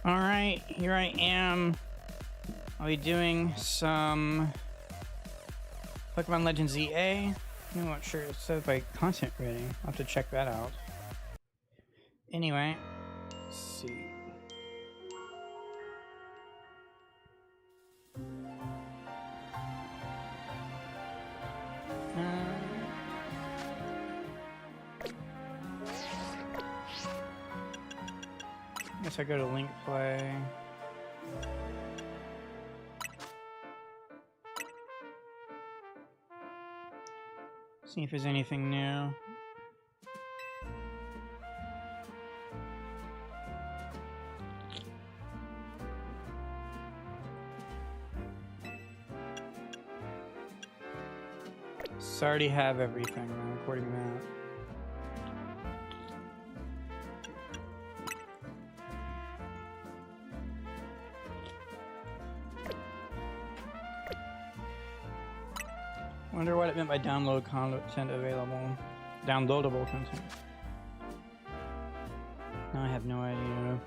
Alright, here I am. I'll be doing some Pokemon Legends EA. I'm not sure it says by content rating. I'll have to check that out. Anyway, let's see. Guess I go to link play. See if there's anything new. So I already have everything. I'm recording that. Wonder what it meant by download content available. Downloadable content. No, I have no idea.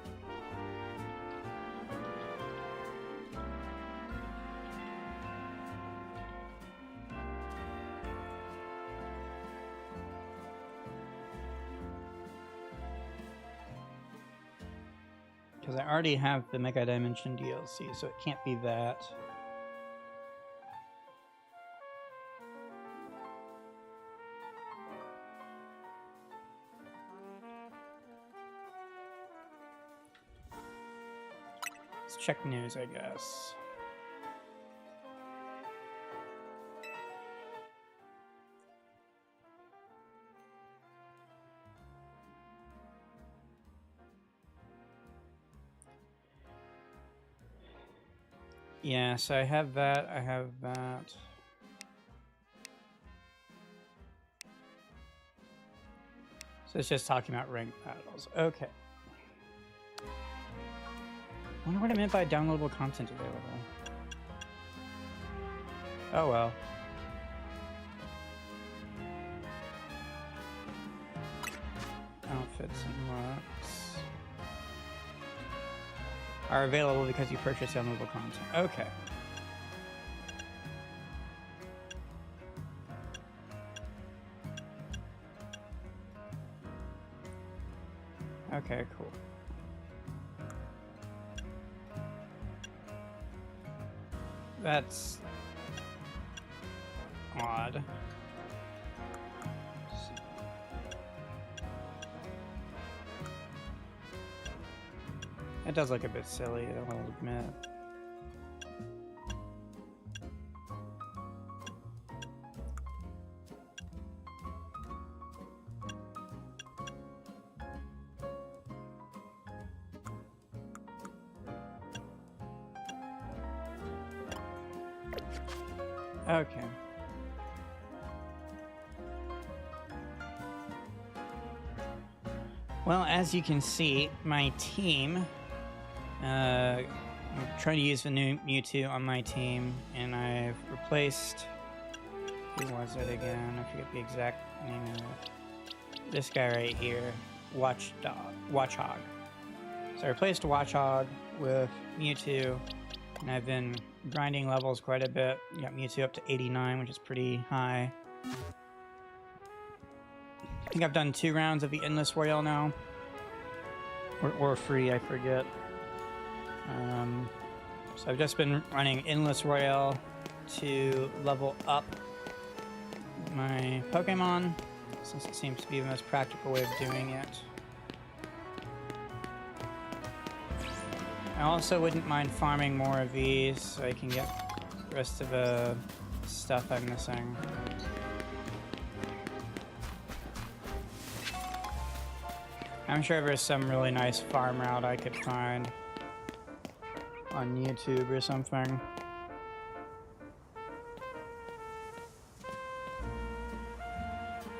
Because I already have the Mega Dimension DLC, so it can't be that. Let's check news, I guess. Yeah, so I have that, I have that. So it's just talking about ranked battles. Okay. I wonder what it meant by downloadable content available. Oh well. Outfits and looks are available because you purchased downloadable content. Okay. Okay, cool. That's odd. It does look a bit silly, I'll admit. Okay. Well, as you can see, my team, I'm trying to use the new Mewtwo on my team, and I've replaced, who was it again? I forget the exact name of it. This guy right here, Watchog. So I replaced Watchog with Mewtwo, and I've been grinding levels quite a bit. Got Mewtwo up to 89, which is pretty high. I think I've done 2 rounds of the Endless Royale now. Or free, I forget. So I've just been running Endless Royale to level up my Pokemon, since it seems to be the most practical way of doing it. I also wouldn't mind farming more of these so I can get the rest of the stuff I'm missing. I'm sure there's some really nice farm route I could find on YouTube or something.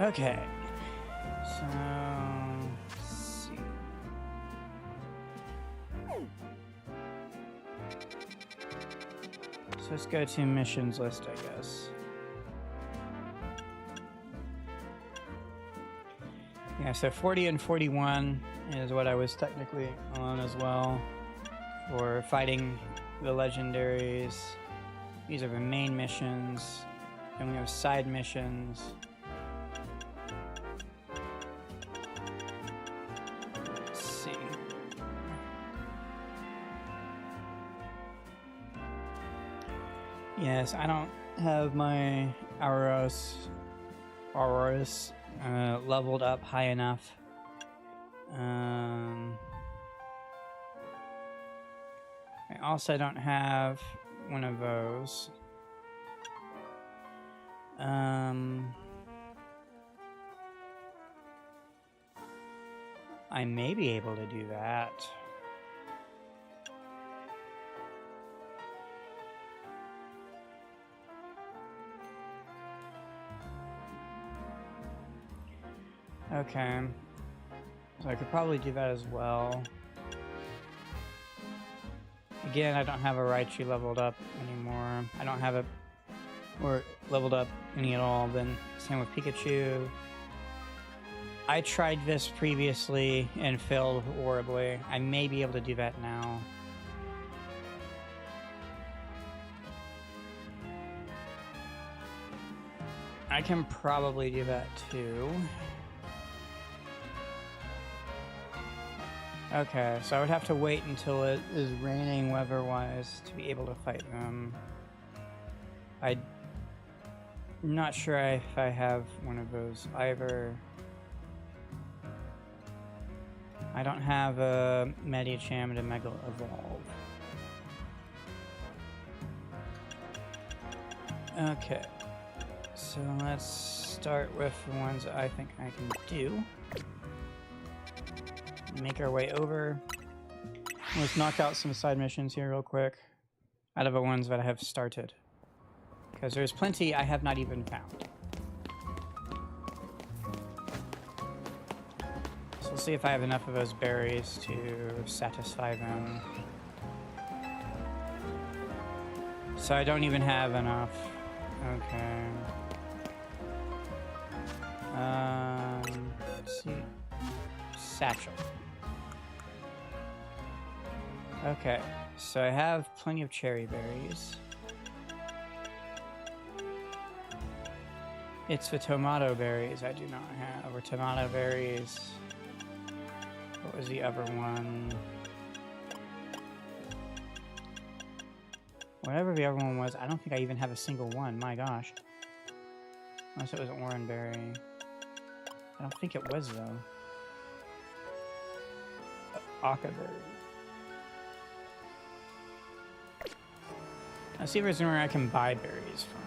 Okay, so let's see. So let's go to missions list, I guess. Yeah, so 40 and 41 is what I was technically on as well. for fighting the legendaries. These are the main missions. Then we have side missions. Let's see. Yes, I don't have my Auroras leveled up high enough. I also don't have one of those. I may be able to do that. Okay. So I could probably do that as well. Again, I don't have a Raichu leveled up anymore. I don't have it or leveled up any at all. Then same with Pikachu. I tried this previously and failed horribly. I may be able to do that now. I can probably do that too. Okay, so I would have to wait until it is raining weather-wise to be able to fight them. I'm not sure if I have one of those either. I don't have a Medicham to Mega Evolve. Okay, so let's start with the ones I think I can do. Make our way over. Let's knock out some side missions here real quick out of the ones that I have started, because there's plenty I have not even found. So we'll see if I have enough of those berries to satisfy them. So I don't even have enough. Okay. Let's see. Satchel. Okay, so I have plenty of cherry berries. It's the tomato berries I do not have, or tomato berries. What was the other one? Whatever the other one was, I don't think I even have a single one, my gosh. Unless it was oranberry. I don't think it was, though. Akaberry. Let's see if there's anywhere I can buy berries from.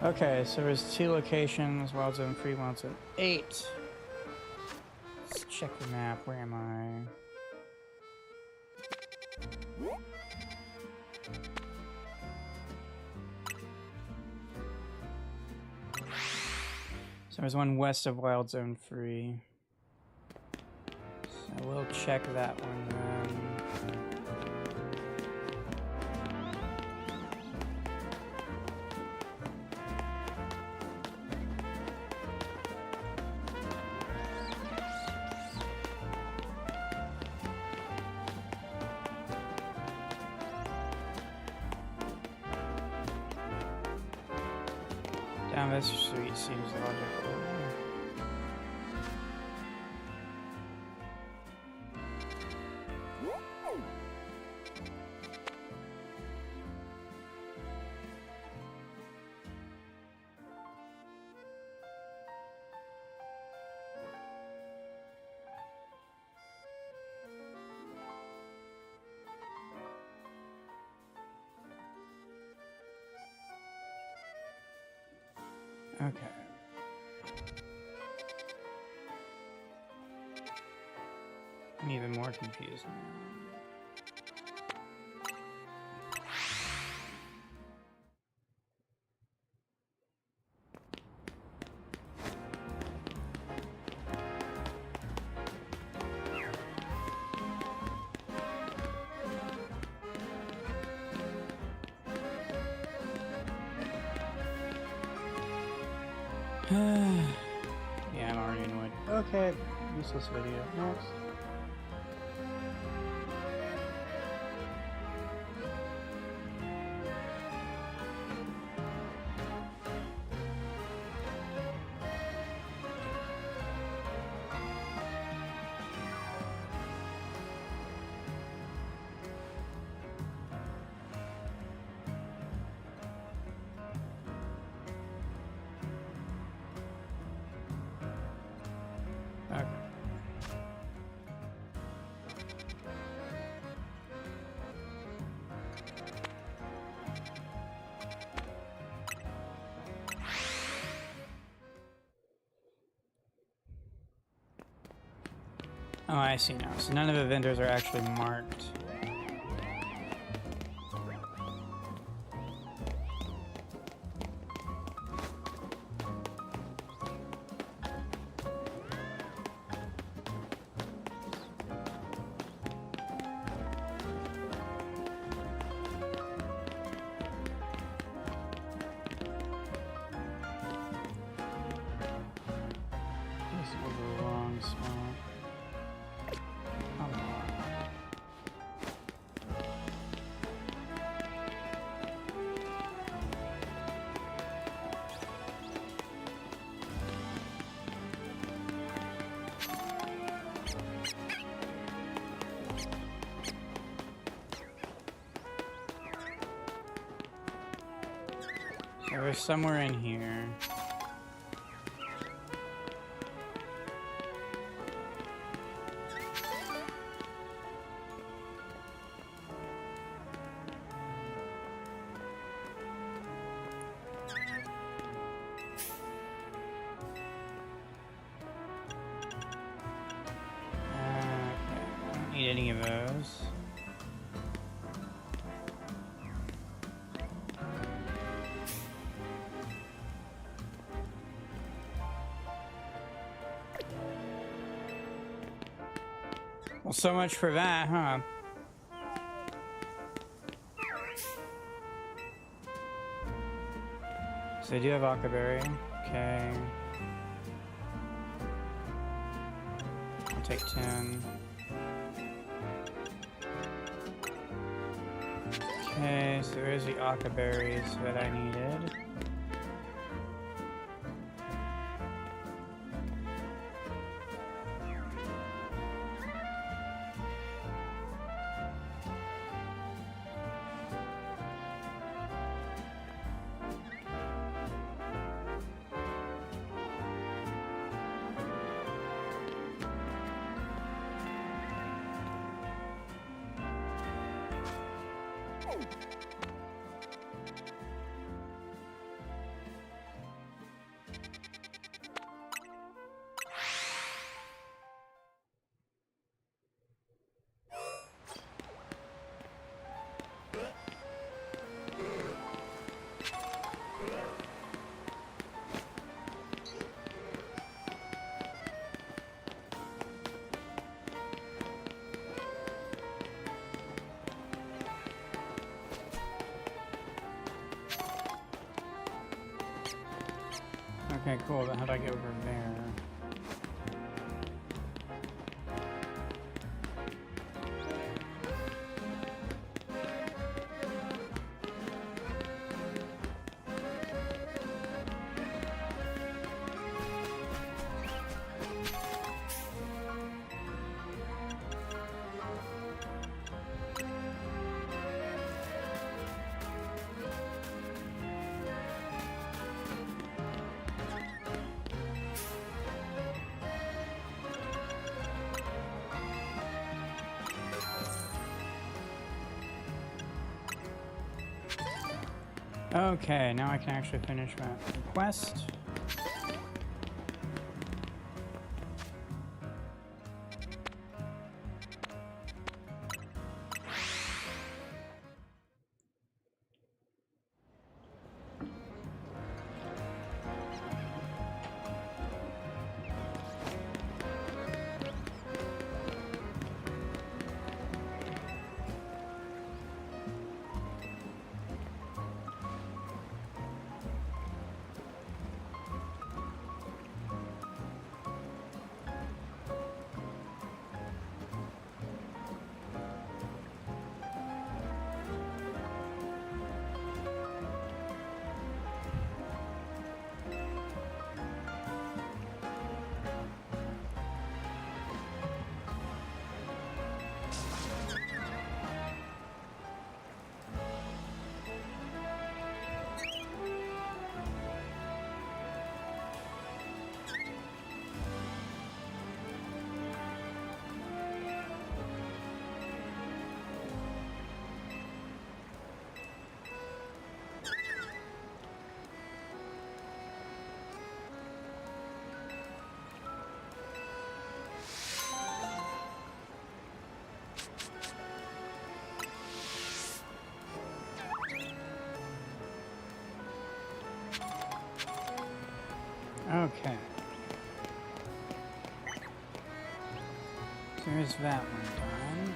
Okay, so there's 2 locations, Wild Zone 3, Wild Zone 8. Let's check the map. Where am I? So there's one west of Wild Zone 3. So we'll check that one then. Damn, this street seems logical. Okay. I'm even more confused now. Yeah, I'm already annoyed. Okay, useless video. Next. Okay. Oh, I see now. So none of the vendors are actually marked. This was the wrong spot. Come on. So we're somewhere in here. I don't need any of those. Well, so much for that, huh? So I do have Akaberry. Okay. I'll take 10. Okay, so there's the Akaberries that I needed. Okay, cool, but how do I get over there? Okay, now I can actually finish my quest. Okay. So there's that one done.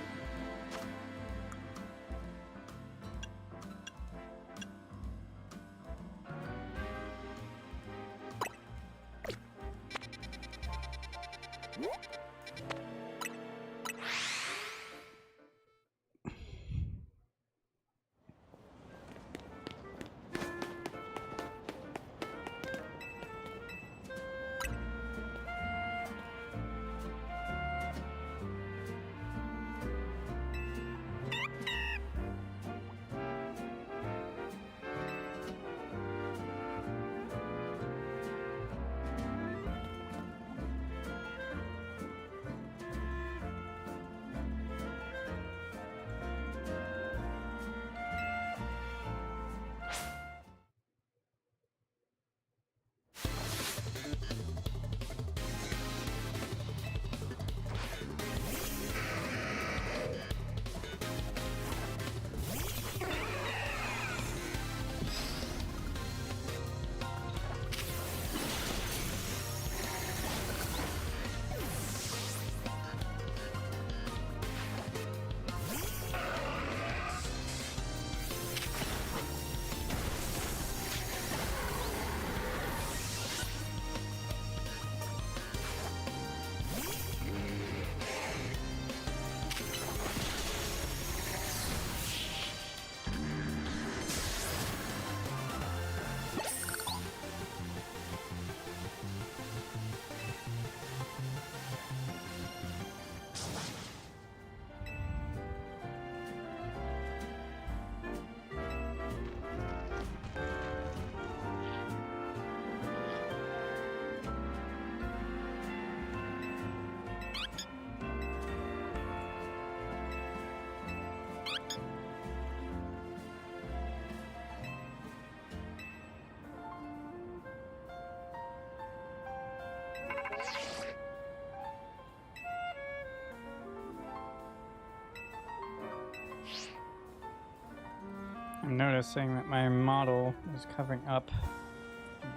I'm noticing that my model is covering up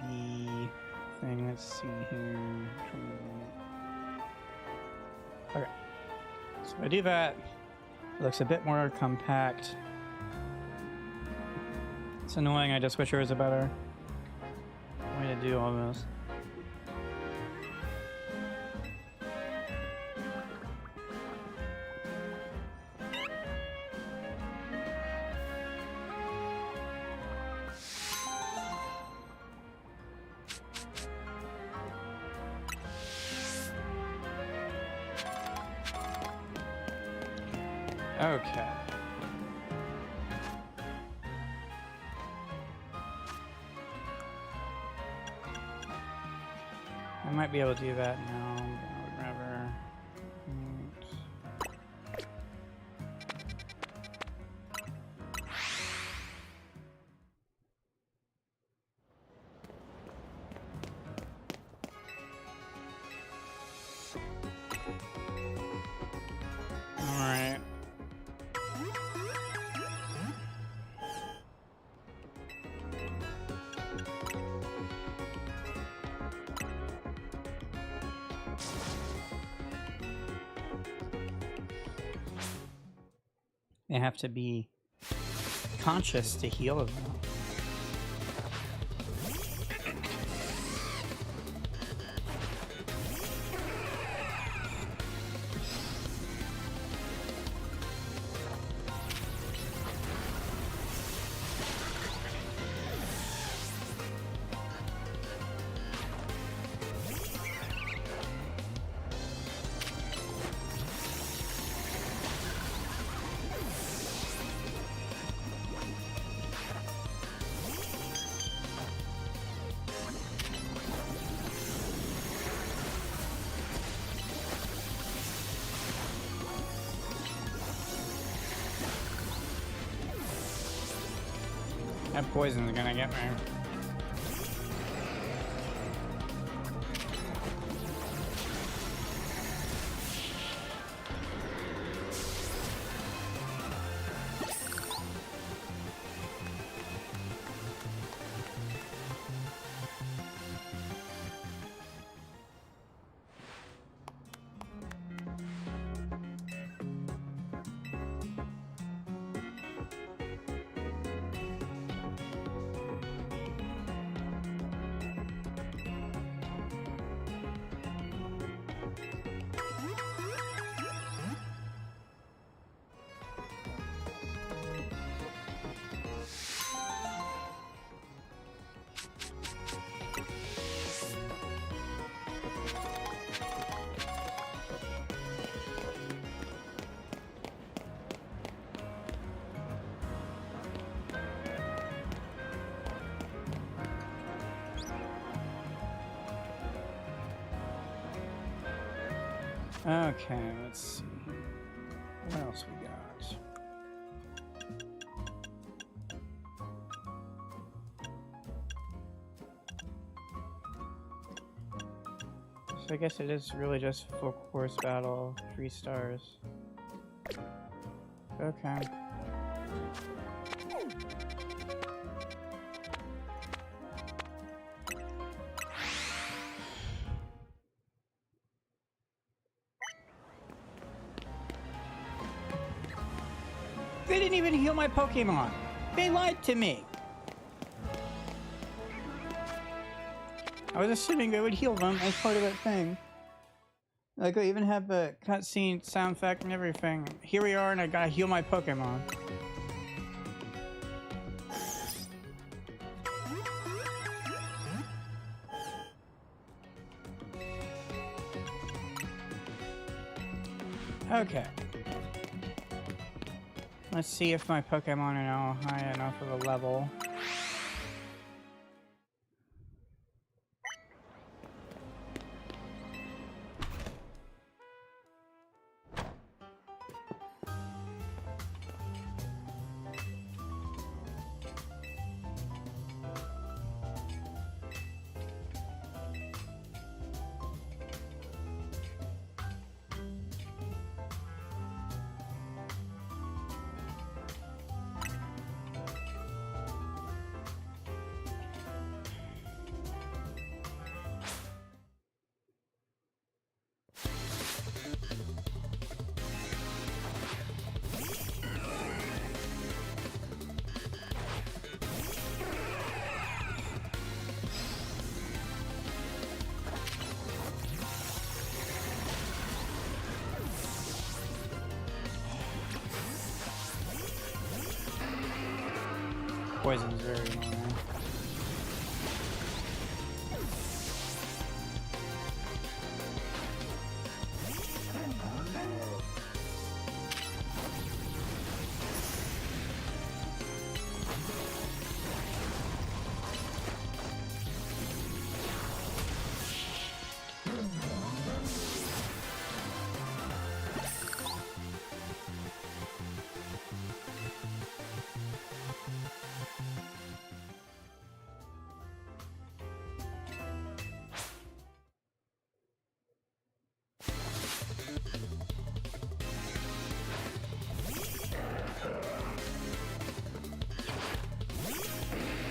the thing. Let's see here. Okay. So if I do that, it looks a bit more compact. It's annoying, I just wish there was a better way to do all this. Okay. I might be able to do that now, but I would rather. Alright. They have to be conscious to heal them. That poison's gonna get me. Okay, let's see. What else we got? So I guess it is really just full course battle, 3 stars. Okay. They didn't even heal my Pokemon. They lied to me. I was assuming they would heal them as part of that thing. Like, I even have the cutscene sound effect and everything. Here we are, and I gotta heal my Pokemon. Okay. Let's see if my Pokemon are now high enough of a level. Poison's very annoying.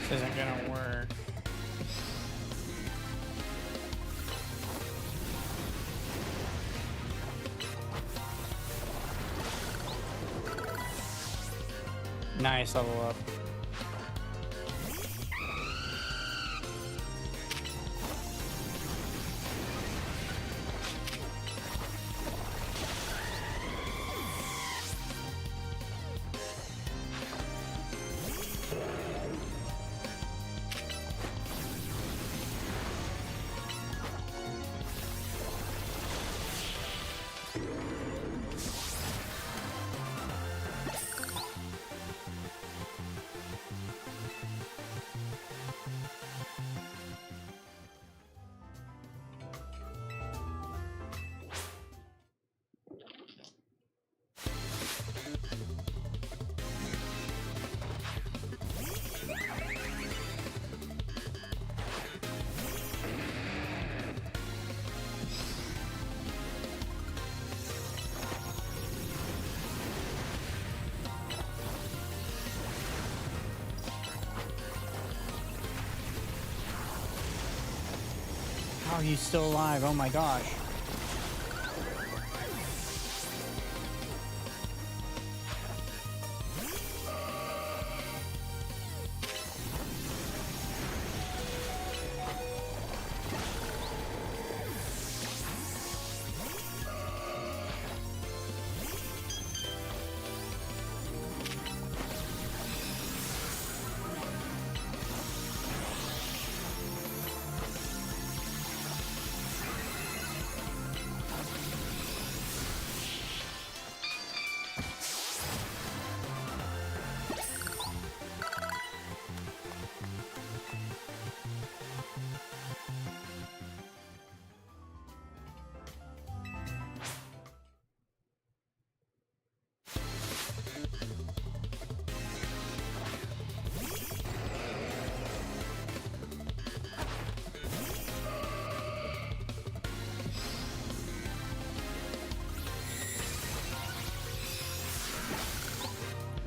This isn't gonna work. Nice, level up. Oh, he's still alive. Oh my gosh.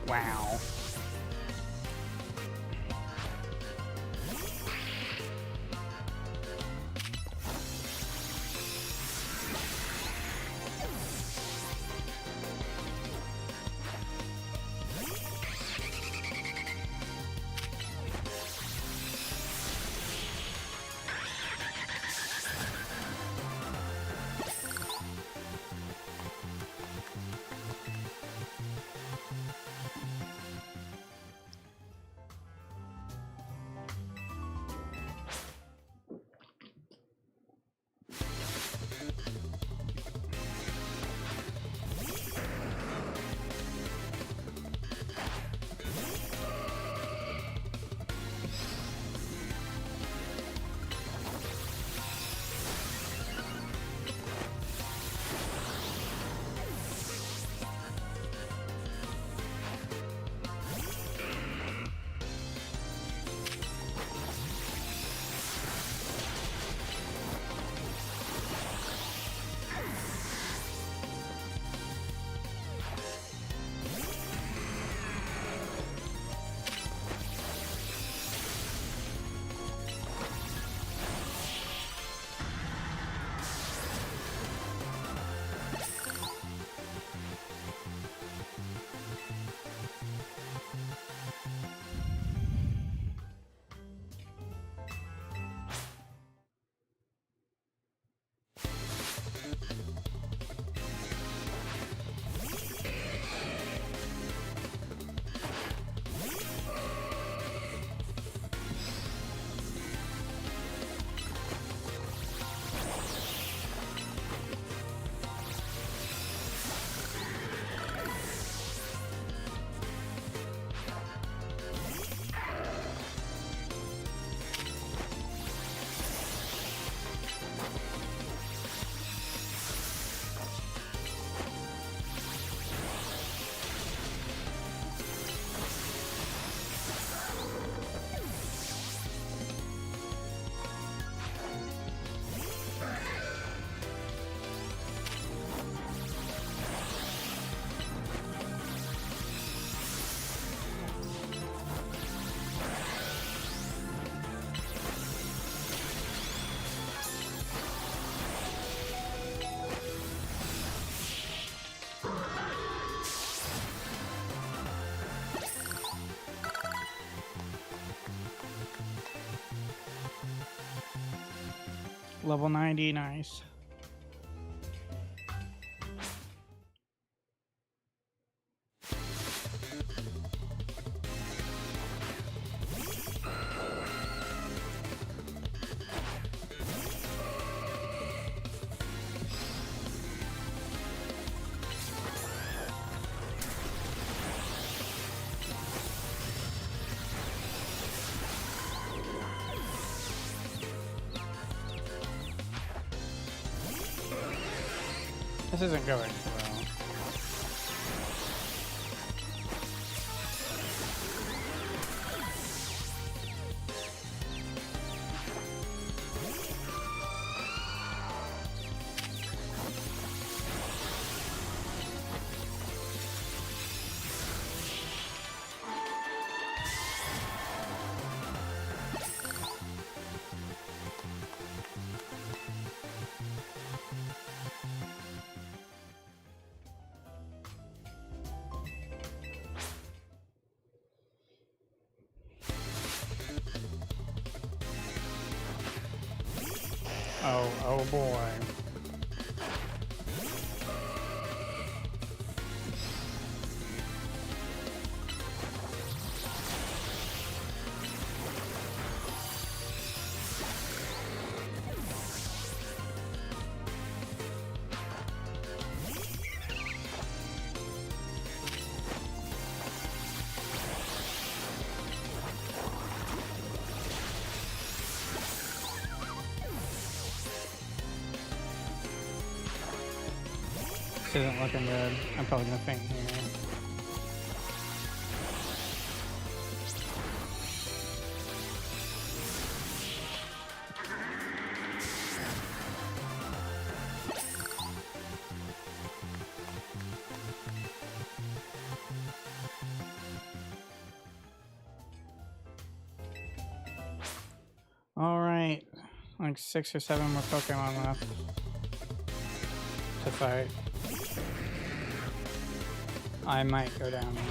Wow. Level 90, nice. This isn't going well. Oh boy. This isn't looking good. I'm probably gonna faint here. Alright. Like 6 or 7 more Pokemon left to fight. I might go down here.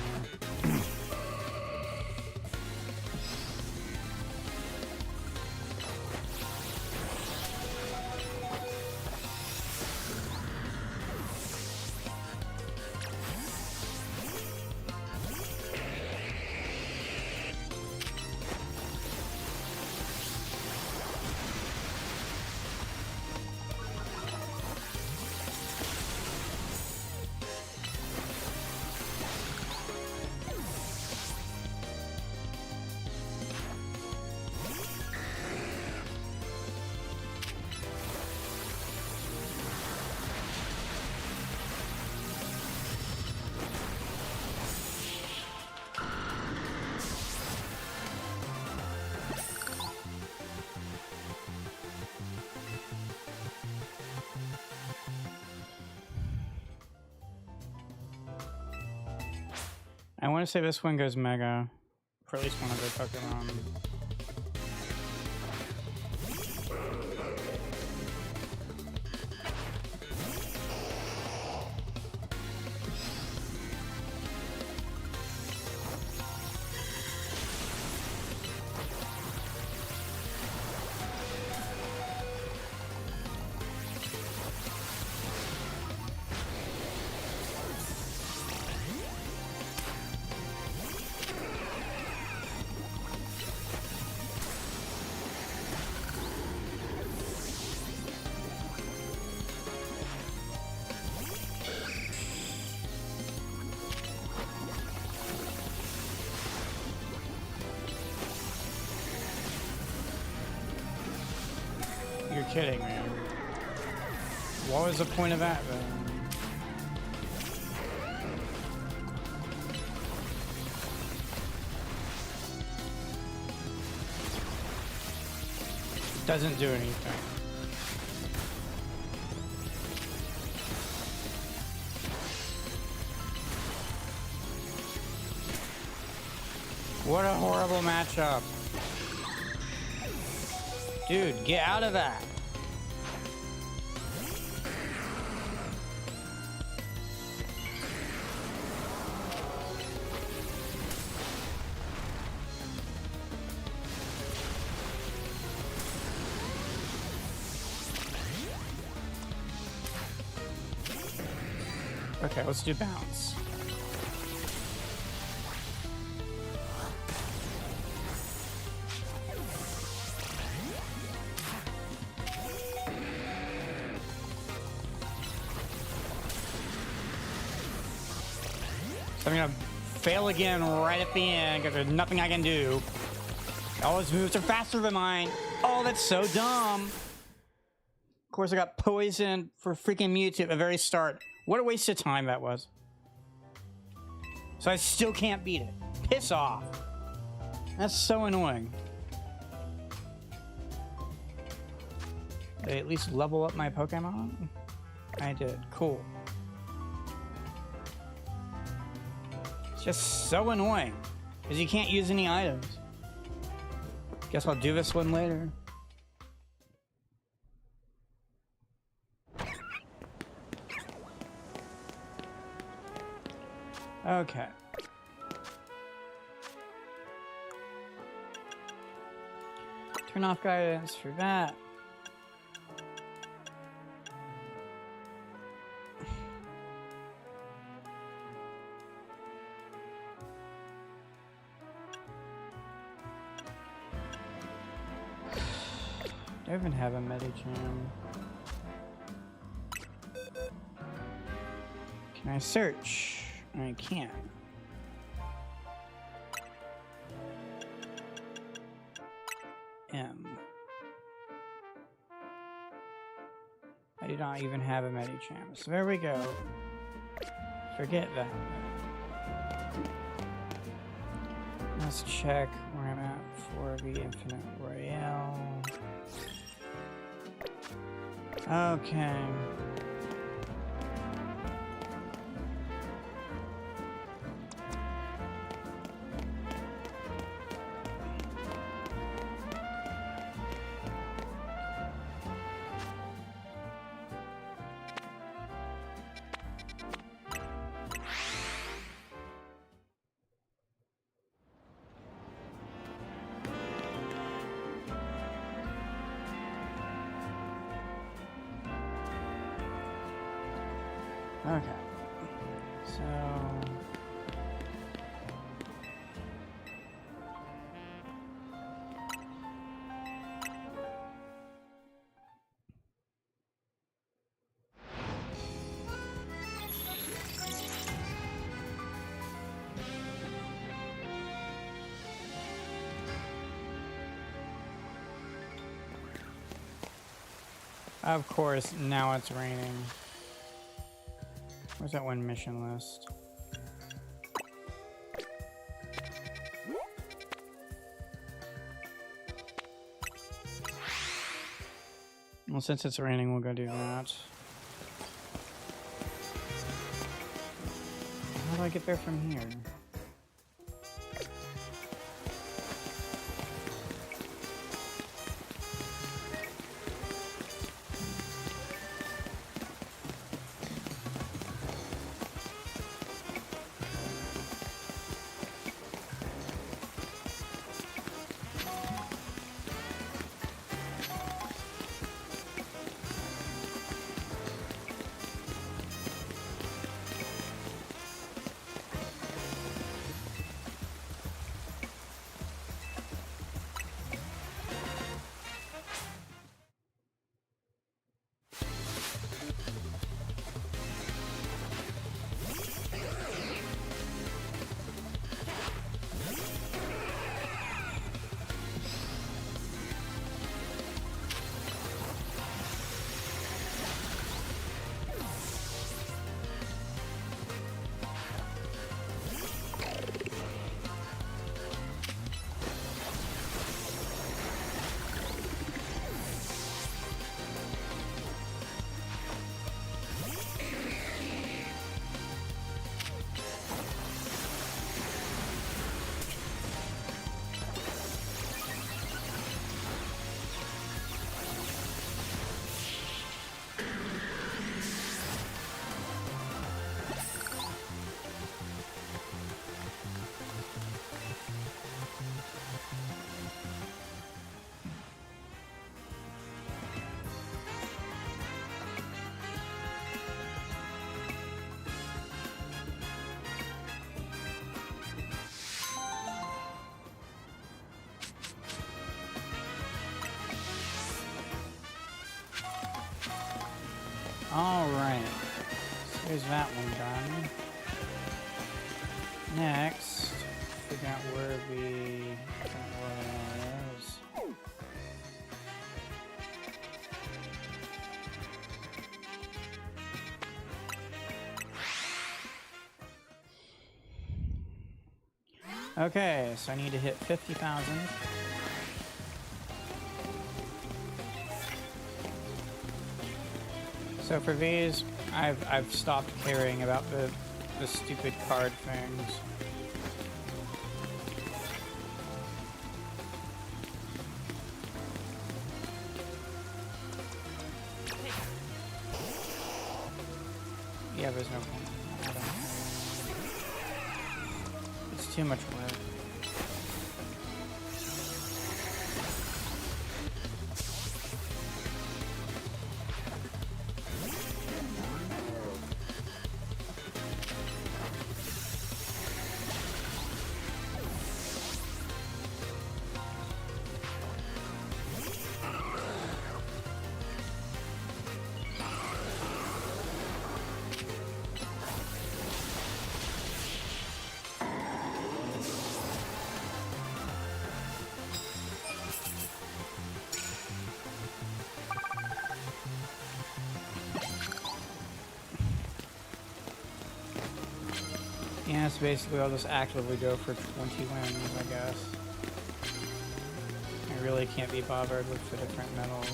I want to say this one goes Mega for at least one of the Pokemon. You're kidding me. What was the point of that, then? Doesn't do anything. What a horrible matchup. Dude, get out of that. Okay, let's do bounce. So I'm gonna fail again right at the end because there's nothing I can do. All his moves are faster than mine. Oh, that's so dumb. Of course, I got poisoned for freaking Mewtwo at the very start. What a waste of time that was. So I still can't beat it. Piss off. That's so annoying. Did I at least level up my Pokemon? I did. Cool. It's just so annoying. Because you can't use any items. Guess I'll do this one later. Okay. Turn off guidance for that. Do I even have a Medicham? Can I search? I can. M. I do not even have a Medicham. So there we go. Forget that. Let's check where I'm at for the Infinite Royale. Okay. Okay. So... Of course, now it's raining. Where's that one mission list? Well, since it's raining, we'll go do that. How do I get there from here? Alright, so there's that one done. Next, figure out where we was. Okay, so I need to hit 50,000. So for these, I've stopped caring about the stupid card things. Yeah, there's no point. I don't care. It's too much work. Yeah, so basically I'll just actively go for 20 wins, I guess. I really can't be bothered with the different medals.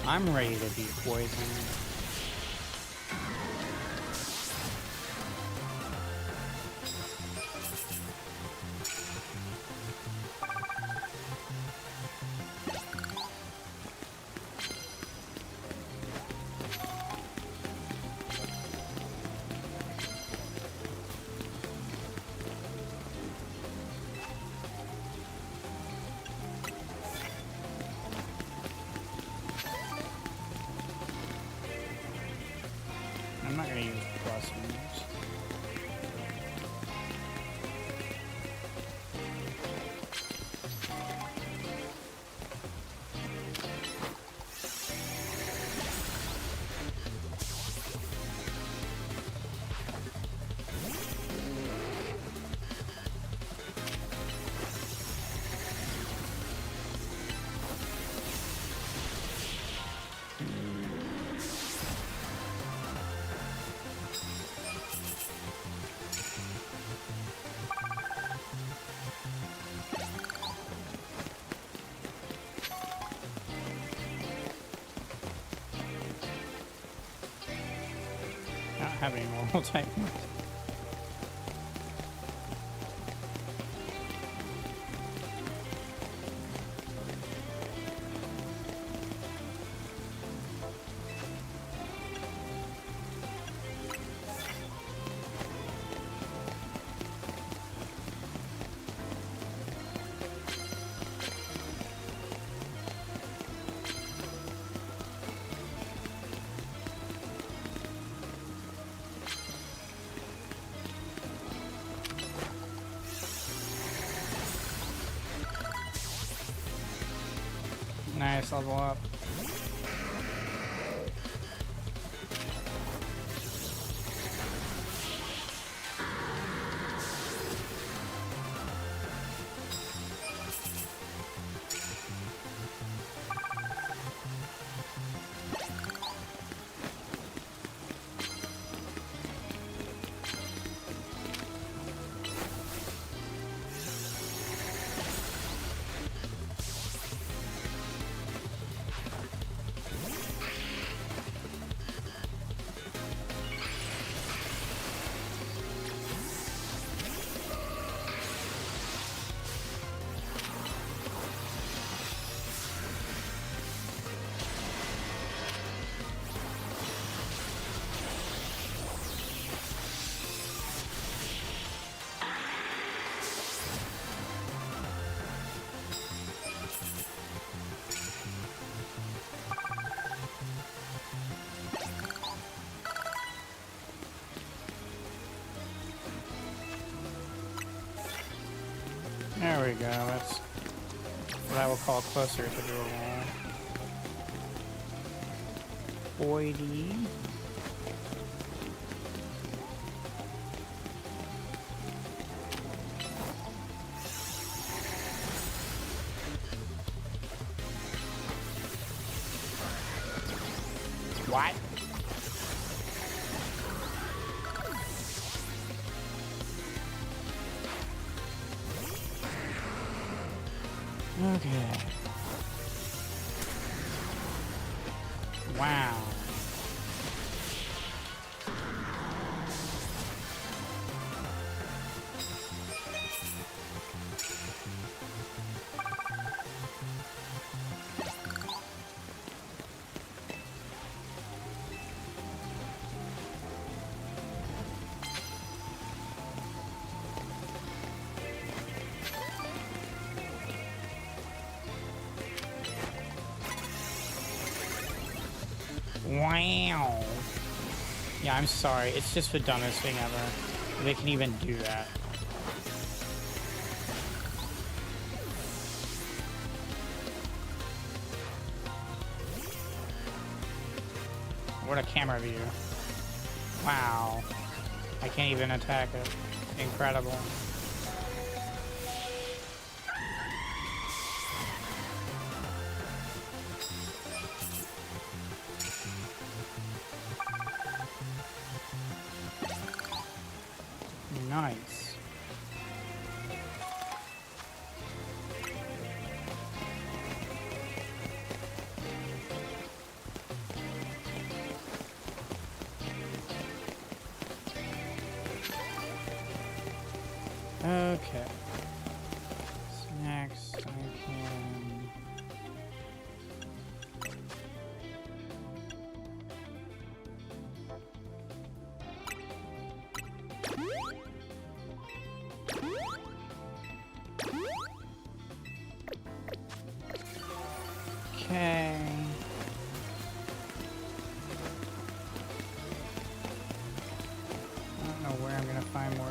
I'm ready to beat Poison. I'm not gonna use plus moves. I don't have any normal type moves. Nice, level up. There we go, that's what I will call closer to the wall. Boydie. What? Okay. Wow. Wow. Yeah, I'm sorry. It's just the dumbest thing ever. They can even do that. What a camera view. Wow. I can't even attack it. Incredible. Nice. Okay. So next I can... Okay. I'm gonna find more.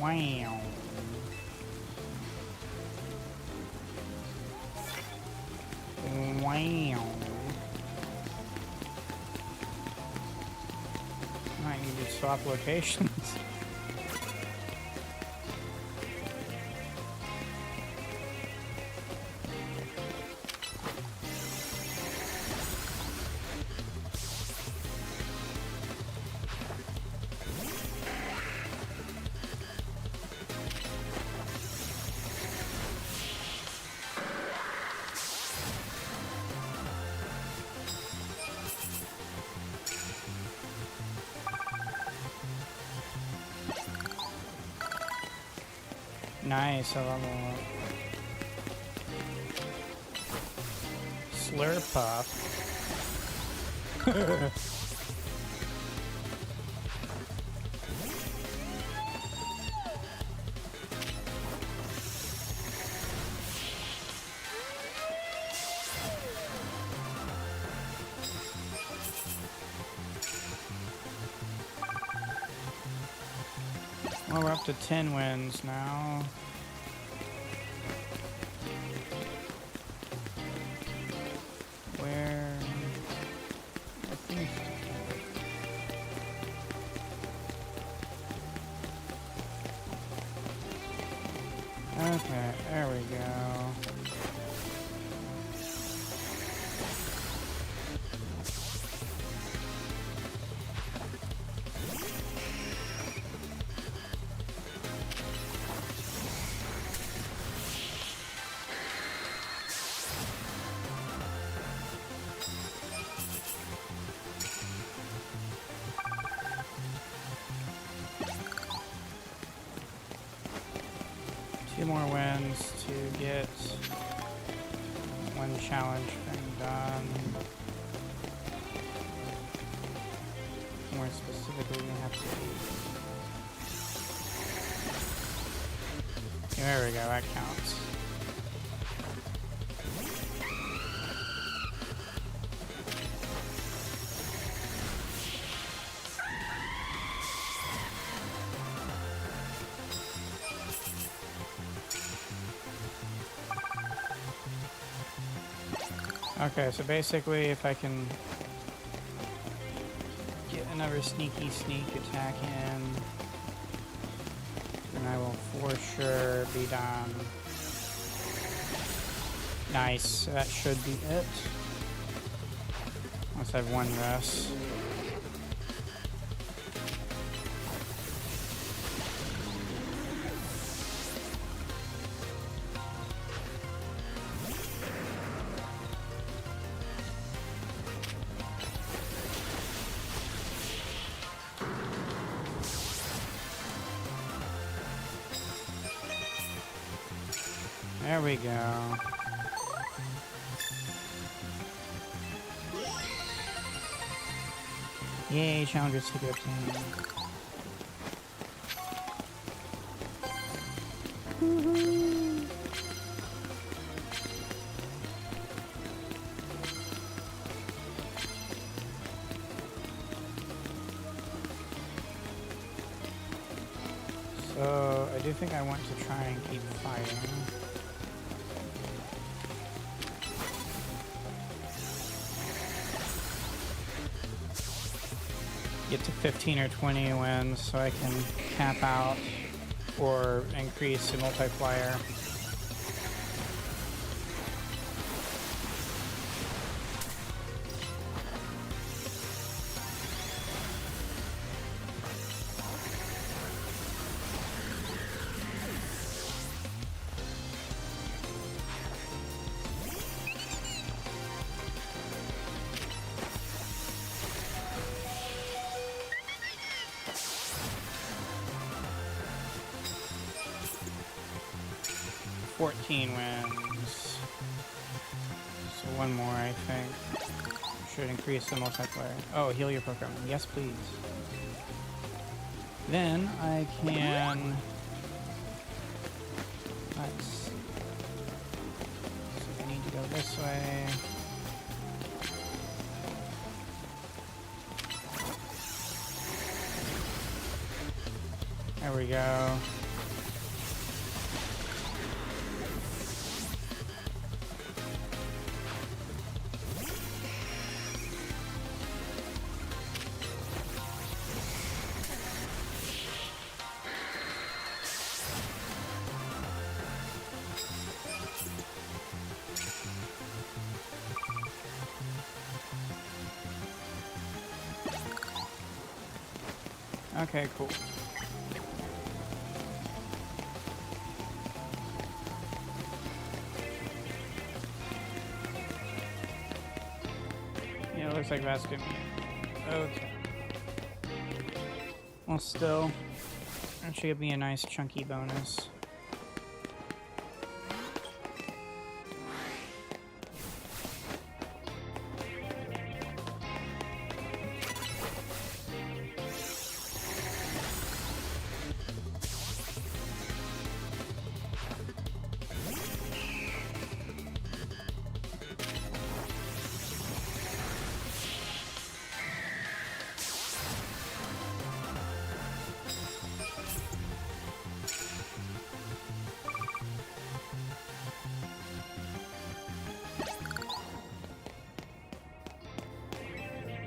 Wow. Wow. Might need to swap locations. Nice, I level up. Slurpuff. Well, we're up to 10 wins now. Where? I think. Okay, there we go. Two more wins to get one challenge thing done. More specifically, we have to. There we go, that counts. Okay, so basically if I can get another sneaky sneak attack in, then I will for sure be done. Nice, that should be it. Unless I have one rest. There we go. Yay, challengers ticket obtained. Woohoo! So, I do think I want to try and keep fighting. Get to 15 or 20 wins so I can cap out or increase the multiplier. 14 wins. So one more, I think. Should increase the multiplier. Oh, heal your Pokemon. Yes, please. Then I can... Let's see. So I need to go this way. There we go. Okay, cool. Yeah, it looks like that's gonna be it. Okay. Well, still, that should give me a nice chunky bonus.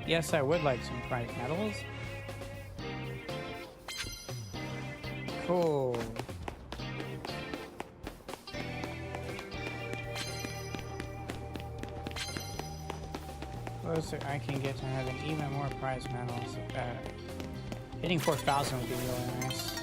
Yes, I would like some prize medals. Cool. Closer I can get to having even more prize medals. Hitting 4,000 would be really nice.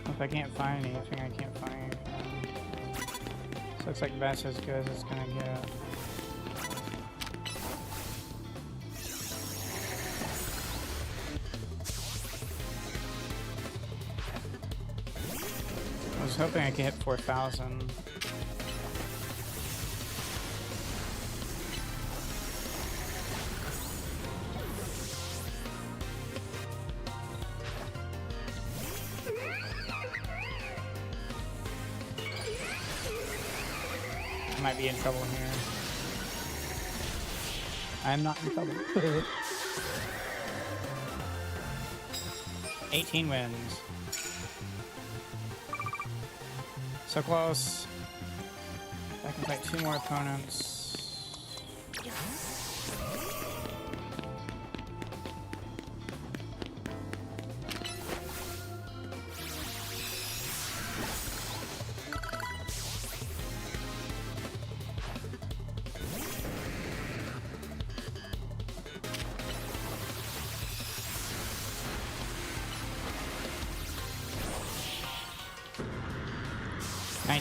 If I can't find anything, I can't find anything. This looks like that's as good as it's gonna get. I was hoping I could hit 4,000. Might be in trouble here. I'm not in trouble. 18 wins. So close. I can fight 2 more opponents.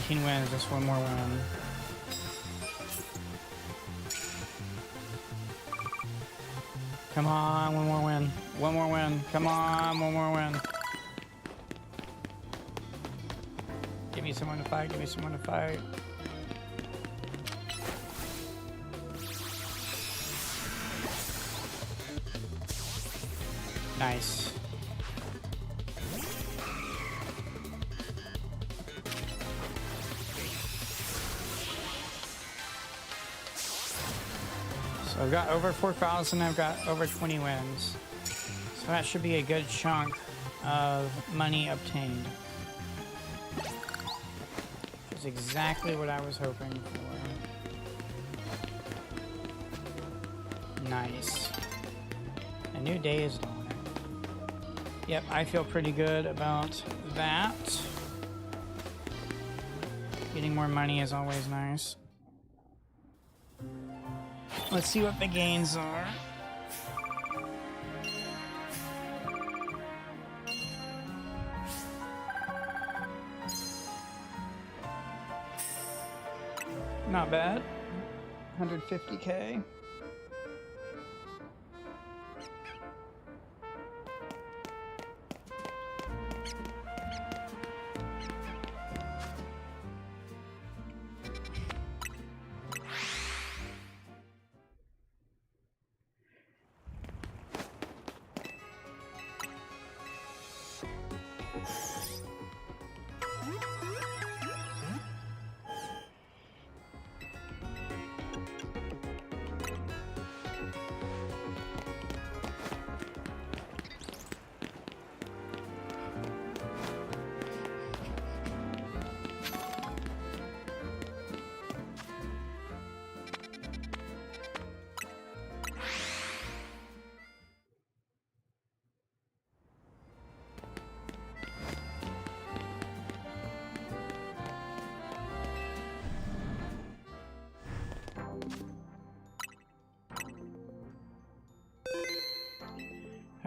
Wins, just one more win. Come on, one more win. One more win. Come on, one more win. Give me someone to fight, give me someone to fight. Nice. So I've got over 4,000, I've got over 20 wins. So that should be a good chunk of money obtained. Which is exactly what I was hoping for. Nice. A new day is dawning. Yep, I feel pretty good about that. Getting more money is always nice. Let's see what the gains are. Not bad. 150K.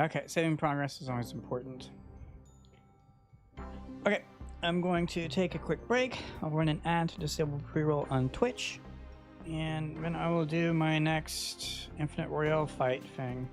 Okay, saving progress is always important. Okay, I'm going to take a quick break. I'll run an ad to disable pre-roll on Twitch, and then I will do my next Infinite Royale fight thing.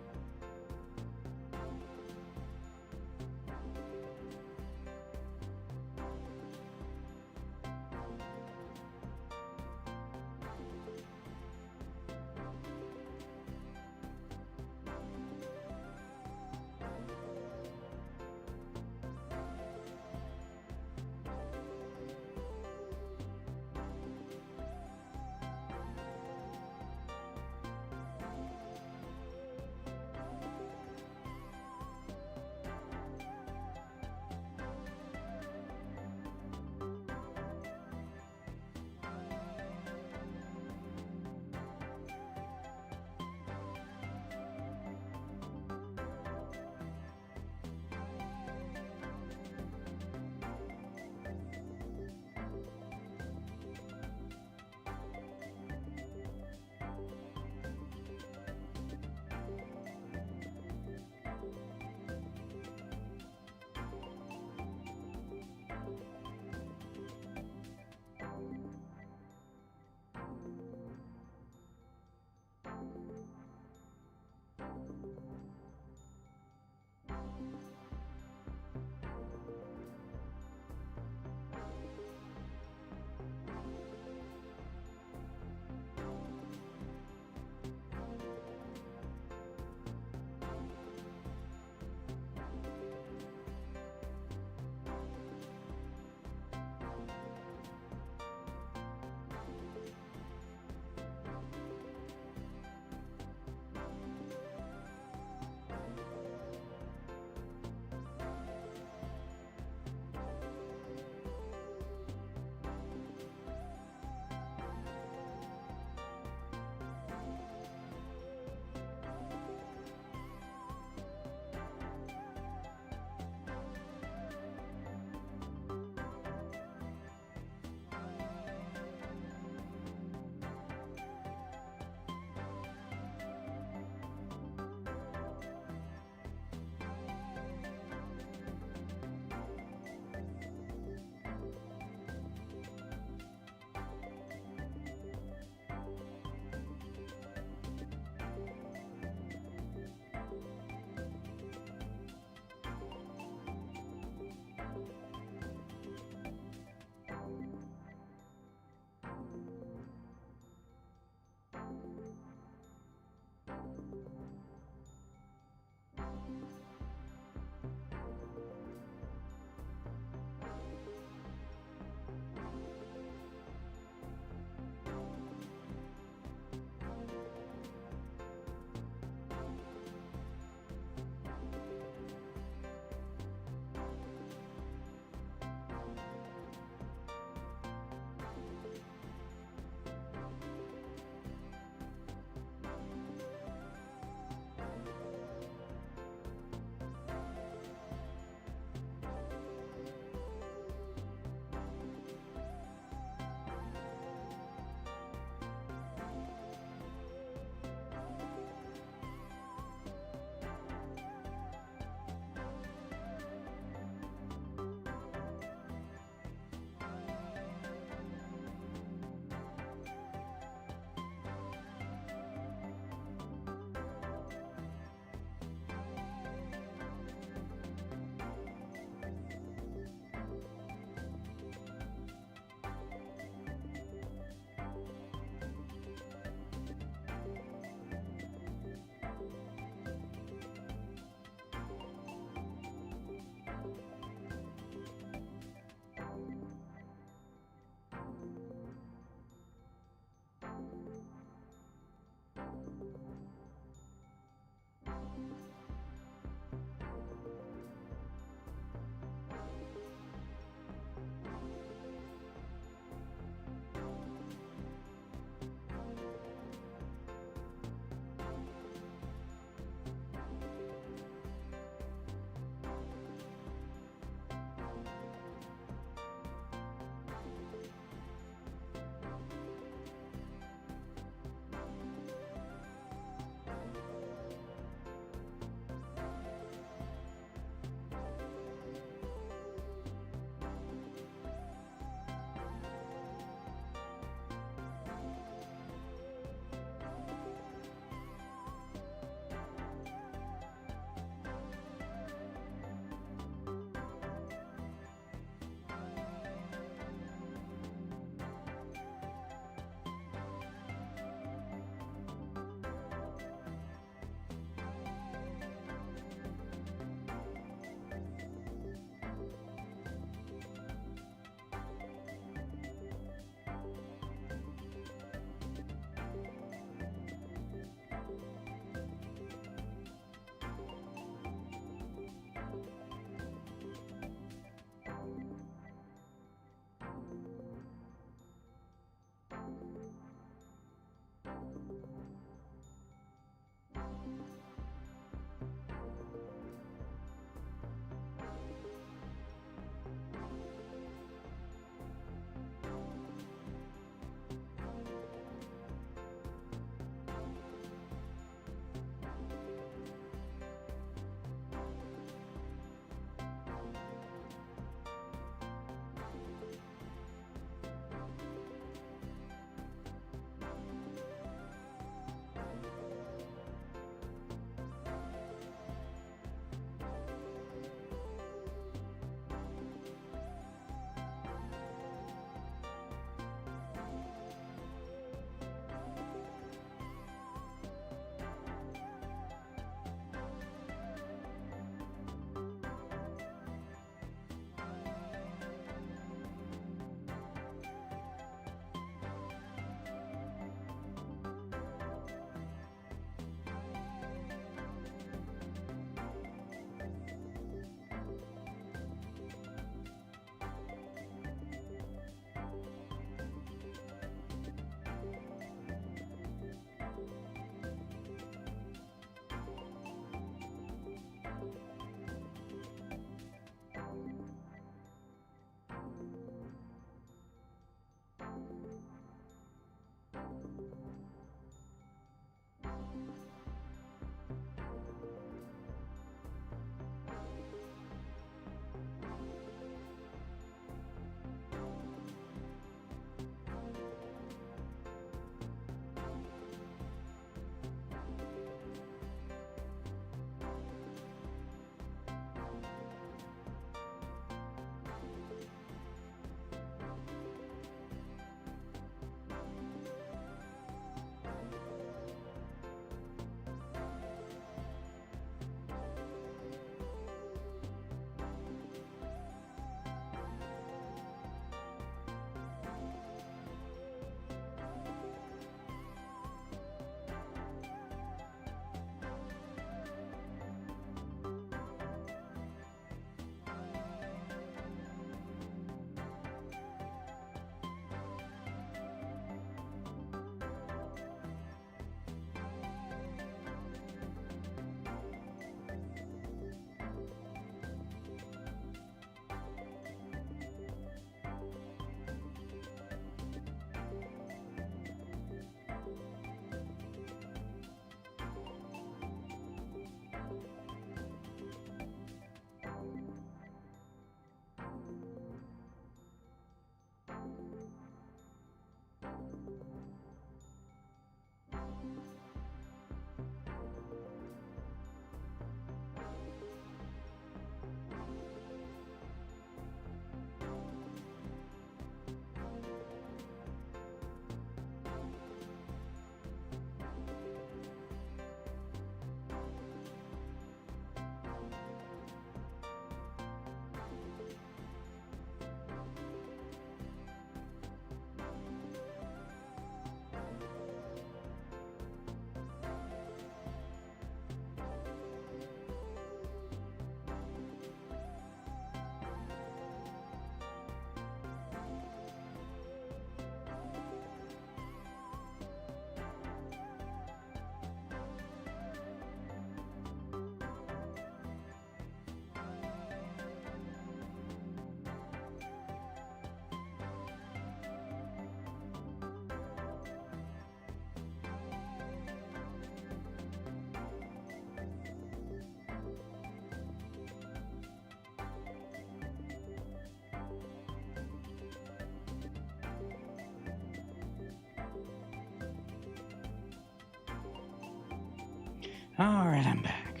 Alright, I'm back.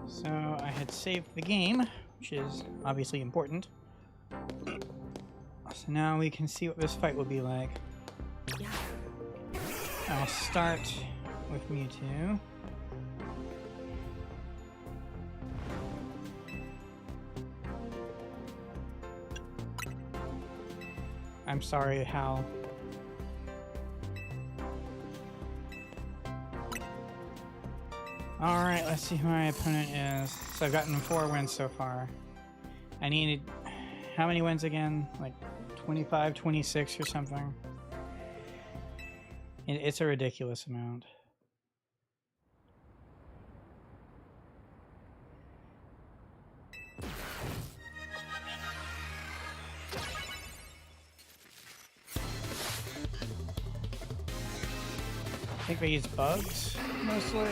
So I had saved the game, which is obviously important. So now we can see what this fight will be like. I'll start with Mewtwo. I'm sorry, Hal. Alright, let's see who my opponent is. So I've gotten 4 wins so far. I needed... how many wins again? Like 25, 26 or something? It's a ridiculous amount. I think they use bugs, mostly.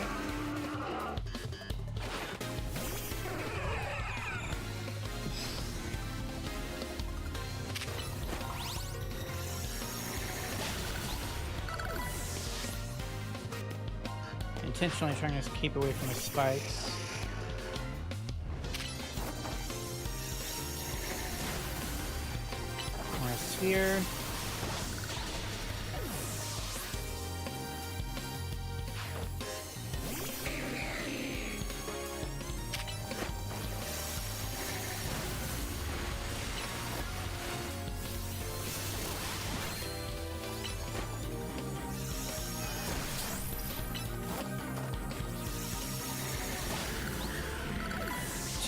Intentionally trying to keep away from the spikes. More a sphere.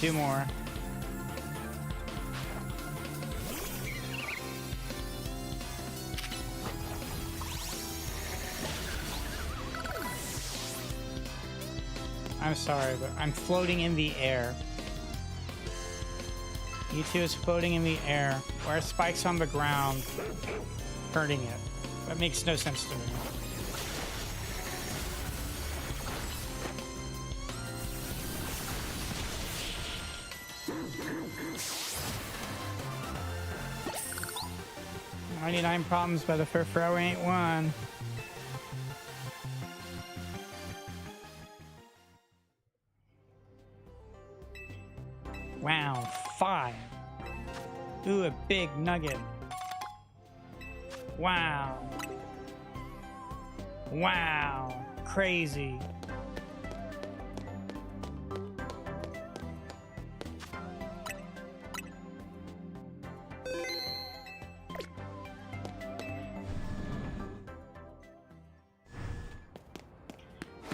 Two more. I'm sorry, but I'm floating in the air. Mewtwo is floating in the air, where spikes on the ground, hurting it. That makes no sense to me. "99 problems, but the Furfro ain't one." Round 5. Ooh, a big nugget. Wow. Wow. Crazy.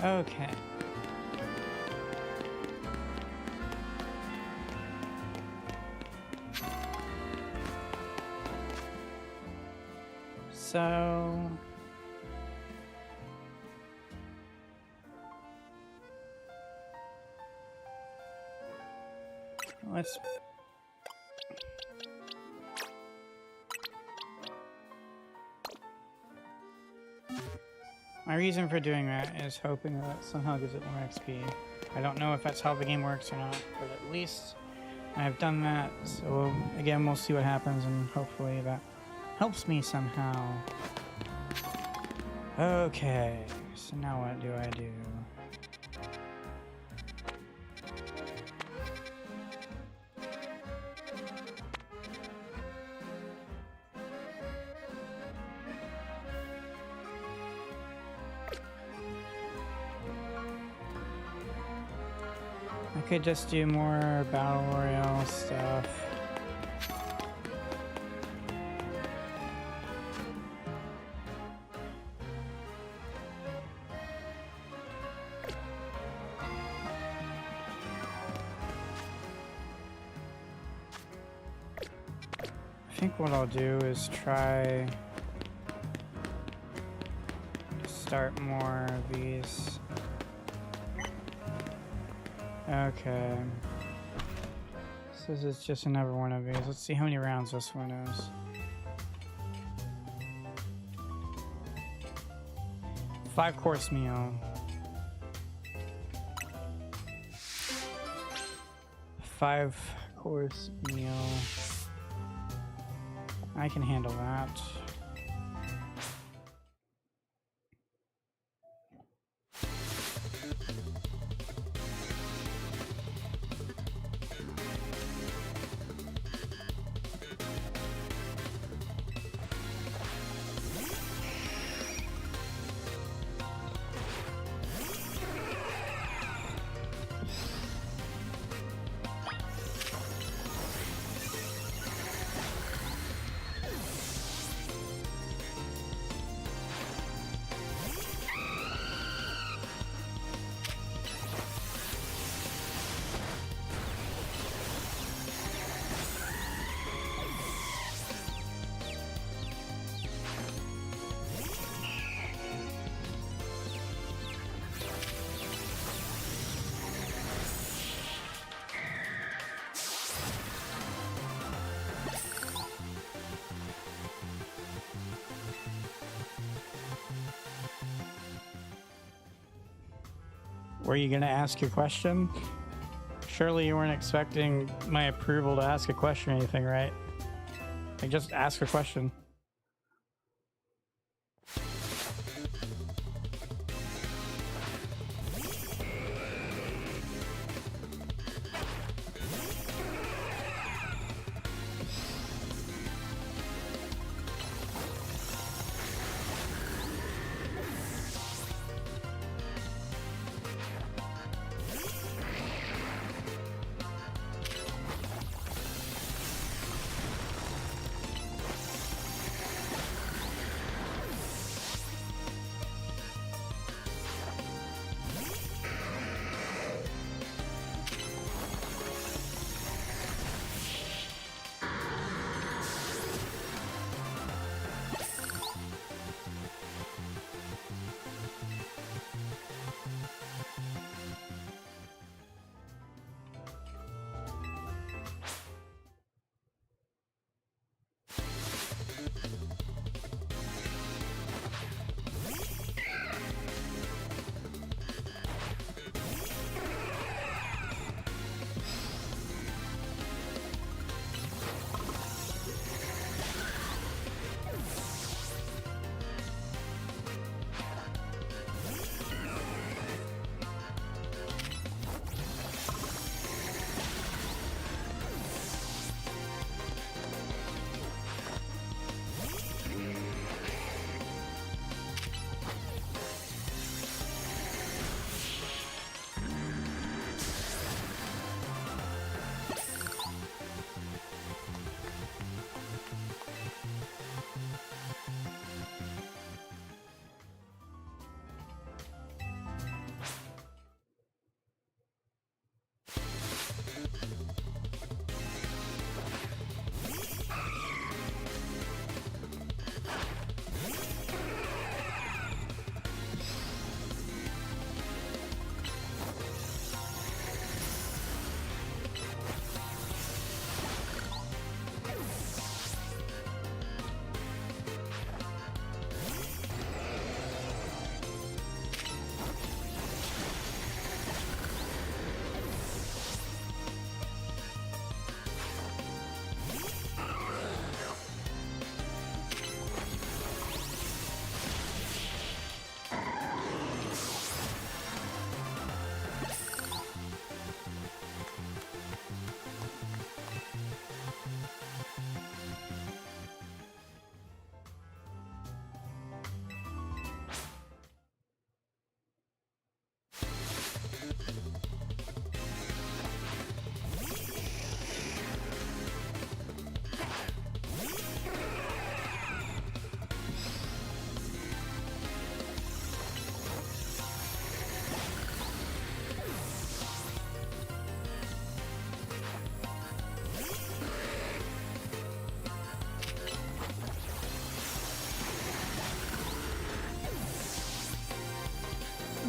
Okay. So let's my reason for doing that is hoping that somehow gives it more XP. I don't know if that's how the game works or not, but at least I've done that. So again, we'll see what happens, and hopefully that helps me somehow. Okay, so now what do I do? I could just do more Battle Royale stuff. I think what I'll do is try start more of these. Okay. So this is just another one of these. Let's see how many rounds this one is. 5-course meal. 5-course meal. I can handle that. Were you gonna ask your question? Surely you weren't expecting my approval to ask a question or anything, right? Like, just ask a question.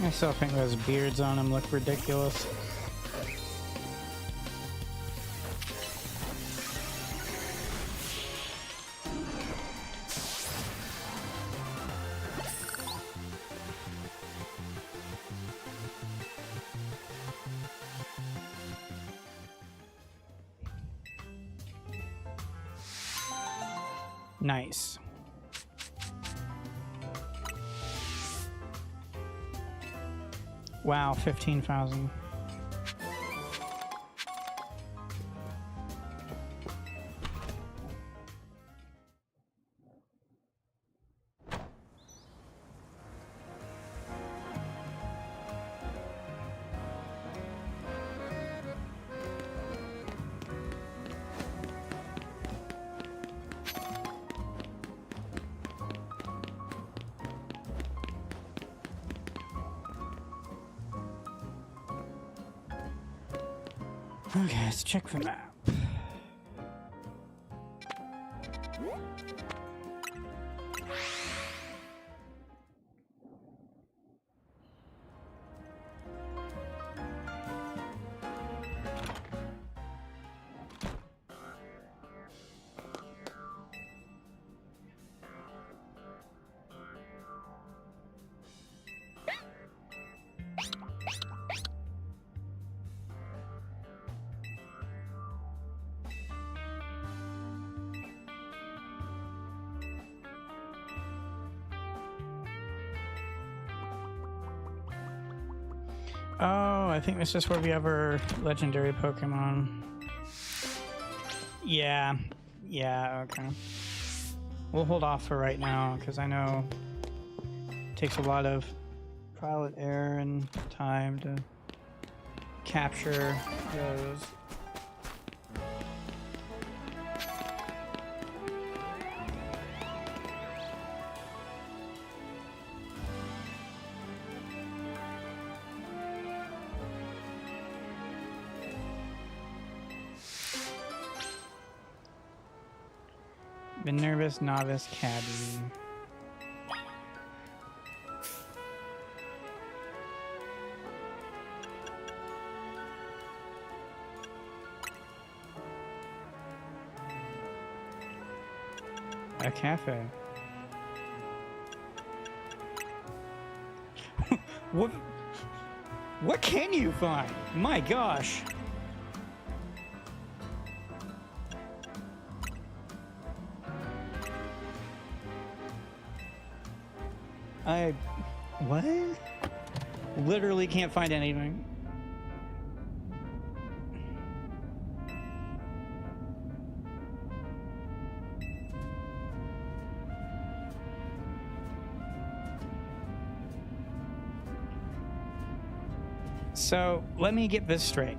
I still think those beards on him look ridiculous. Nice. Wow, 15,000. Okay, let's check the map. Oh, I think this is where we have our legendary Pokemon. Yeah. Yeah, okay. We'll hold off for right now, because I know it takes a lot of trial and error and time to capture those. The nervous novice cabbie. A cafe. What can you find? My gosh. What? Literally can't find anything. So, let me get this straight.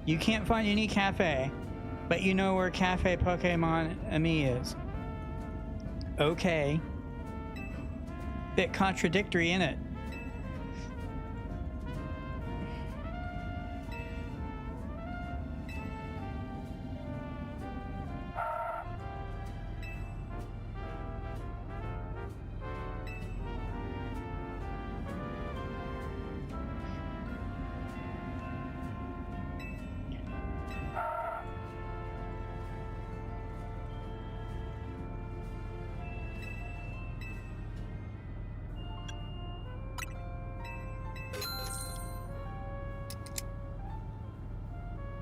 You can't find any cafe, but you know where Cafe Pokemon Ami is. Okay. Bit contradictory, innit?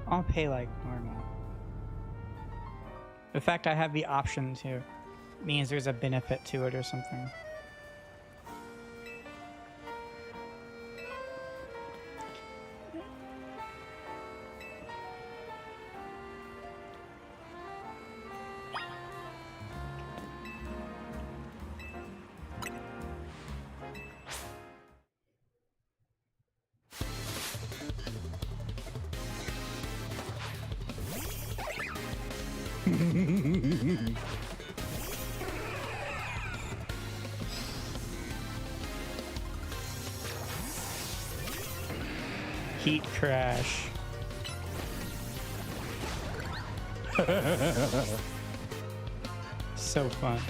I'll pay like normal. The fact I have the option to means there's a benefit to it or something. Heat crash. So fun.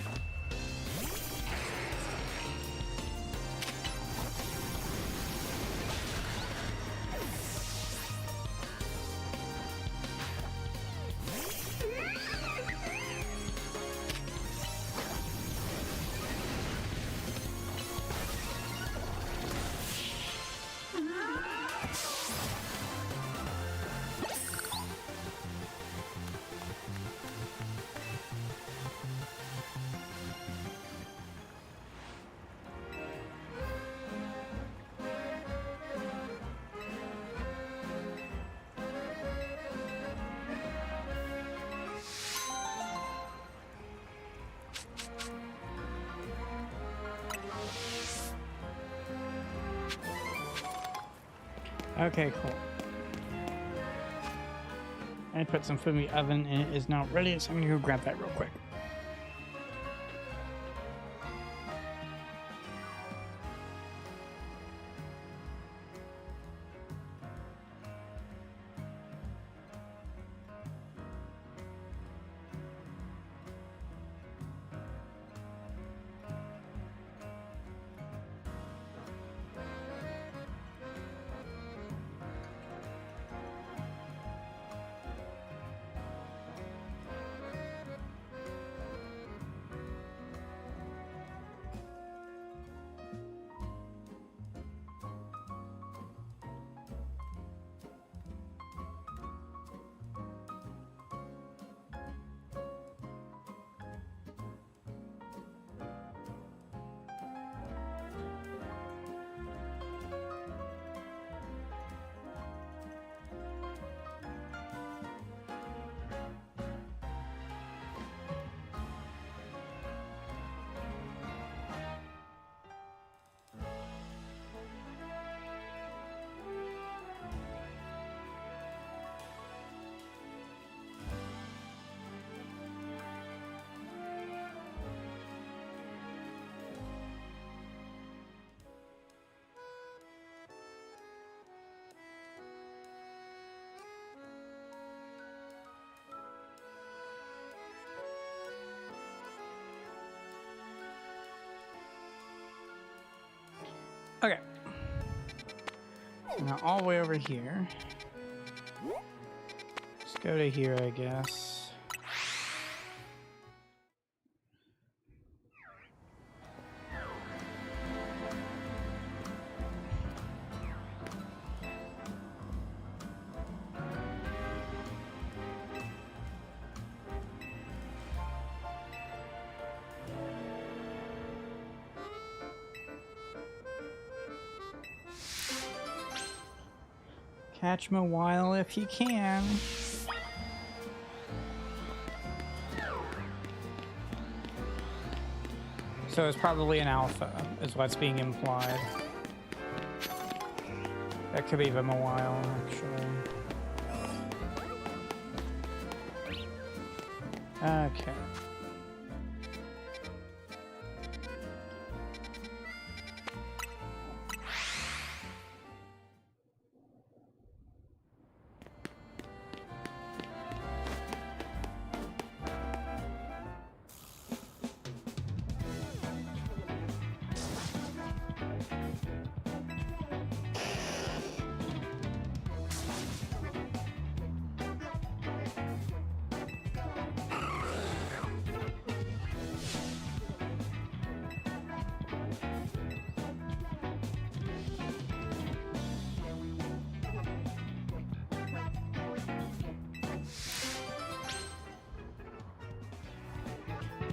Okay, cool. I put some food in the oven and it is now ready, so I'm gonna go grab that real quick. Okay. Now all the way over here. Let's go to here, I guess. Catch him a while if you can. So it's probably an alpha, is what's being implied. That could be them a while, actually. Okay.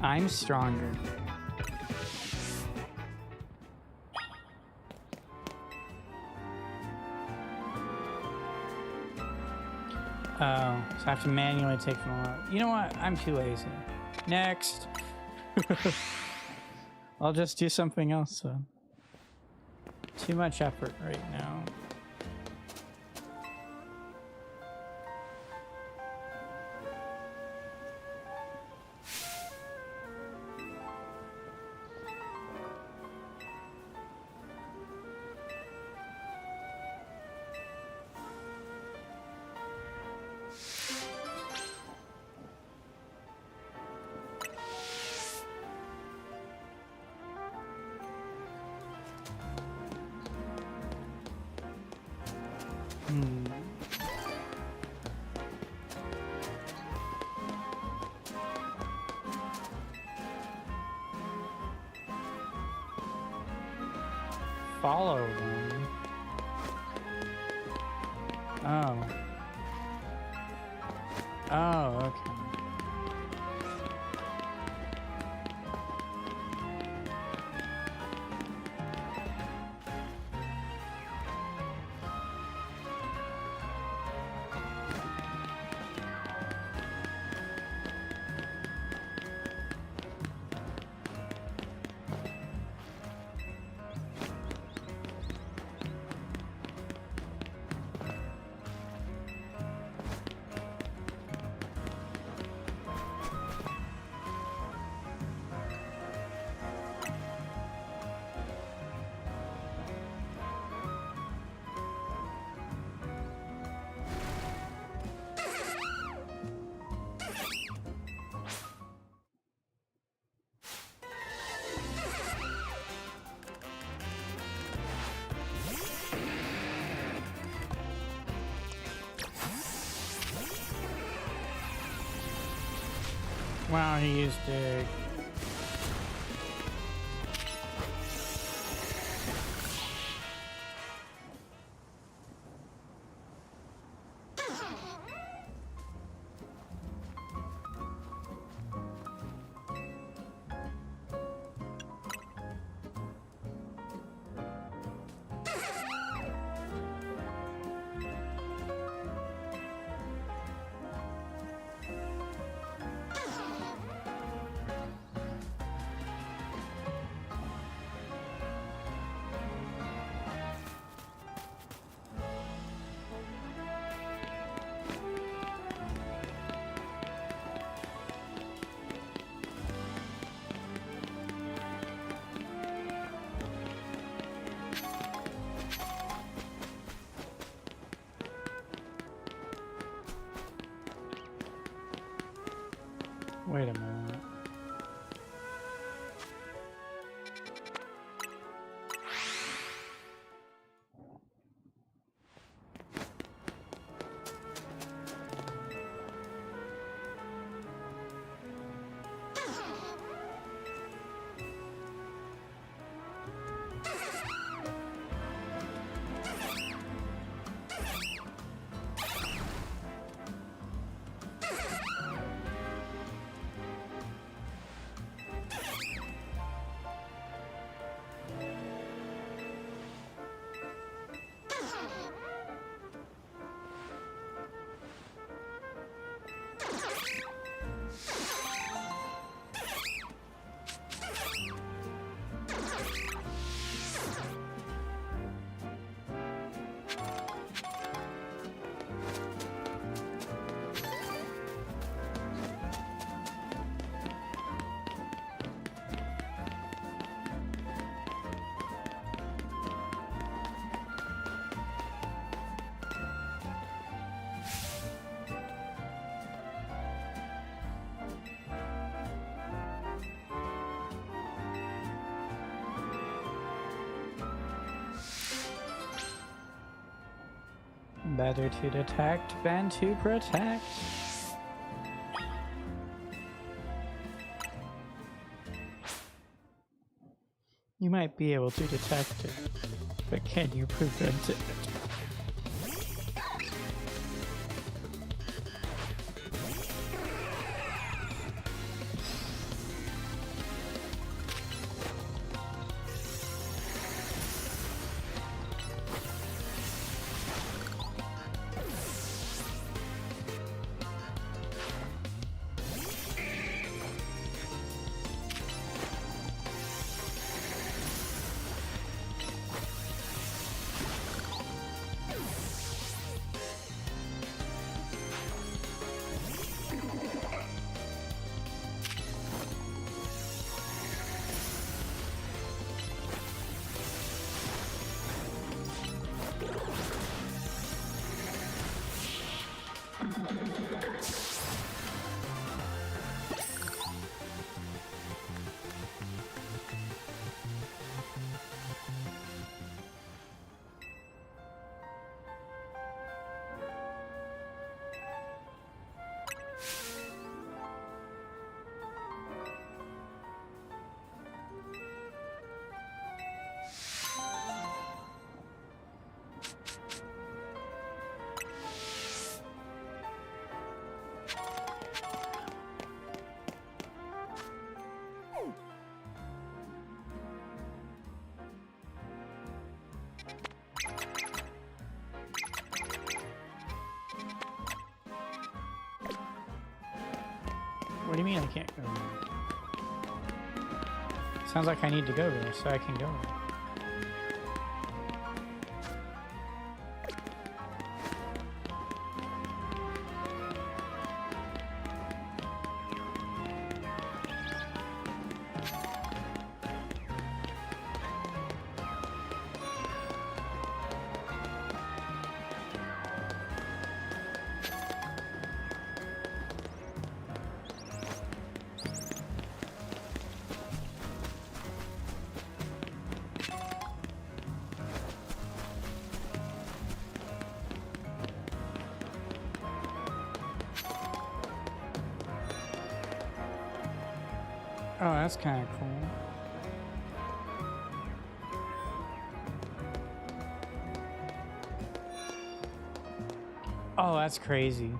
I'm stronger. Oh, so I have to manually take them out. You know what? I'm too lazy. Next. I'll just do something else then. Too much effort right now. Follow them. Oh. Oh, okay. Wow, he used dig. Wait a minute. Better to detect than to protect. You might be able to detect it, but can you prevent it? What do you mean I can't go there? Sounds like I need to go there so I can go there. Oh, that's kind of cool. Oh, that's crazy.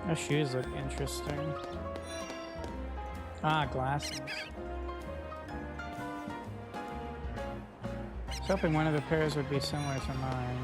Those shoes look interesting. Ah, glasses. I was hoping one of the pairs would be similar to mine.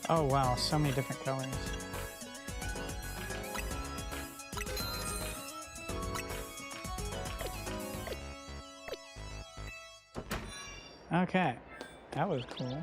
Oh wow, so many different colors. Okay, that was cool.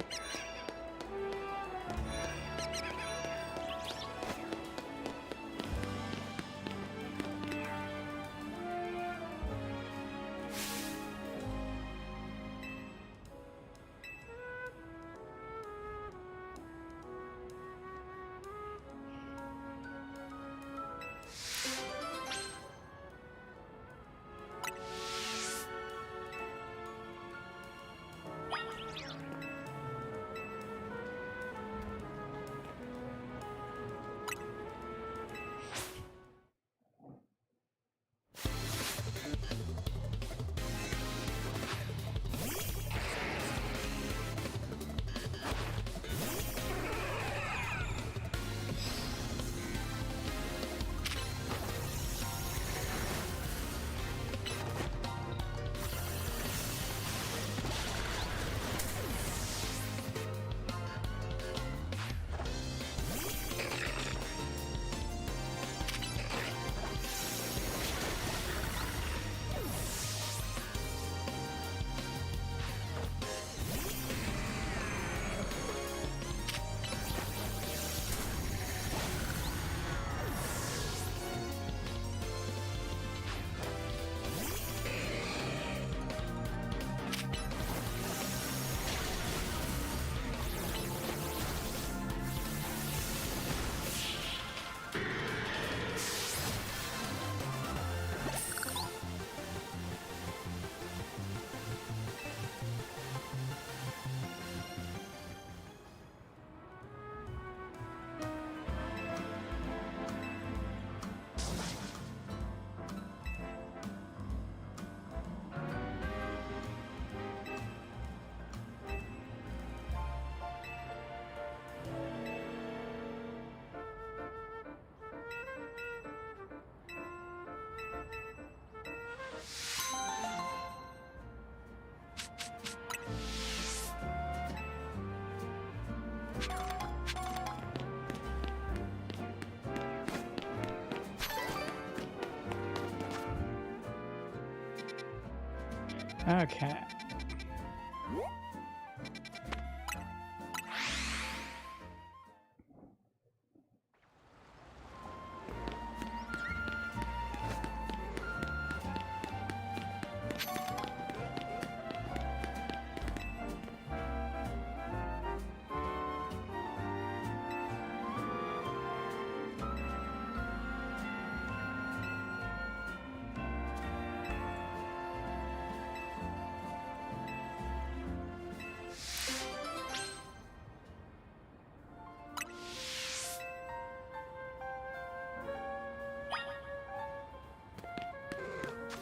Okay.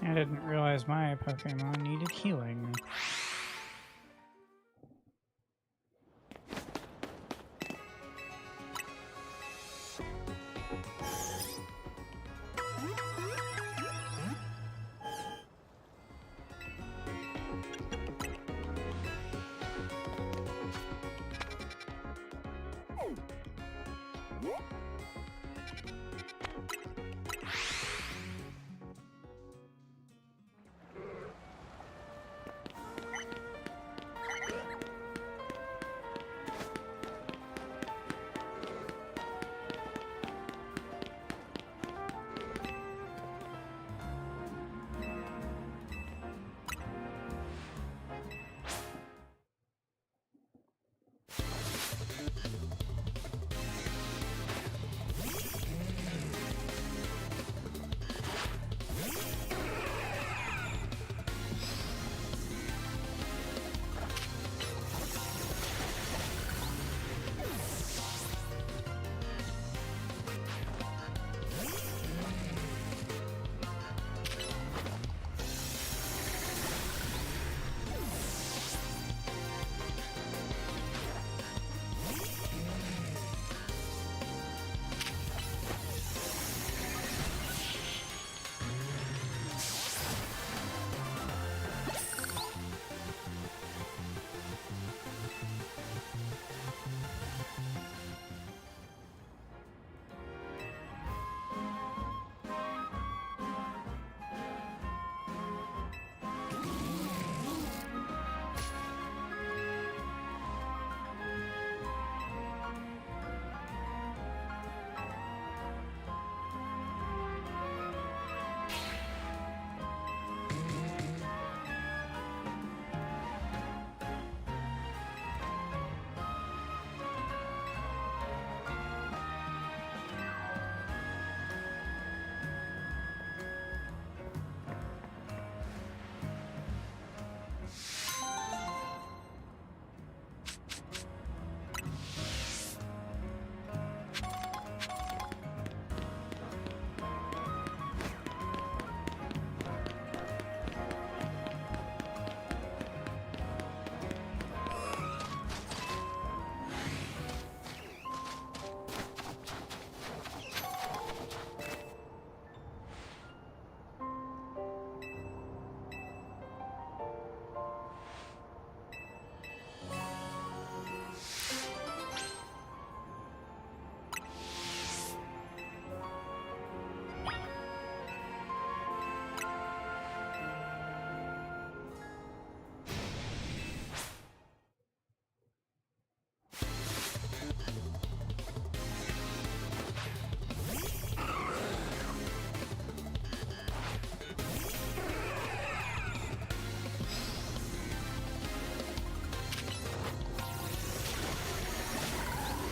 I didn't realize my Pokemon needed healing.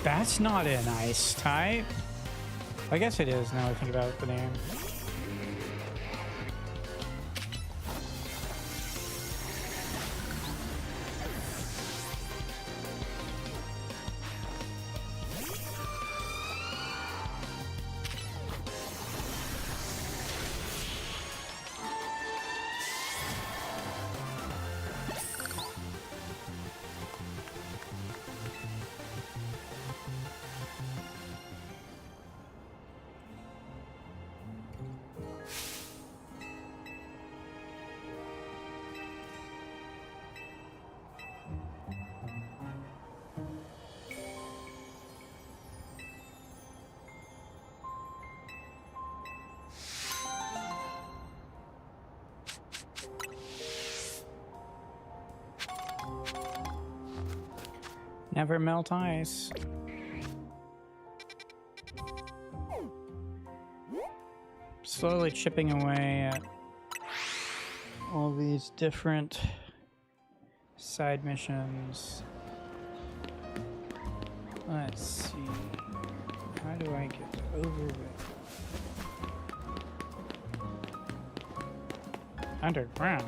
That's not an ice type. I guess it is now I think about the name. Never melt ice. Slowly chipping away at all these different side missions. Let's see. How do I get over with underground?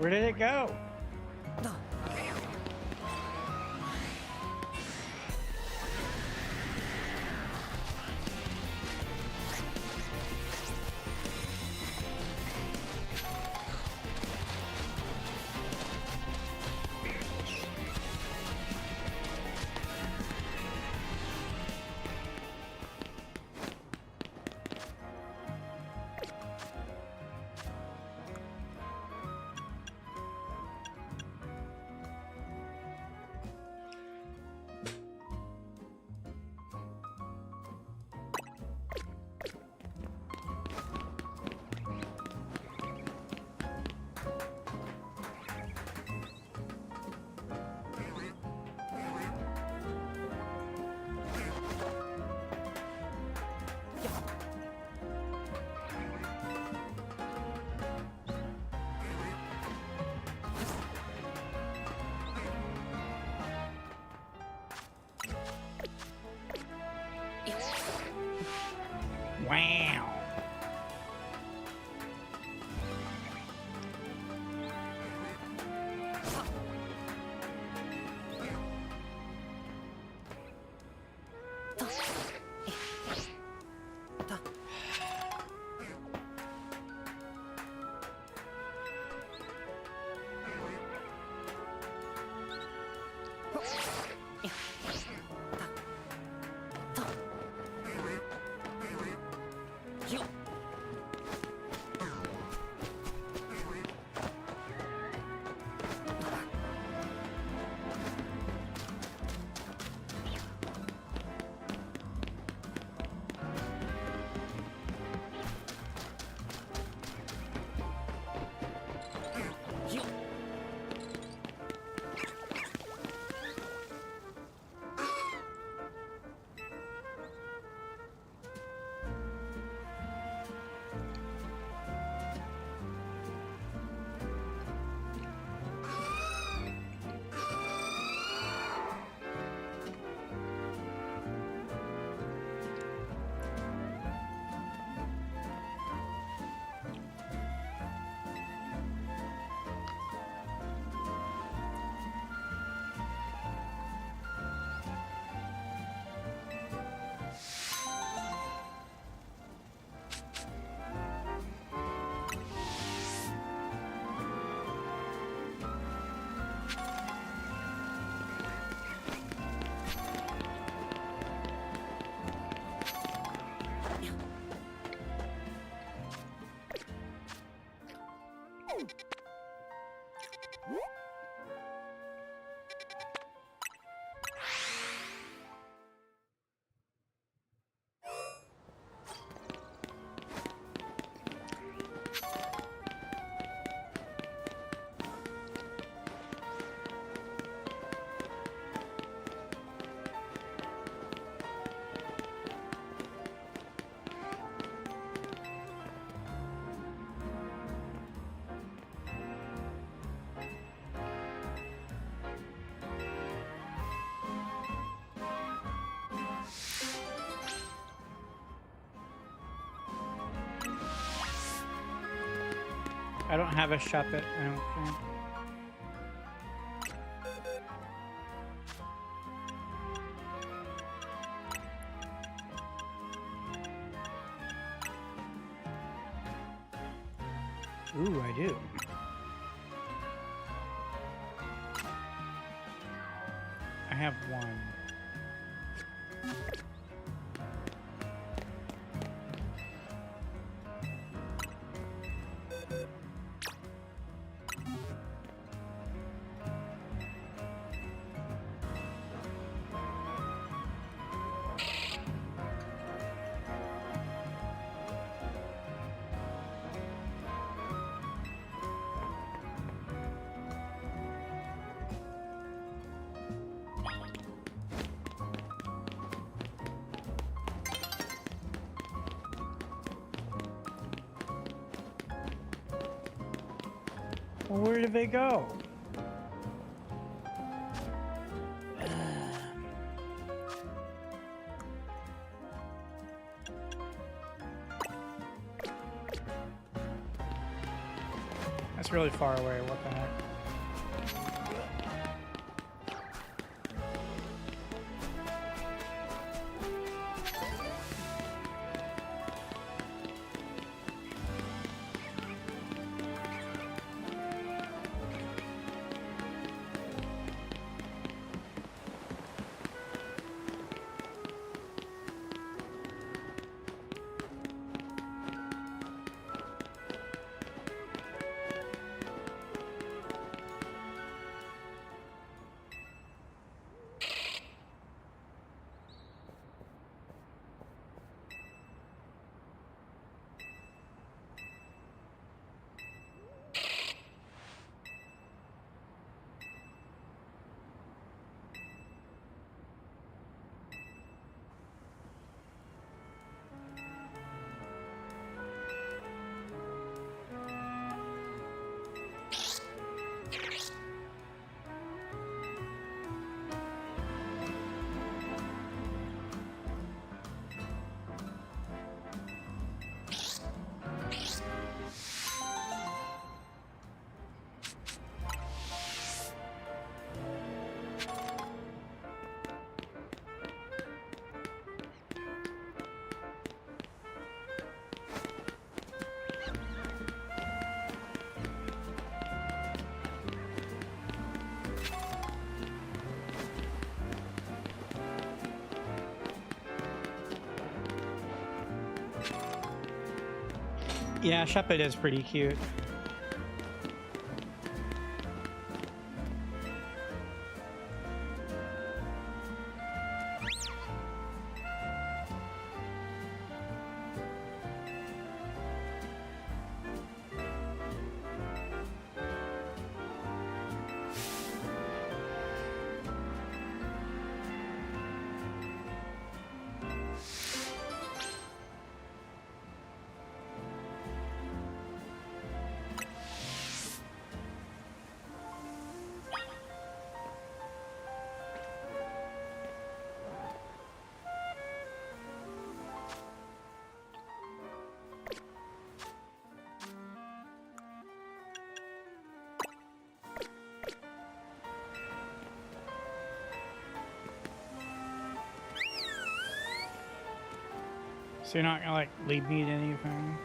Where did it go? Wow. I don't have a shop it, I don't think. Ooh, I do. I have one. Well, where did they go? That's really far away. What the heck? Yeah, Shepherd is pretty cute. So you're not gonna like lead me to anything?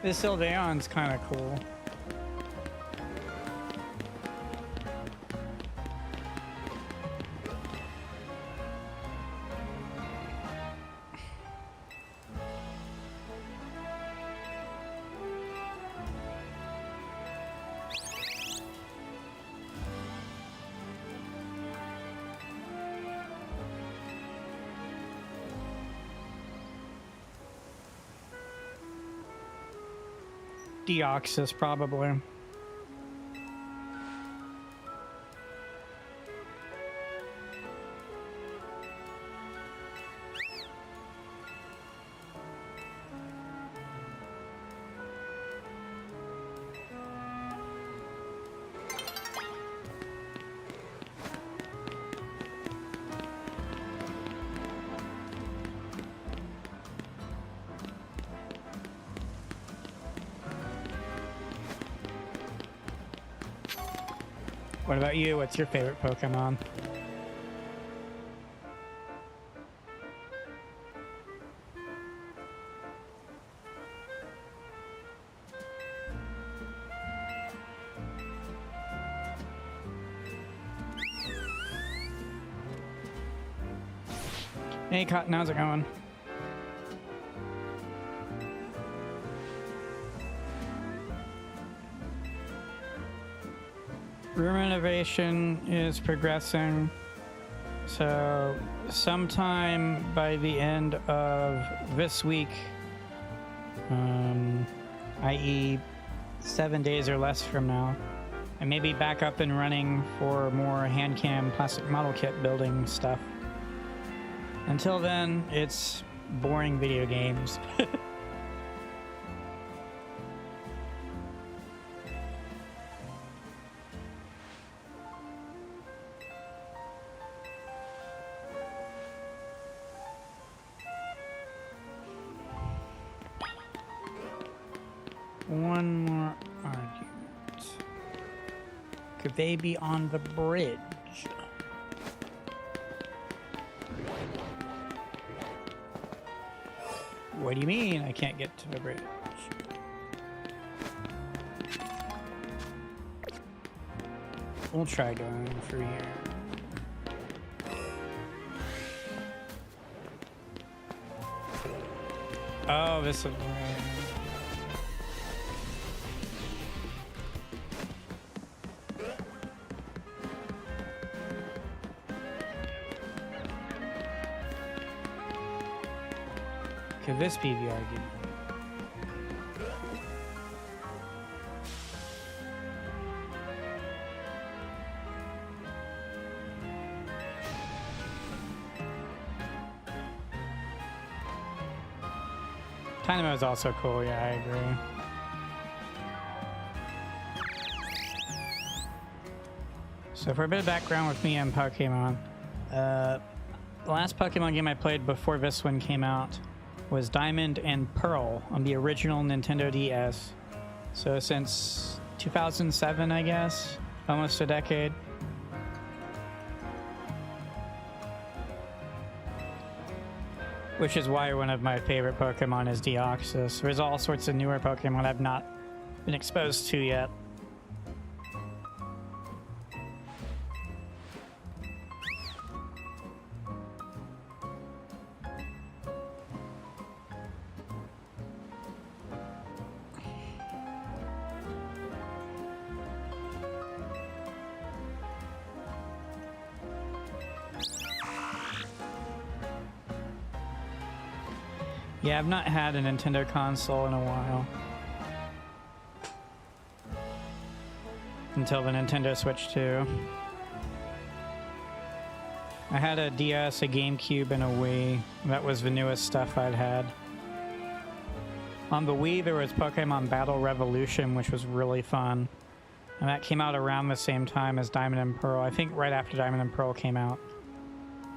This Sylveon's kind of cool. Deoxys, probably. What about you? What's your favorite Pokemon? Hey, Cotton, how's it going? Room renovation is progressing, so sometime by the end of this week, i.e. 7 days or less from now, I may be back up and running for more hand cam plastic model kit building stuff. Until then, it's boring video games. One more argument. Could they be on the bridge? What do you mean I can't get to the bridge? We'll try going through here. Oh, this is... Could this be the argument? Dynamo is also cool, yeah, I agree. So for a bit of background with me and Pokemon, the last Pokemon game I played before this one came out was Diamond and Pearl on the original Nintendo DS. So since 2007, I guess, almost a decade. Which is why one of my favorite Pokemon is Deoxys. There's all sorts of newer Pokemon I've not been exposed to yet. Yeah, I've not had a Nintendo console in a while. Until the Nintendo Switch 2. I had a DS, a GameCube, and a Wii. That was the newest stuff I'd had. On the Wii, there was Pokemon Battle Revolution, which was really fun. And that came out around the same time as Diamond and Pearl. I think right after Diamond and Pearl came out.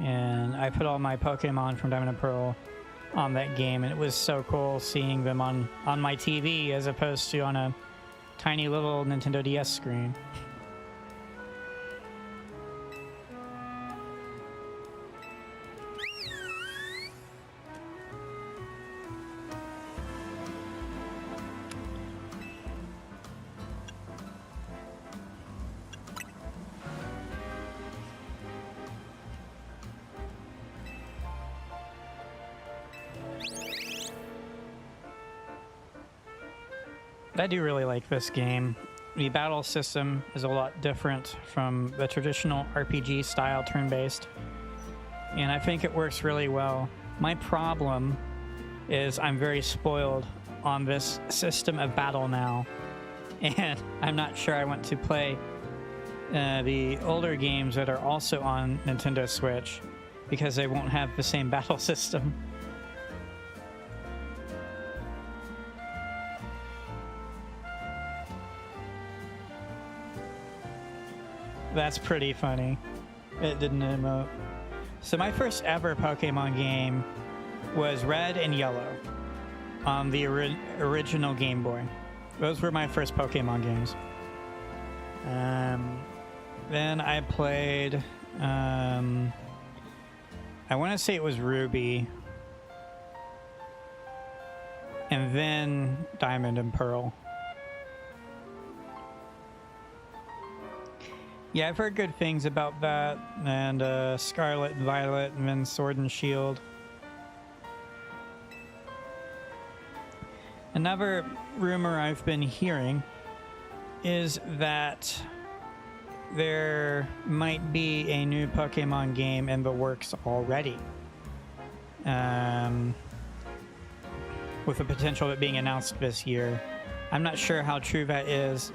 And I put all my Pokemon from Diamond and Pearl on that game, and it was so cool seeing them on my TV as opposed to on a tiny little Nintendo DS screen. I do really like this game. The battle system is a lot different from the traditional RPG style turn-based, and I think it works really well. My problem is I'm very spoiled on this system of battle now, and I'm not sure I want to play the older games that are also on Nintendo Switch because they won't have the same battle system. That's pretty funny. It didn't emote. So my first ever Pokemon game was Red and Yellow on the original Game Boy. Those were my first Pokemon games. Then I played, I want to say it was Ruby. And then Diamond and Pearl. Yeah, I've heard good things about that, and Scarlet and Violet, and then Sword and Shield. Another rumor I've been hearing is that there might be a new Pokemon game in the works already. With the potential of it being announced this year. I'm not sure how true that is.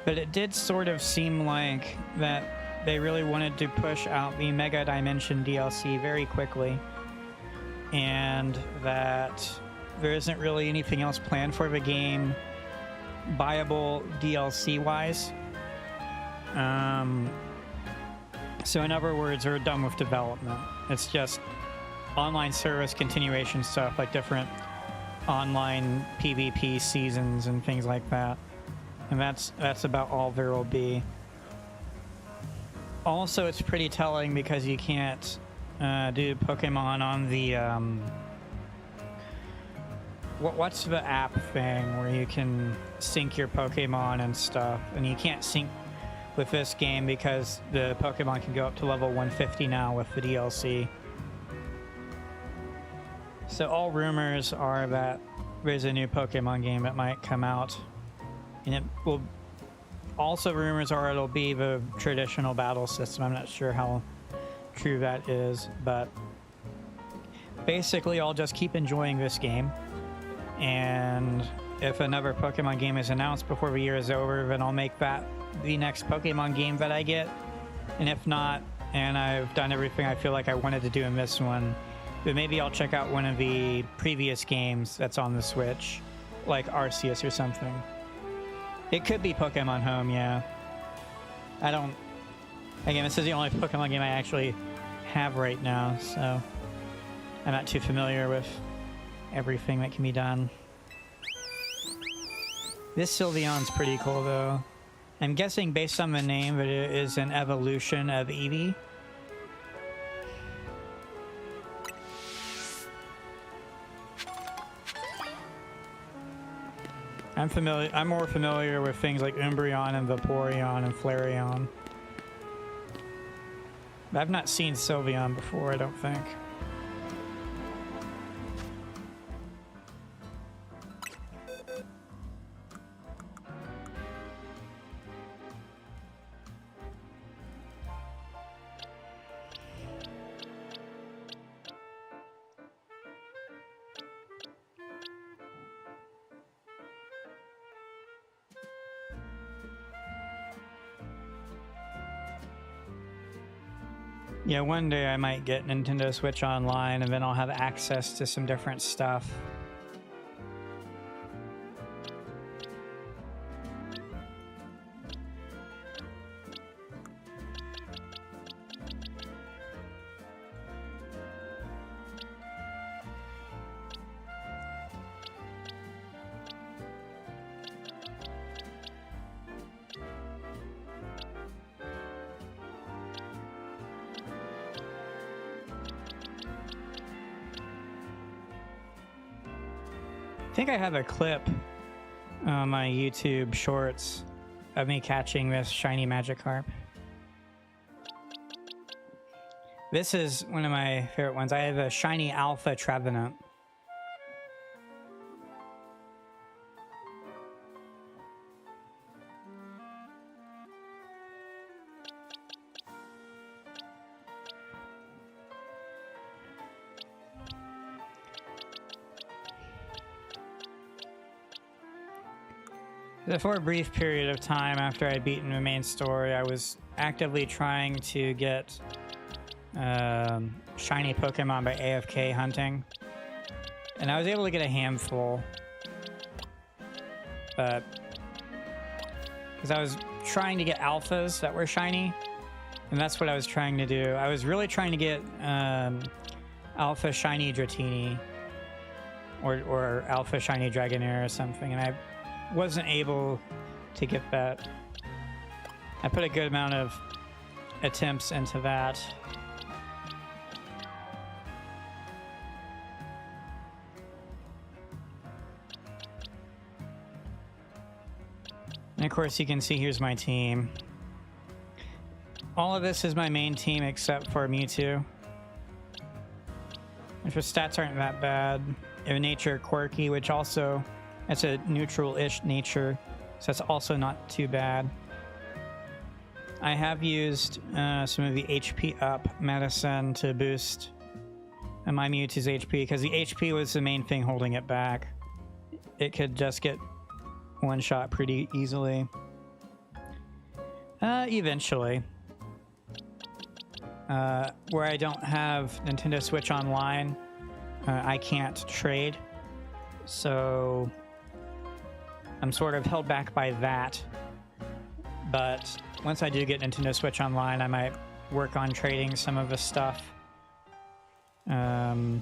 But it did sort of seem like that they really wanted to push out the Mega Dimension DLC very quickly, and that there isn't really anything else planned for the game, viable DLC-wise. So in other words, they're done with development. It's just online service continuation stuff, like different online PvP seasons and things like that. And that's about all there will be. Also, it's pretty telling because you can't do Pokemon on the what's the app thing where you can sync your Pokemon and stuff, and you can't sync with this game because the Pokemon can go up to level 150 now with the DLC. So all rumors are that there's a new Pokemon game that might come out, and it will also, rumors are it'll be the traditional battle system. I'm not sure how true that is, but basically I'll just keep enjoying this game, and if another Pokemon game is announced before the year is over, then I'll make that the next Pokemon game that I get. And if not, and I've done everything I feel like I wanted to do in this one, then maybe I'll check out one of the previous games that's on the Switch, like Arceus or something. It could be Pokemon Home, yeah. Again, this is the only Pokemon game I actually have right now, so I'm not too familiar with everything that can be done. This Sylveon's pretty cool, though. I'm guessing based on the name that it is an evolution of Eevee. I'm more familiar with things like Umbreon and Vaporeon and Flareon. But I've not seen Sylveon before, I don't think. Yeah, one day I might get Nintendo Switch Online and then I'll have access to some different stuff. I think I have a clip on my YouTube shorts of me catching this shiny Magikarp. This is one of my favorite ones. I have a shiny Alpha Trevenant. For a brief period of time after I'd beaten the main story, I was actively trying to get shiny Pokemon by AFK hunting. And I was able to get a handful. But because I was trying to get alphas that were shiny, and that's what I was trying to do. I was really trying to get alpha shiny Dratini or alpha shiny Dragonair or something, and I wasn't able to get that. I put a good amount of attempts into that. And of course you can see here's my team. All of this is my main team except for Mewtwo. Which the stats aren't that bad. I have nature quirky, which also, that's a neutral-ish nature, so that's also not too bad. I have used some of the HP up medicine to boost my Mewtwo's HP, because the HP was the main thing holding it back. It could just get one shot pretty easily. Eventually. Where I don't have Nintendo Switch Online, I can't trade, so I'm sort of held back by that. But once I do get Nintendo Switch Online, I might work on trading some of the stuff. And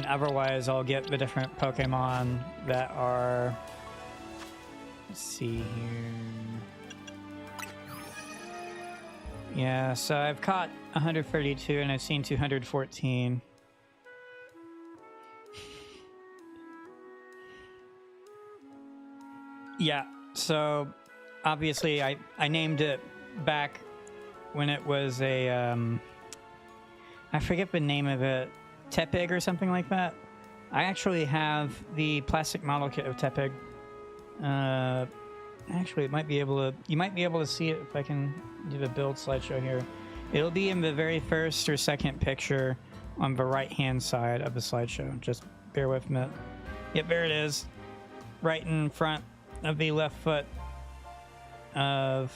otherwise, I'll get the different Pokemon that are... Let's see here... Yeah, so I've caught 132 and I've seen 214. Yeah, so obviously I named it back when it was a I forget the name of it, Tepig or something like that. I actually have the plastic model kit of Tepig. Actually, you might be able to see it if I can do the build slideshow here. It'll be in the very first or second picture on the right-hand side of the slideshow. Just bear with me. Yep, there it is. Right in front of the left foot of...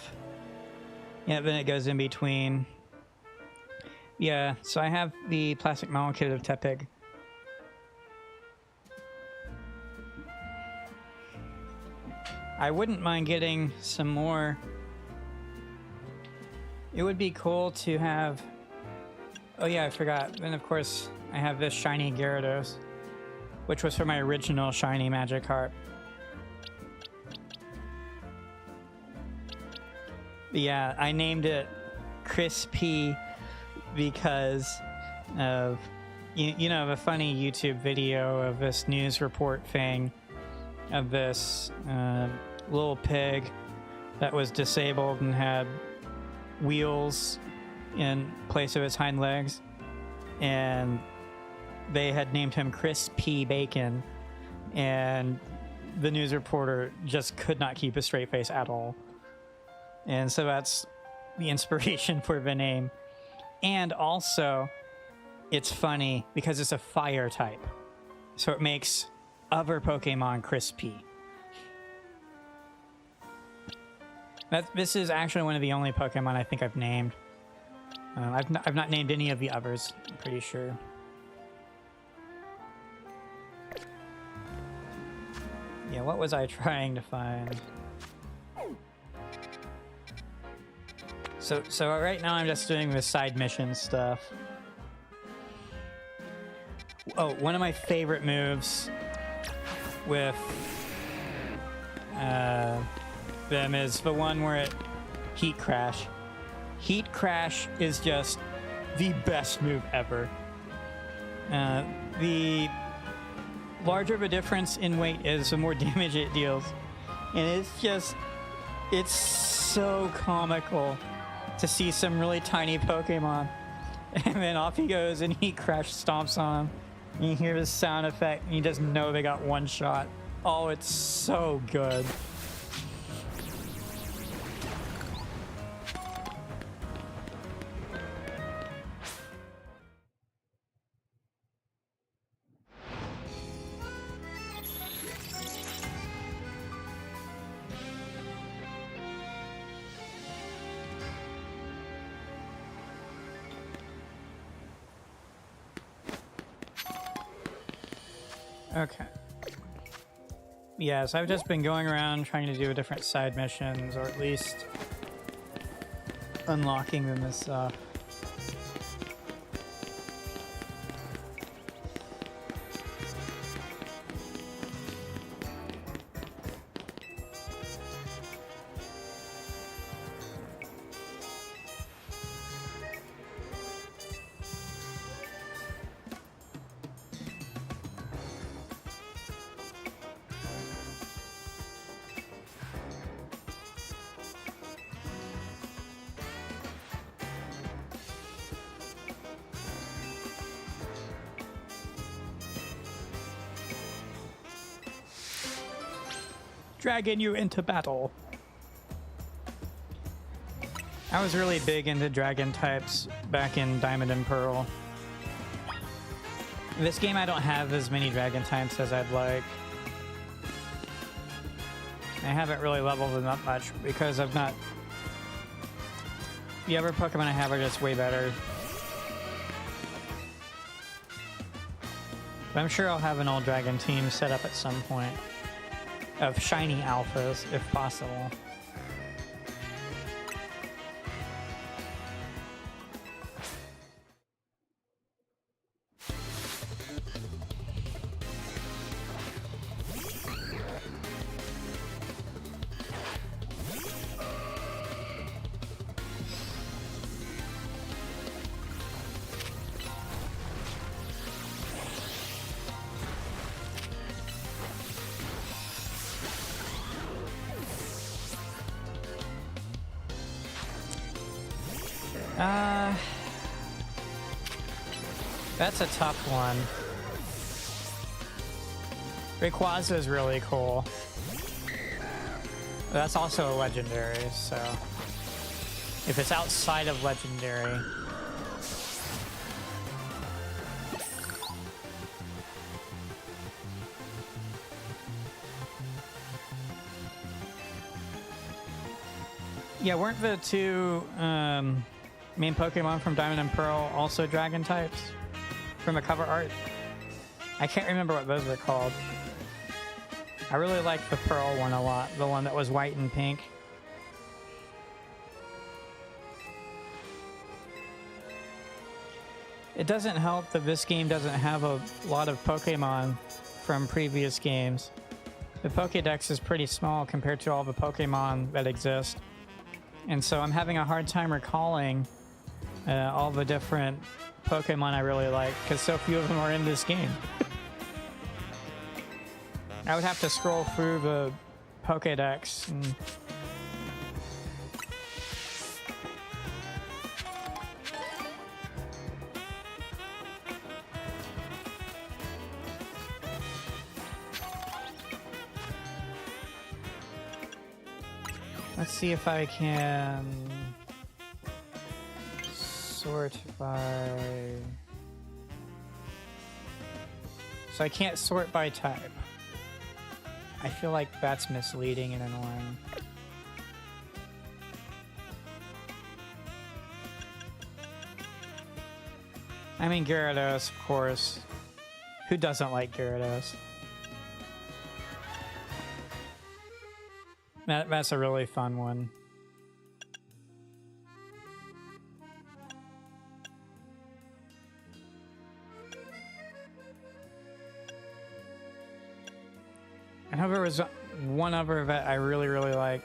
Yeah, then it goes in between. Yeah, so I have the plastic model kit of Tepig. I wouldn't mind getting some more. It would be cool to have... Oh yeah, I forgot. And of course, I have this shiny Gyarados, which was for my original shiny Magikarp. Yeah, I named it Crispy because of, you know, the funny YouTube video of this news report thing of this little pig that was disabled and had wheels in place of its hind legs, and they had named him Crispy Bacon, and the news reporter just could not keep a straight face at all. And so that's the inspiration for the name. And also, it's funny because it's a fire type, so it makes other Pokemon crispy. This is actually one of the only Pokemon I think I've named. I've not named any of the others, I'm pretty sure. Yeah, what was I trying to find? So right now I'm just doing the side mission stuff. Oh, one of my favorite moves with them is the one where it Heat Crash. Heat Crash is just the best move ever. The larger the difference in weight is, the more damage it deals. And it's so comical to see some really tiny Pokemon, and then off he goes and Heat Crash stomps on him. And you hear the sound effect and you just know they got one shot. Oh, it's so good. Okay. Yeah, so I've just been going around trying to do different side missions, or at least unlocking them and stuff. Dragging you into battle. I was really big into dragon types back in Diamond and Pearl. In this game I don't have as many dragon types as I'd like. I haven't really leveled them up much because I've not... The other Pokemon I have are just way better. But I'm sure I'll have an old dragon team set up at some point. Of shiny alphas, if possible. That's a tough one. Rayquaza is really cool. That's also a legendary, so if it's outside of legendary. Yeah, weren't the two main Pokemon from Diamond and Pearl also dragon types from the cover art? I can't remember what those were called. I really liked the Pearl one a lot, the one that was white and pink. It doesn't help that this game doesn't have a lot of Pokemon from previous games. The Pokédex is pretty small compared to all the Pokemon that exist. And so I'm having a hard time recalling all the different Pokemon I really like, because so few of them are in this game. I would have to scroll through the Pokédex and... Let's see if I can sort by... So I can't sort by type. I feel like that's misleading and annoying. I mean, Gyarados, of course. Who doesn't like Gyarados? That's a really fun one. I know there was one other that I really like,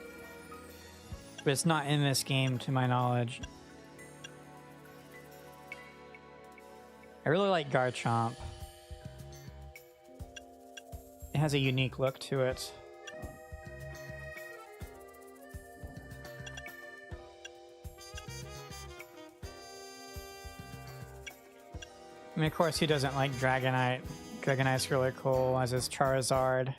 but it's not in this game to my knowledge. I really like Garchomp. It has a unique look to it. I mean, of course, who doesn't like Dragonite? Dragonite's really cool, as is Charizard.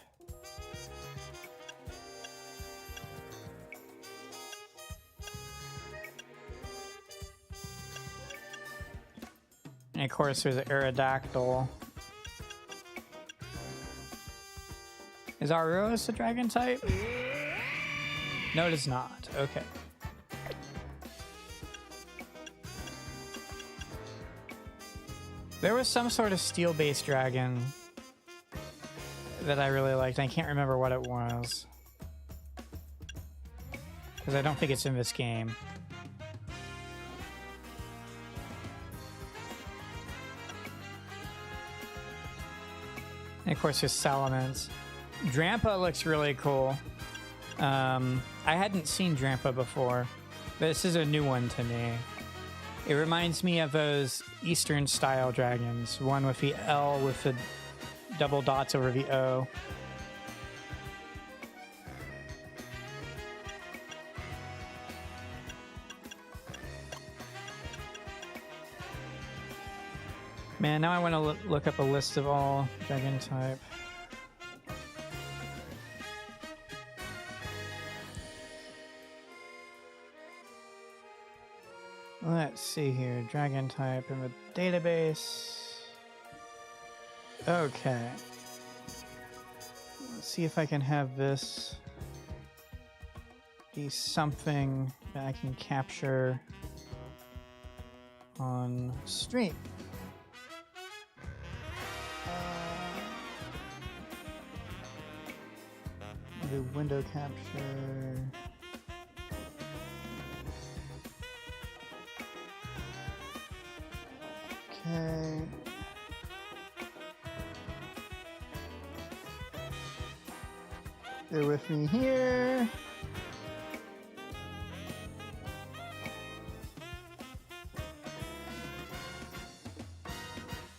And of course, there's Aerodactyl. Is Aurorus a dragon type? No, it is not. Okay. There was some sort of steel-based dragon that I really liked. I can't remember what it was, because I don't think it's in this game. And of course, there's Salamence. Drampa looks really cool. I hadn't seen Drampa before, but this is a new one to me. It reminds me of those Eastern style dragons, one with the L with the double dots over the O. Man, now I want to look up a list of all dragon type. Let's see here, dragon type in the database. Okay. Let's see if I can have this be something that I can capture on stream. Do window capture. Okay. Bear with me here.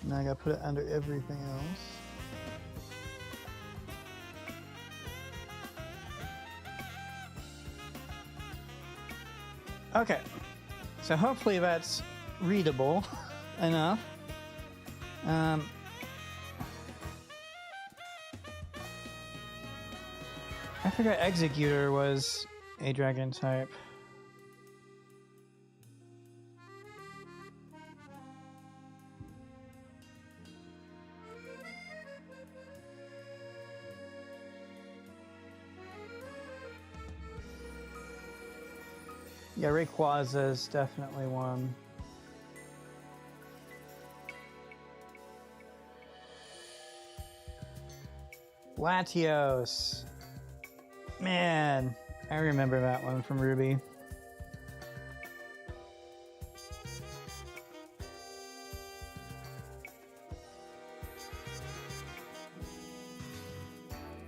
Now I gotta put it under everything else. Okay. So hopefully that's readable enough. I forgot Executor was a dragon type. Yeah, Rayquaza is definitely one. Latios. Man, I remember that one from Ruby.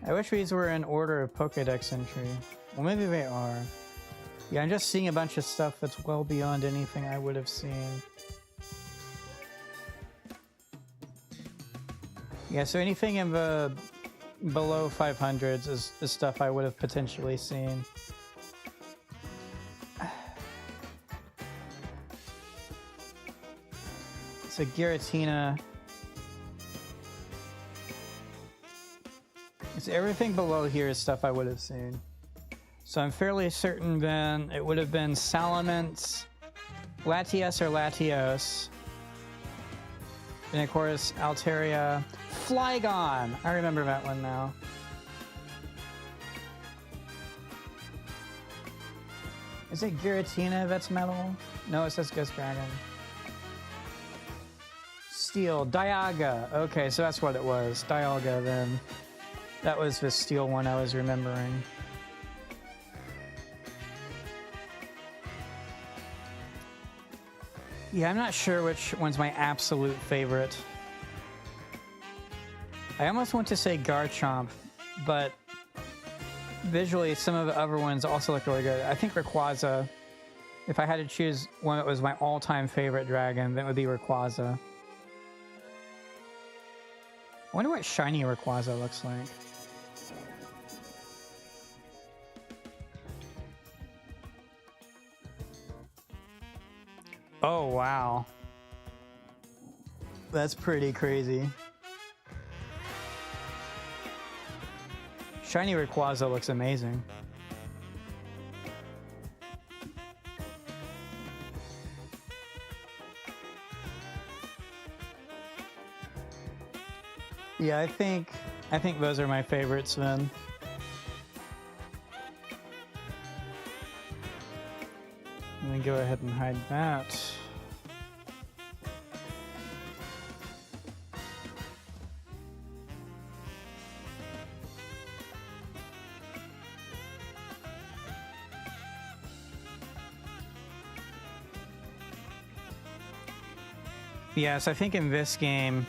I wish these were in order of Pokédex entry. Well, maybe they are. Yeah, I'm just seeing a bunch of stuff that's well beyond anything I would have seen. Yeah, so anything in the below 500s is stuff I would have potentially seen. So Giratina. So everything below here is stuff I would have seen. So I'm fairly certain then it would have been Salamence, Latias or Latios, and of course Altaria, Flygon. I remember that one now. Is it Giratina that's metal? No, it says Ghost Dragon. Steel, Dialga. Okay, so that's what it was. Dialga then. That was the steel one I was remembering. Yeah, I'm not sure which one's my absolute favorite. I almost want to say Garchomp, but visually some of the other ones also look really good. I think Rayquaza, if I had to choose one that was my all-time favorite dragon, that would be Rayquaza. I wonder what shiny Rayquaza looks like. Oh, wow. That's pretty crazy. Shiny Rayquaza looks amazing. Yeah, I think those are my favorites then. Let me go ahead and hide that. Yes, I think in this game,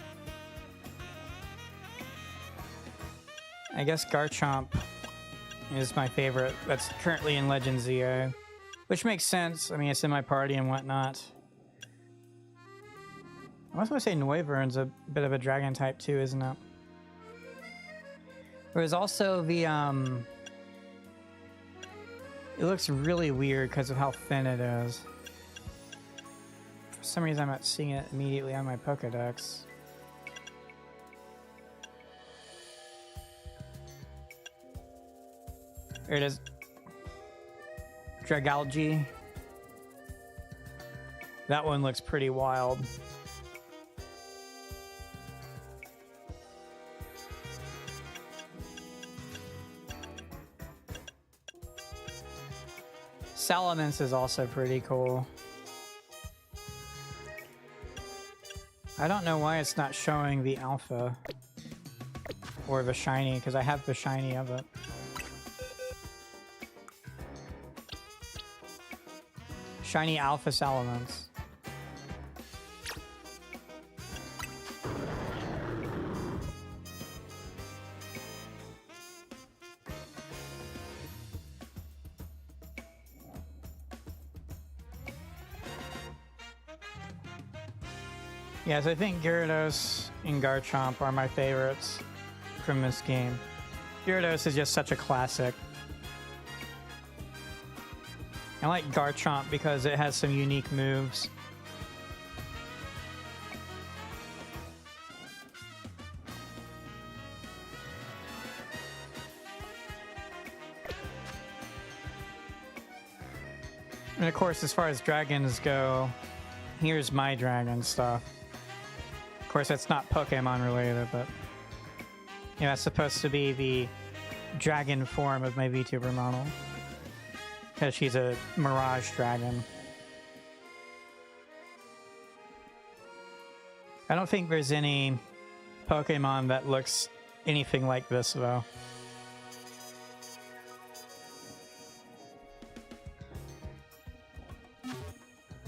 I guess Garchomp is my favorite. That's currently in Legend ZO, which makes sense. I mean, it's in my party and whatnot. I was going to say Noivern's a bit of a dragon type too, isn't it? There's also the, it looks really weird because of how thin it is. For some reason, I'm not seeing it immediately on my Pokédex. There it is. Dragalge. That one looks pretty wild. Salamence is also pretty cool. I don't know why it's not showing the alpha or the shiny, because I have the shiny of it. Shiny Alpha Salamence. Yes, I think Gyarados and Garchomp are my favorites from this game. Gyarados is just such a classic. I like Garchomp because it has some unique moves. And of course, as far as dragons go, here's my dragon stuff. Of course, that's not Pokemon related, but yeah, that's supposed to be the dragon form of my VTuber model. Because she's a Mirage Dragon. I don't think there's any Pokemon that looks anything like this, though.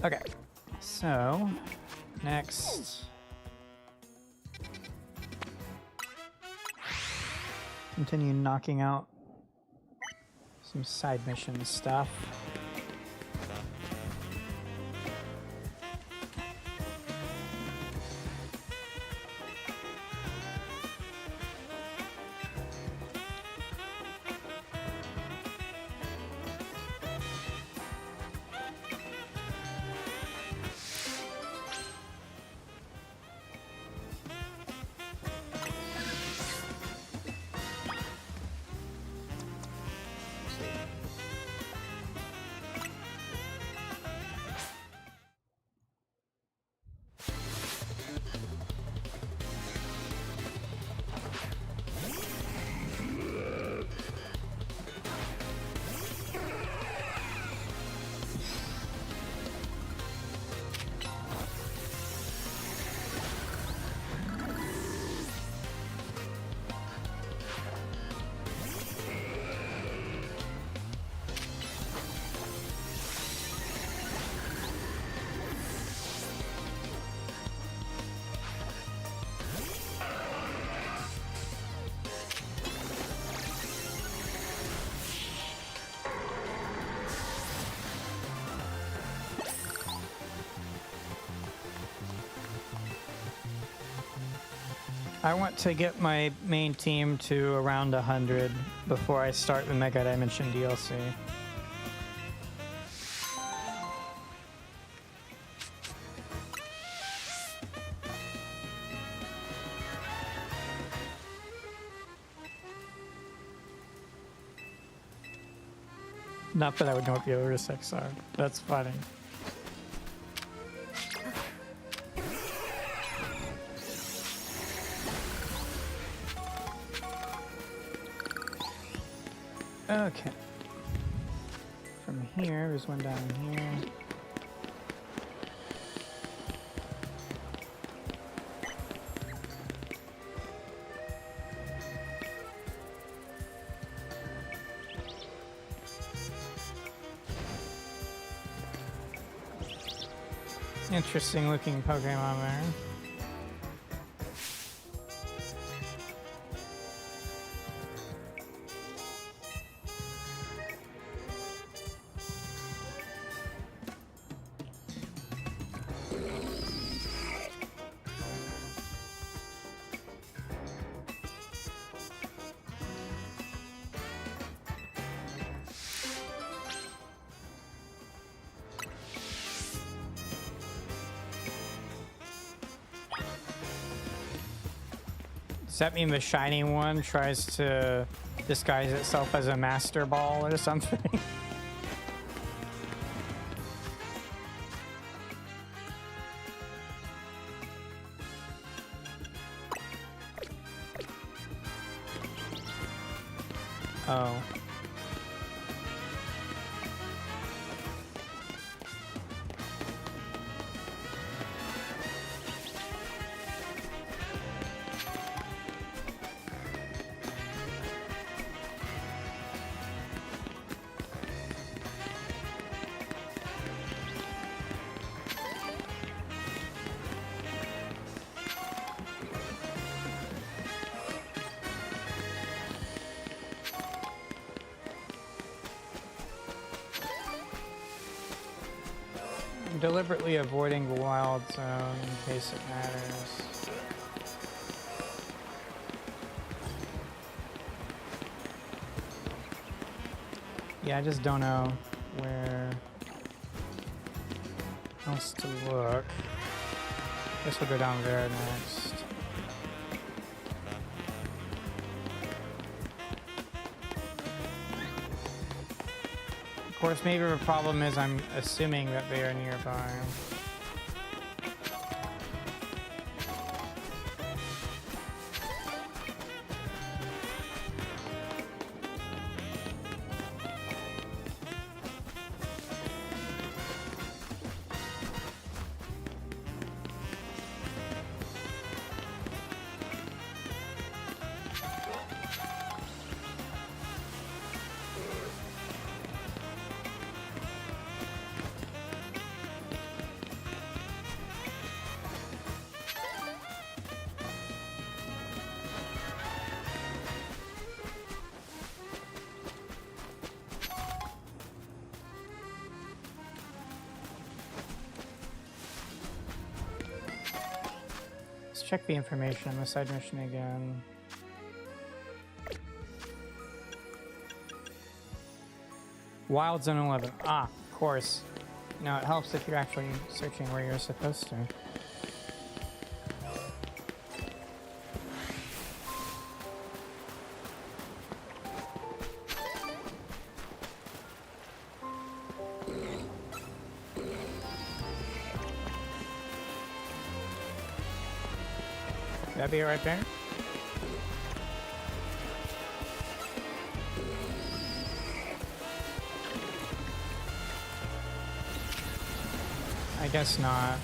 Okay, so next, continue knocking out some side mission stuff. I want to get my main team to around 100 before I start the Mega Dimension DLC. Not that I would know what the other six are. That's funny. Okay. From here, there's one down here. Interesting looking Pokemon there. Does that mean the shiny one tries to disguise itself as a Master Ball or something? Oh. I'm deliberately avoiding the wild zone in case it matters. Yeah, I just don't know where else to look. Guess we'll go down there next. Of course, maybe the problem is I'm assuming that they are nearby. Check the information on the side mission again. Wild Zone 11. Ah, of course. Now it helps if you're actually searching where you're supposed to. That'd be right there. I guess not.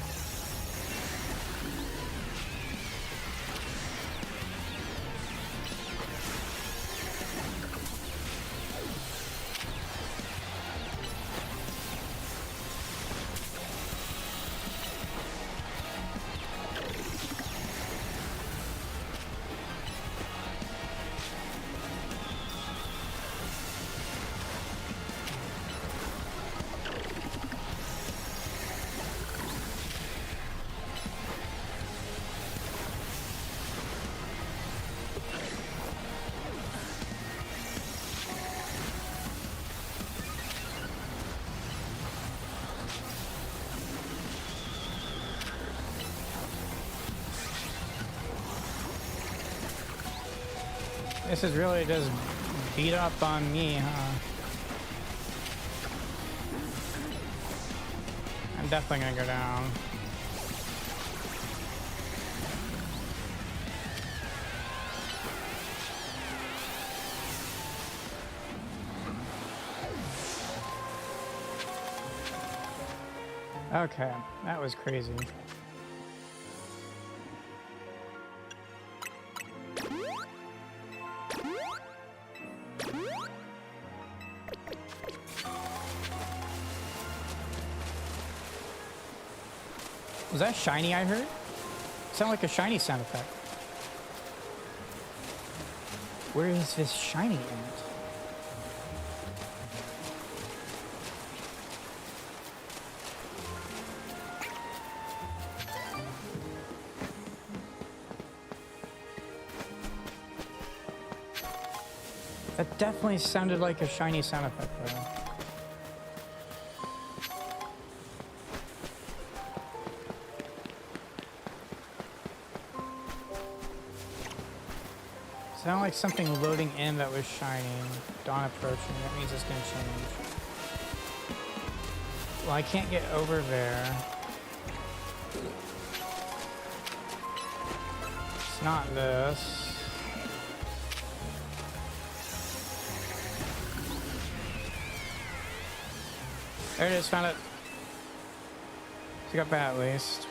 This is really just beat up on me, huh? I'm definitely gonna go down. Okay, that was crazy. Was that shiny I heard? Sound like a shiny sound effect. Where is this shiny in it? That definitely sounded like a shiny sound effect though. Sounded like something loading in that was shining. Dawn approaching. That means it's gonna change. Well, I can't get over there. It's not this. There it is, found it. So got that at least.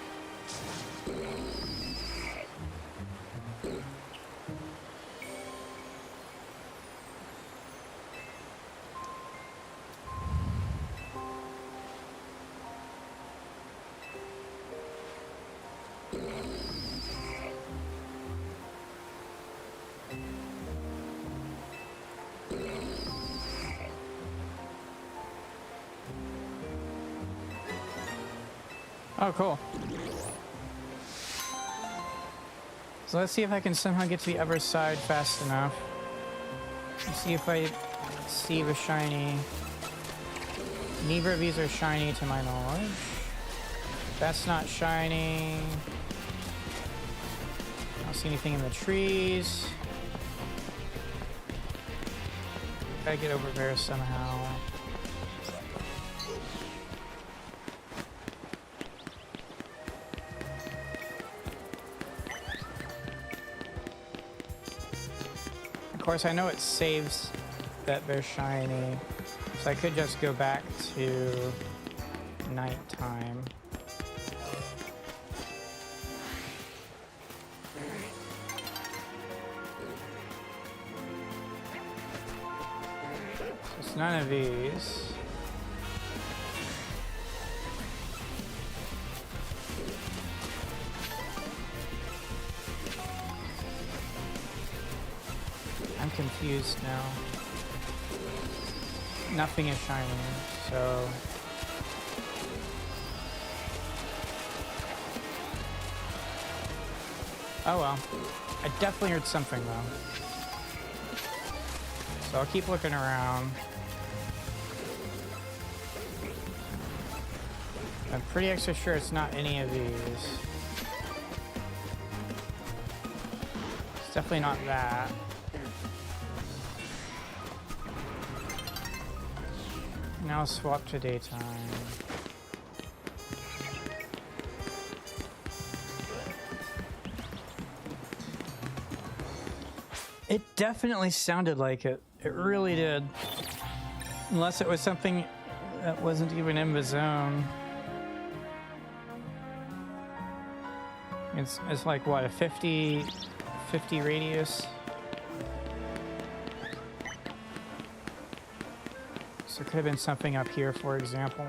Oh, cool. So let's see if I can somehow get to the other side fast enough. Let's see if I see the shiny. Neither of these are shiny to my knowledge. That's not shiny. I don't see anything in the trees. Gotta get over there somehow. Of course, I know it saves that they're shiny, so I could just go back to nighttime. So it's none of these. I'm confused now. Nothing is shiny, so... Oh well. I definitely heard something though. So I'll keep looking around. I'm pretty extra sure it's not any of these. It's definitely not that. Now swap to daytime. It definitely sounded like it. It really did. Unless it was something that wasn't even in the zone. It's like what, a 50 radius? So it could have been something up here, for example.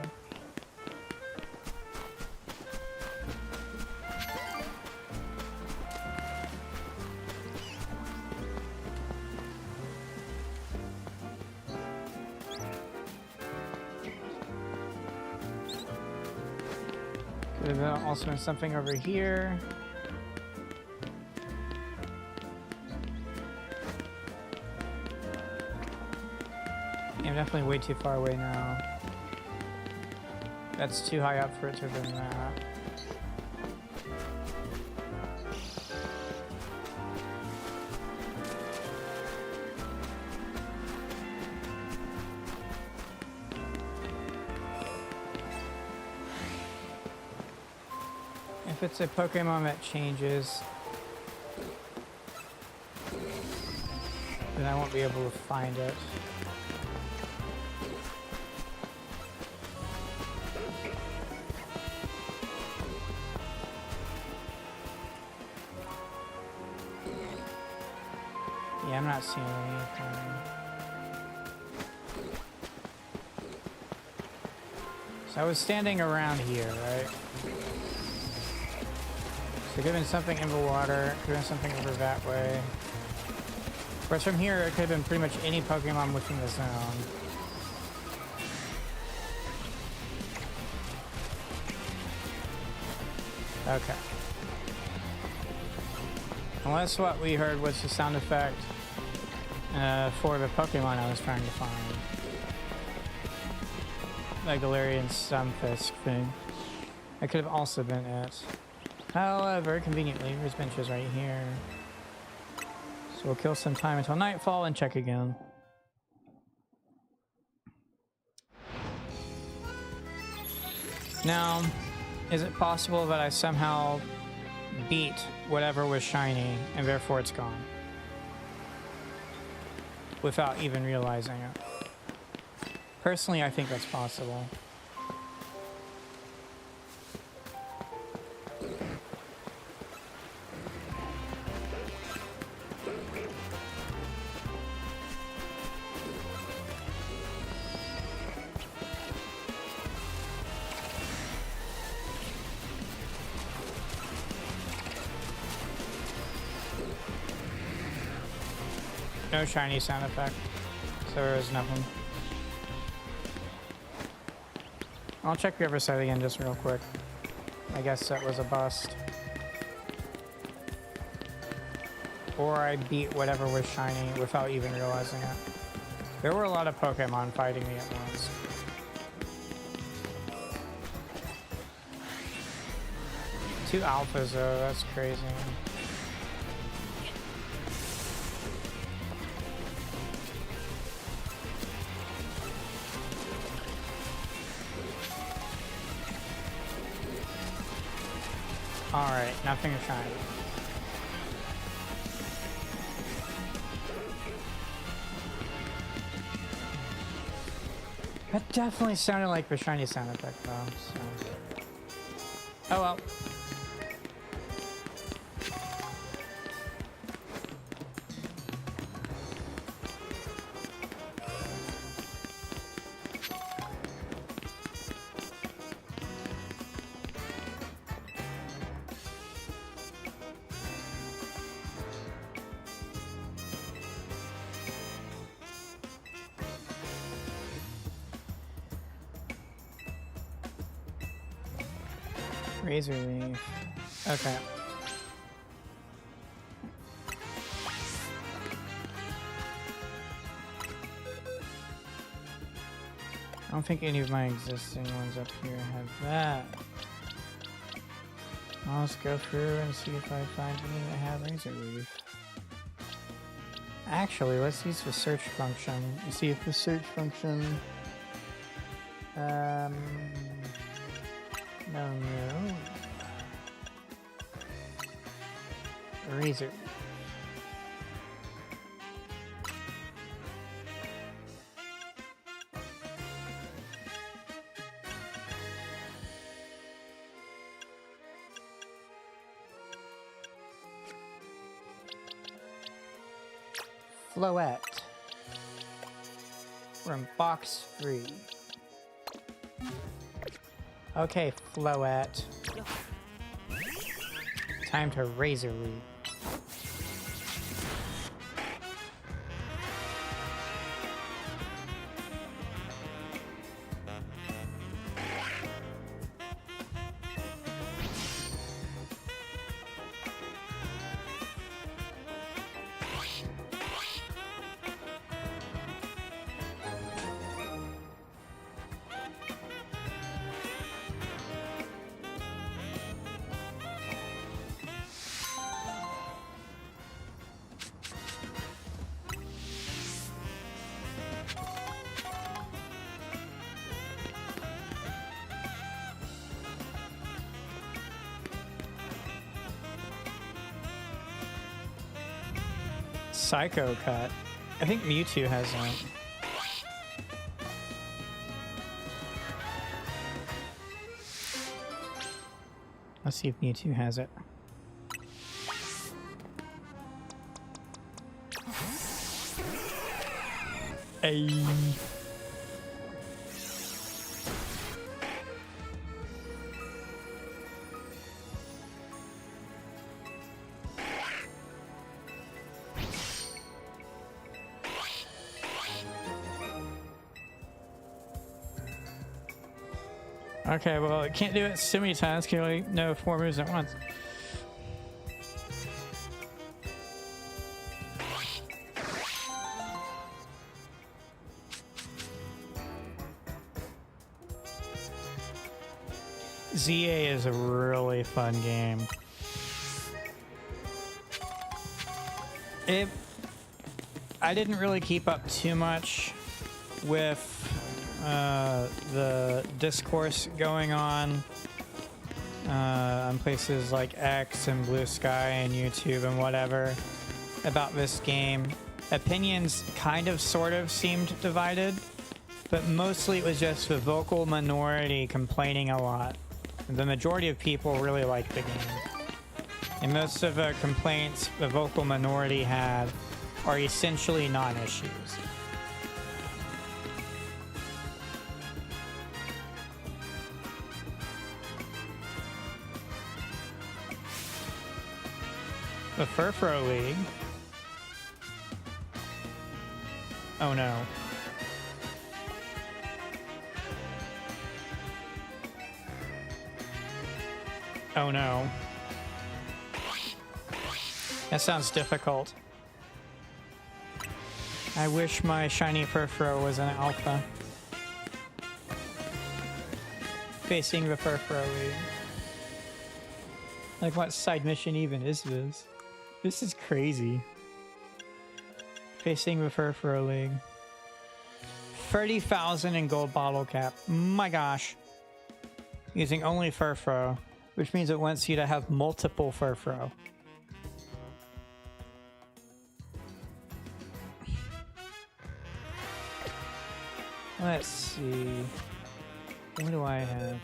Could have also been something over here. I'm definitely way too far away now. That's too high up for it to have been that. If it's a Pokemon that changes, then I won't be able to find it. Yeah, I'm not seeing anything. So I was standing around here, right? So it could have been something in the water, it could have been something over that way. Of course, from here, it could have been pretty much any Pokemon within the zone. Okay. Unless what we heard was the sound effect for the Pokemon I was trying to find. The Galarian Stunfisk thing. That could have also been it. However, conveniently, there's benches right here. So we'll kill some time until nightfall and check again. Now, is it possible that I somehow beat whatever was shiny and therefore it's gone? Without even realizing it. Personally, I think that's possible. No shiny sound effect, so there is nothing. I'll check the other side again just real quick. I guess that was a bust. Or I beat whatever was shiny without even realizing it. There were a lot of Pokemon fighting me at once. 2 alphas though, that's crazy. Alright, nothing shiny. That definitely sounded like the shiny sound effect though, so. Oh well. Razor leaf. Okay. I don't think any of my existing ones up here have that. I'll just go through and see if I find any that have razor leaf. Actually, let's use the search function and see if the search function no. Razor. Floette. We're in box 3. Okay, Floette. Time to razor leaf. Psycho Cut. I think Mewtwo has one. Let's see if Mewtwo has it. Ay. Okay, well, I can't do it so many times. Can only know 4 moves at once. ZA is a really fun game. I didn't really keep up too much with the discourse going on places like X and Blue Sky and YouTube and whatever about this game. Opinions kind of sort of seemed divided, but mostly it was just the vocal minority complaining a lot. The majority of people really liked the game. And most of the complaints the vocal minority had are essentially non-issues. The Furfro League. Oh no. Oh no. That sounds difficult. I wish my shiny Furfro was an alpha. Facing the Furfro League. Like, what side mission even is this? This is crazy. Facing the Furfuro League. 30,000 in gold bottle cap. My gosh. Using only Furfuro, which means it wants you to have multiple Furfuro. Let's see. What do I have here?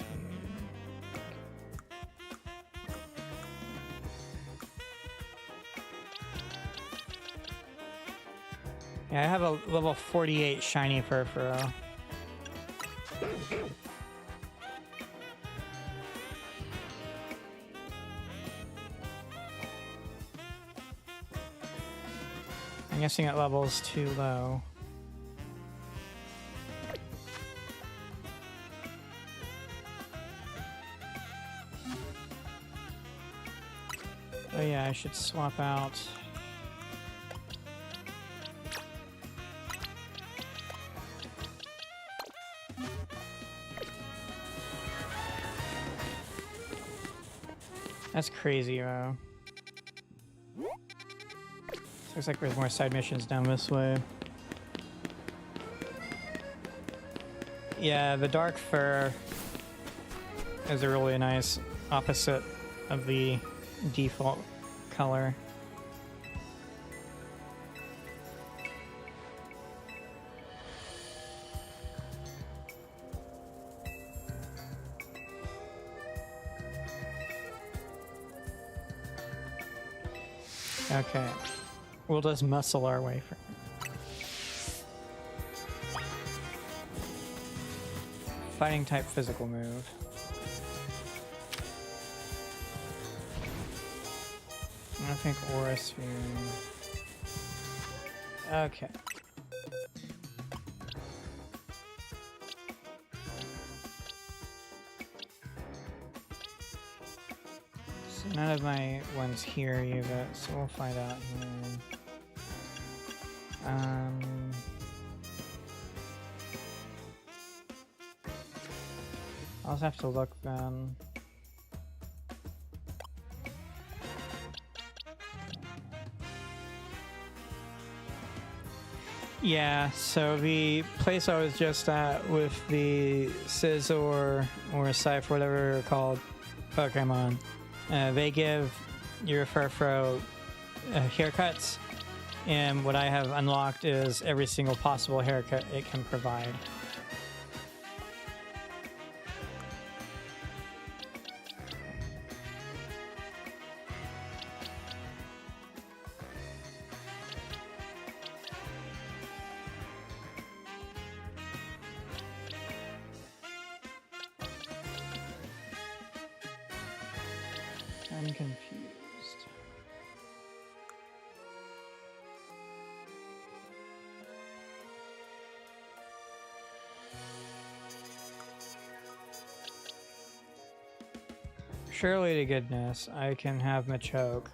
Yeah, I have a level 48 shiny Furfuro. I'm guessing that level's too low. Oh yeah, I should swap out. That's crazy, bro. Looks like there's more side missions down this way. Yeah, the dark fur is a really nice opposite of the default color. Okay, we'll just muscle our way from it. Fighting type physical move. I think Aura Sphere. Okay. So none of my ones here either, so we'll find out here. I'll just have to look then. Yeah, so the place I was just at with the Scizor or Scythe, whatever they're called, Pokemon, they give your Furfuro haircuts, and what I have unlocked is every single possible haircut it can provide. I'm confused. Surely to goodness, I can have Machoke.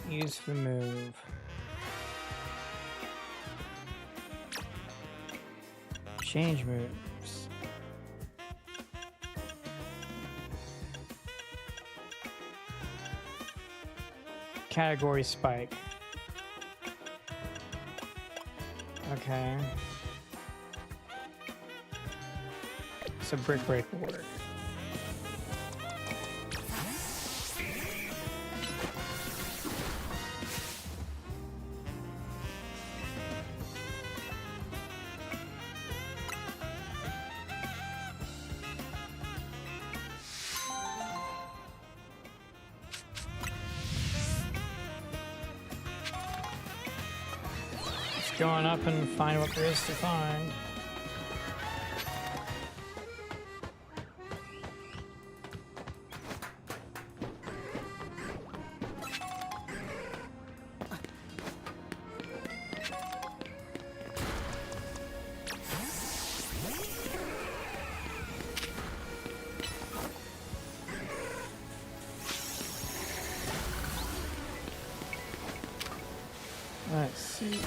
Use the move. Change moves. Category spike. Okay. So brick break will work. Going up and find what there is to find. Let's see.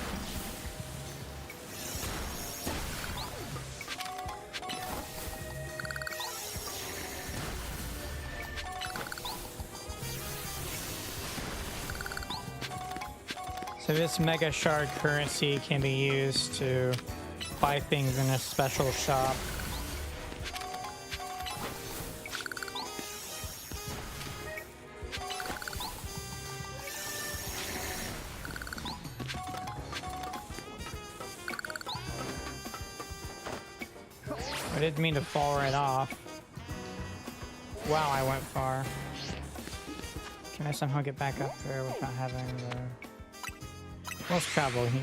So this Mega Shard currency can be used to buy things in a special shop. I didn't mean to fall right off. Wow, I went far. Can I somehow get back up there without having the... Let's travel here.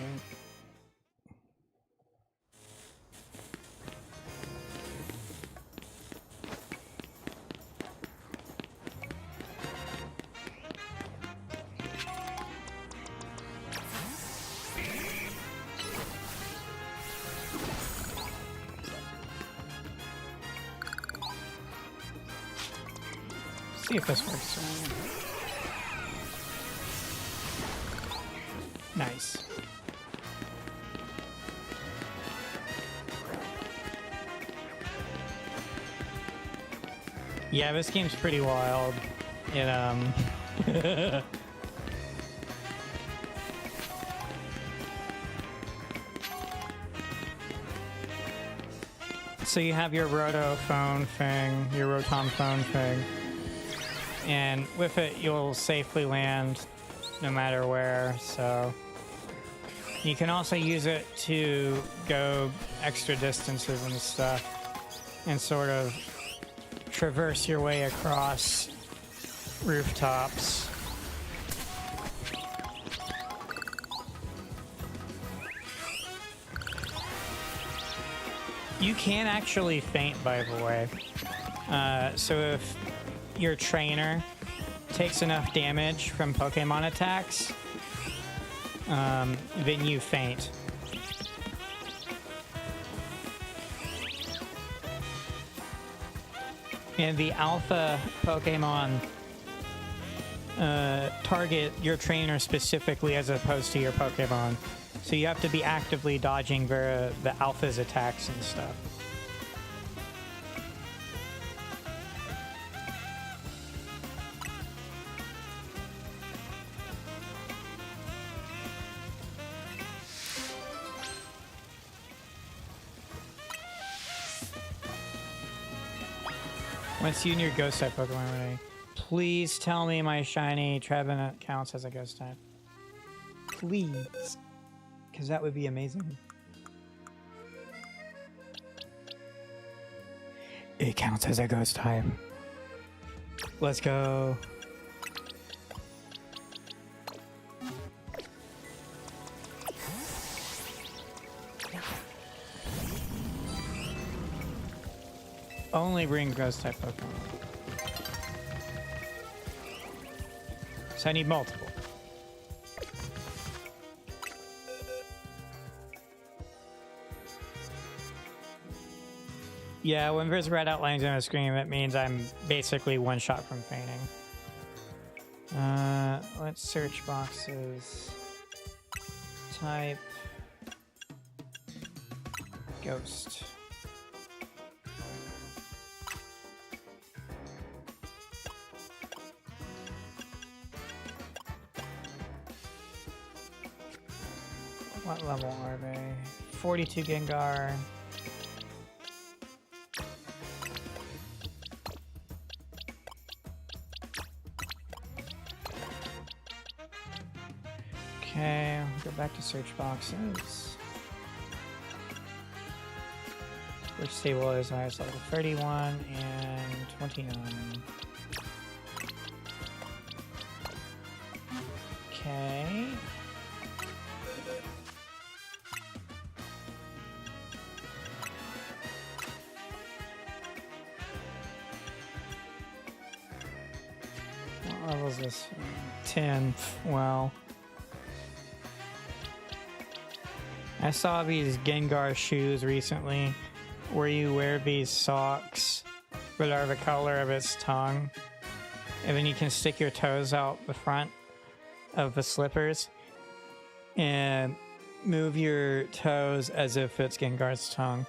See if this works. Nice. Yeah, this game's pretty wild. It So you have your roto phone thing, your rotom phone thing, and with it you'll safely land no matter where. So you can also use it to go extra distances and stuff and sort of traverse your way across rooftops. You can actually faint, by the way. So if your trainer takes enough damage from Pokemon attacks, then you faint. And the alpha Pokemon target your trainer specifically as opposed to your Pokemon. So you have to be actively dodging the alpha's attacks and stuff. Once you and your ghost type Pokemon are ready, please tell me my shiny Trevenant counts as a ghost type. Please. Because that would be amazing. It counts as a ghost type. Let's go. Only bring ghost type Pokemon. So I need multiple. Yeah, when there's red outlines on the screen, that means I'm basically one shot from fainting. Let's search boxes. Type ghost. What level are they? 42 Gengar. Okay, I'll go back to search boxes. Which stable is highest level? 31 and 29. Okay. What level is this? 10. Wow. I saw these Gengar shoes recently where you wear these socks that are the color of its tongue, and then you can stick your toes out the front of the slippers and move your toes as if it's Gengar's tongue.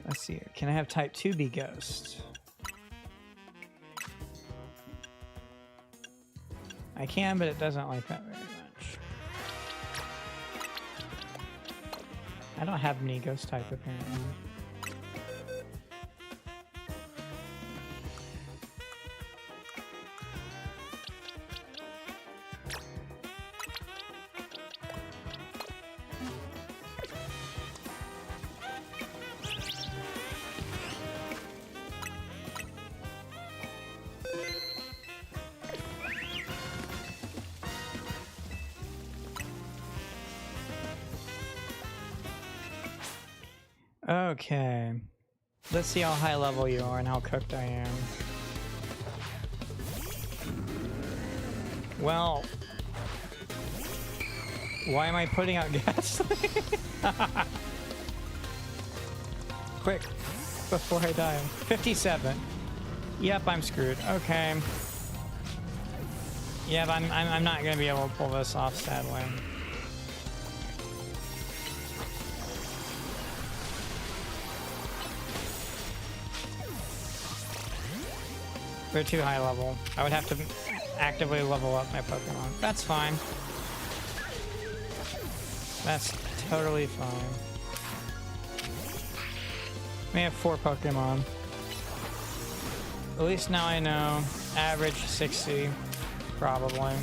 Let's see here. Can I have type 2 be ghost? I can, but it doesn't like that very much. I don't have any ghost type apparently. Okay. Let's see how high level you are and how cooked I am. Well, why am I putting out gas? Quick, before I die. 57. Yep, I'm screwed. Okay. Yep, I'm not gonna be able to pull this off, sadly. They're too high level. I would have to actively level up my Pokemon. That's fine. That's totally fine. We have 4 Pokemon. At least now I know. Average 60, probably.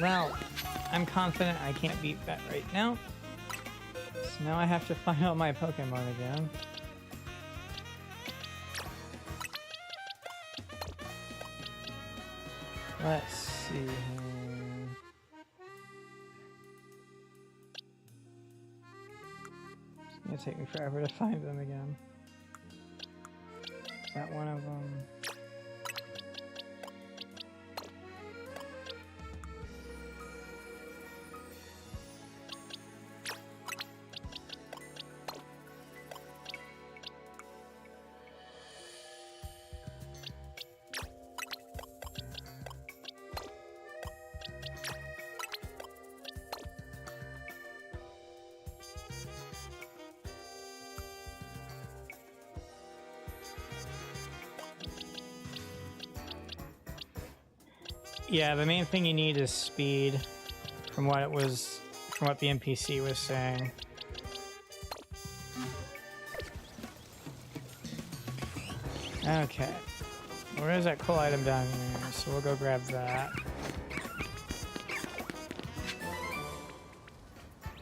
Well, I'm confident I can't beat that right now. So now I have to find out my Pokemon again. Let's see here. It's gonna take me forever to find them again. Is that one of them? Yeah, the main thing you need is speed, from what the NPC was saying. Okay. Where is that cool item down here? So we'll go grab that.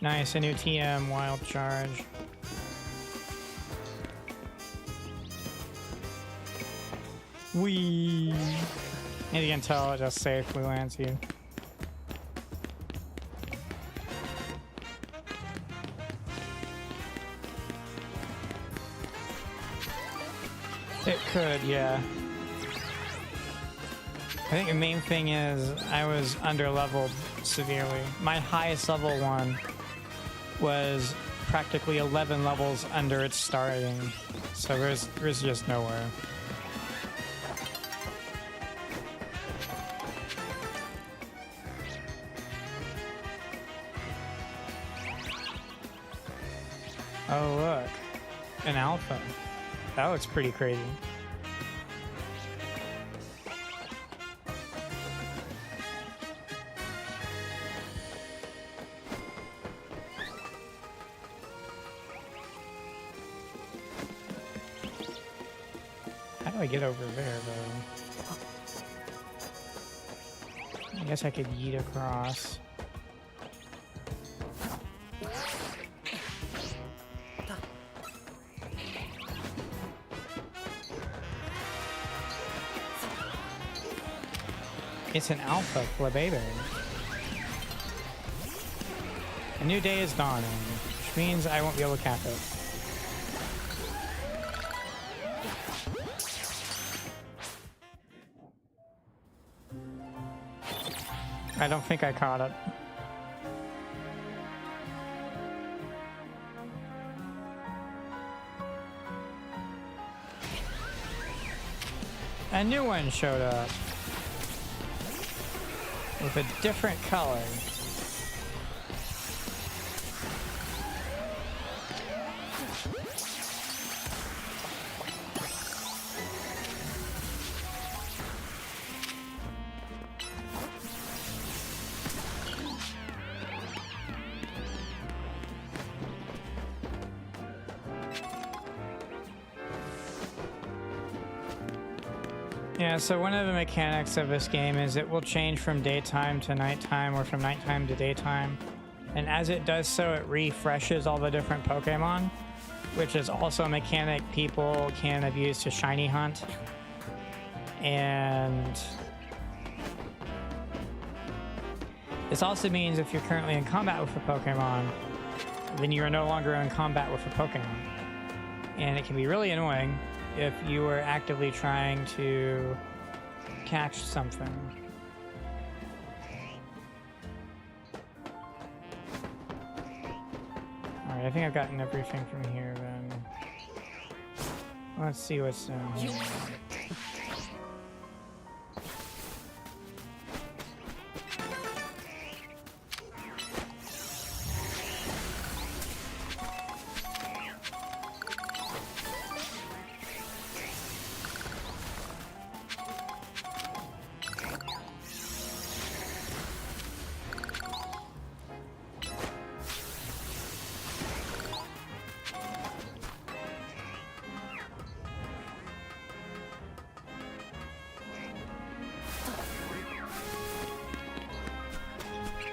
Nice, a new TM wild charge. Whee! And you can tell it just safely lands you. It could, yeah. I think the main thing is I was under-leveled severely. My highest level one was practically 11 levels under its starting, so there's just nowhere. Oh look, an alpha. That looks pretty crazy. How do I get over there though? I guess I could yeet across. It's an alpha Flabébé. A new day is dawning, which means I won't be able to catch it. I don't think I caught it. A new one showed up with a different color. Yeah, so one of the mechanics of this game is it will change from daytime to nighttime or from nighttime to daytime. And as it does so, it refreshes all the different Pokemon, which is also a mechanic people can abuse to shiny hunt. And this also means if you're currently in combat with a Pokemon, then you are no longer in combat with a Pokemon. And it can be really annoying if you are actively trying to catch something. Alright, I think I've gotten everything from here then. Let's see what's down here.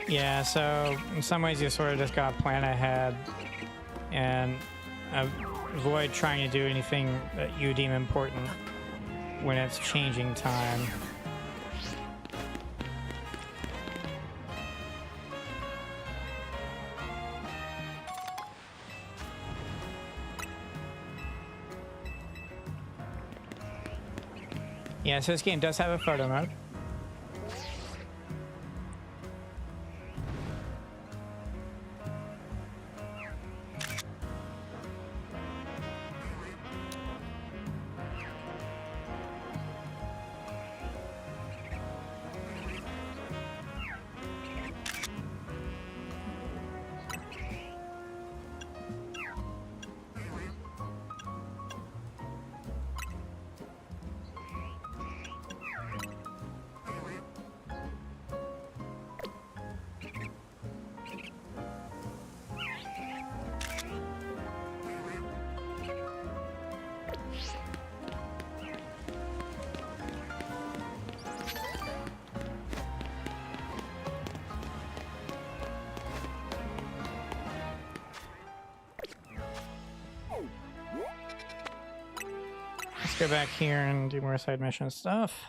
Yeah, so in some ways you sort of just gotta plan ahead and avoid trying to do anything that you deem important when it's changing time. Yeah, so this game does have a photo mode. Go back here and do more side mission stuff.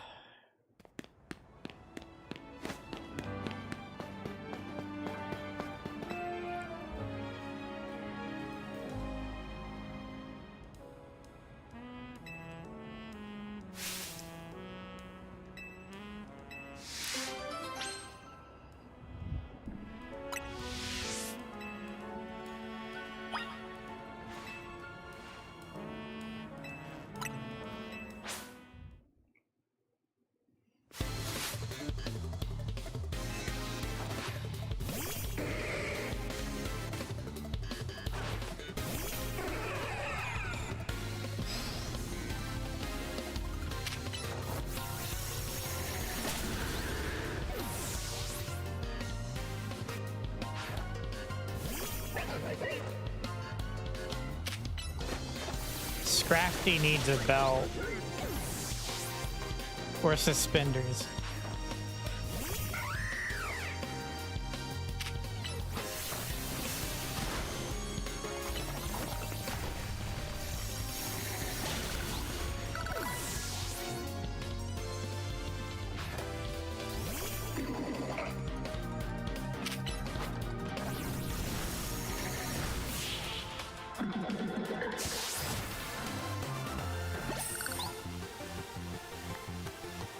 Crafty needs a belt or suspenders.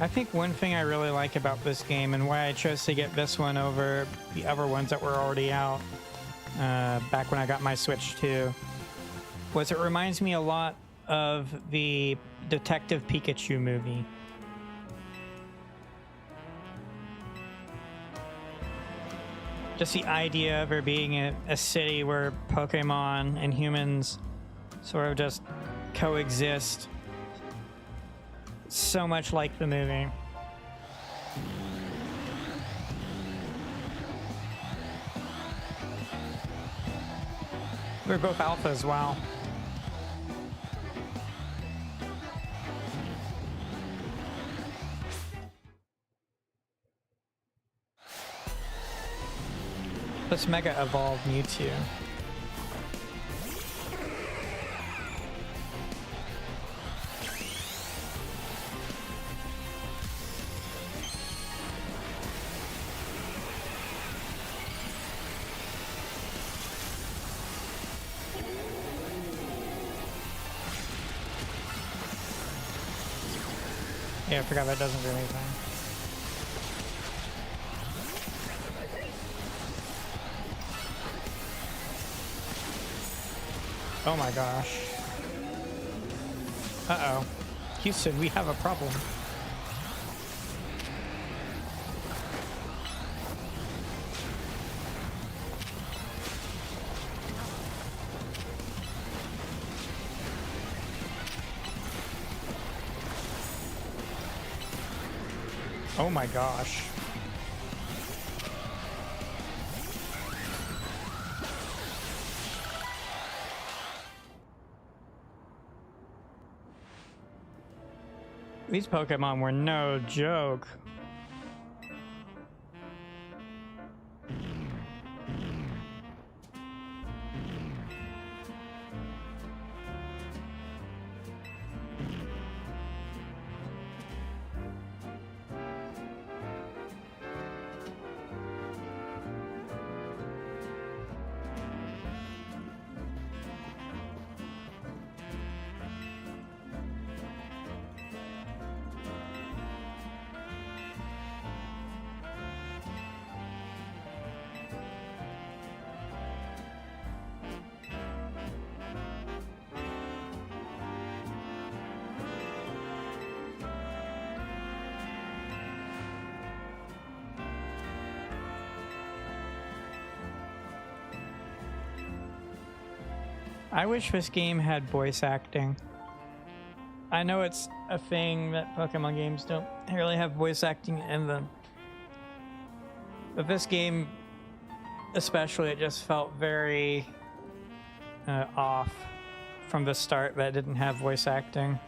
I think one thing I really like about this game and why I chose to get this one over the other ones that were already out back when I got my Switch 2 was it reminds me a lot of the Detective Pikachu movie. Just the idea of there being a city where Pokemon and humans sort of just coexist. So much like the movie. We're both alpha as well. Let's Mega Evolve Mewtwo. Yeah, I forgot that doesn't do anything. Oh my gosh. Uh-oh. Houston, we have a problem. Oh my gosh. These Pokemon were no joke. I wish this game had voice acting. I know it's a thing that Pokemon games don't really have voice acting in them. But this game, especially, it just felt very off from the start that it didn't have voice acting.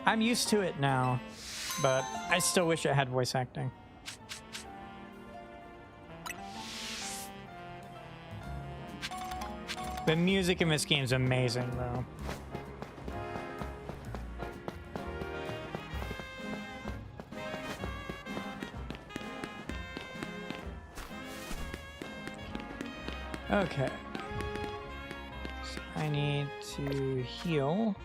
I'm used to it now, but I still wish it had voice acting. The music in this game is amazing, though. Okay. So I need to heal.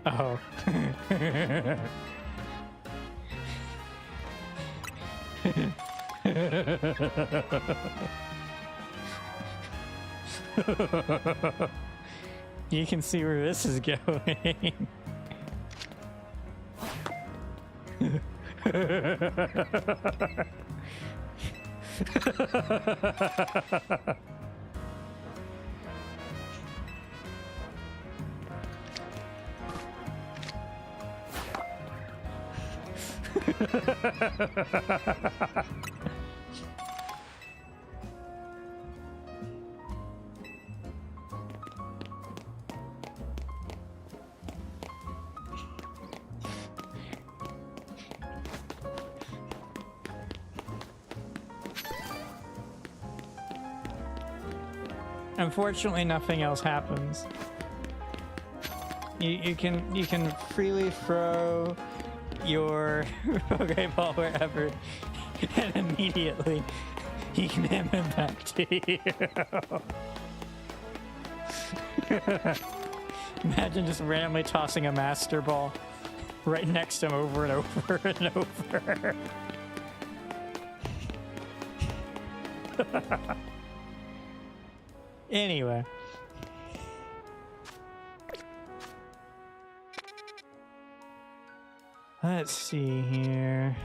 Oh. You can see where this is going. Unfortunately, nothing else happens. You can freely throw your Pokeball wherever, and immediately you can hit him back to you. Imagine just randomly tossing a Master Ball right next to him over and over and over. Anyway. Let's see here.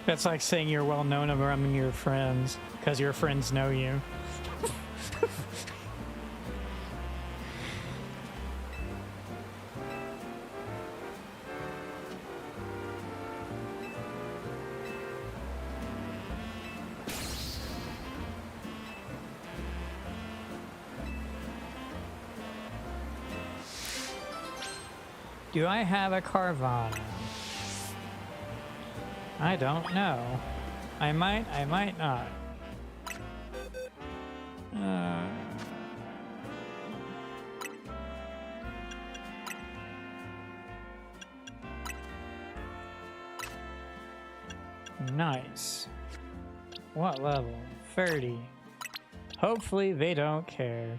That's like saying you're well known among your friends because your friends know you. Do I have a Carvana? I don't know. I might not. Nice. What level? 30. Hopefully they don't care.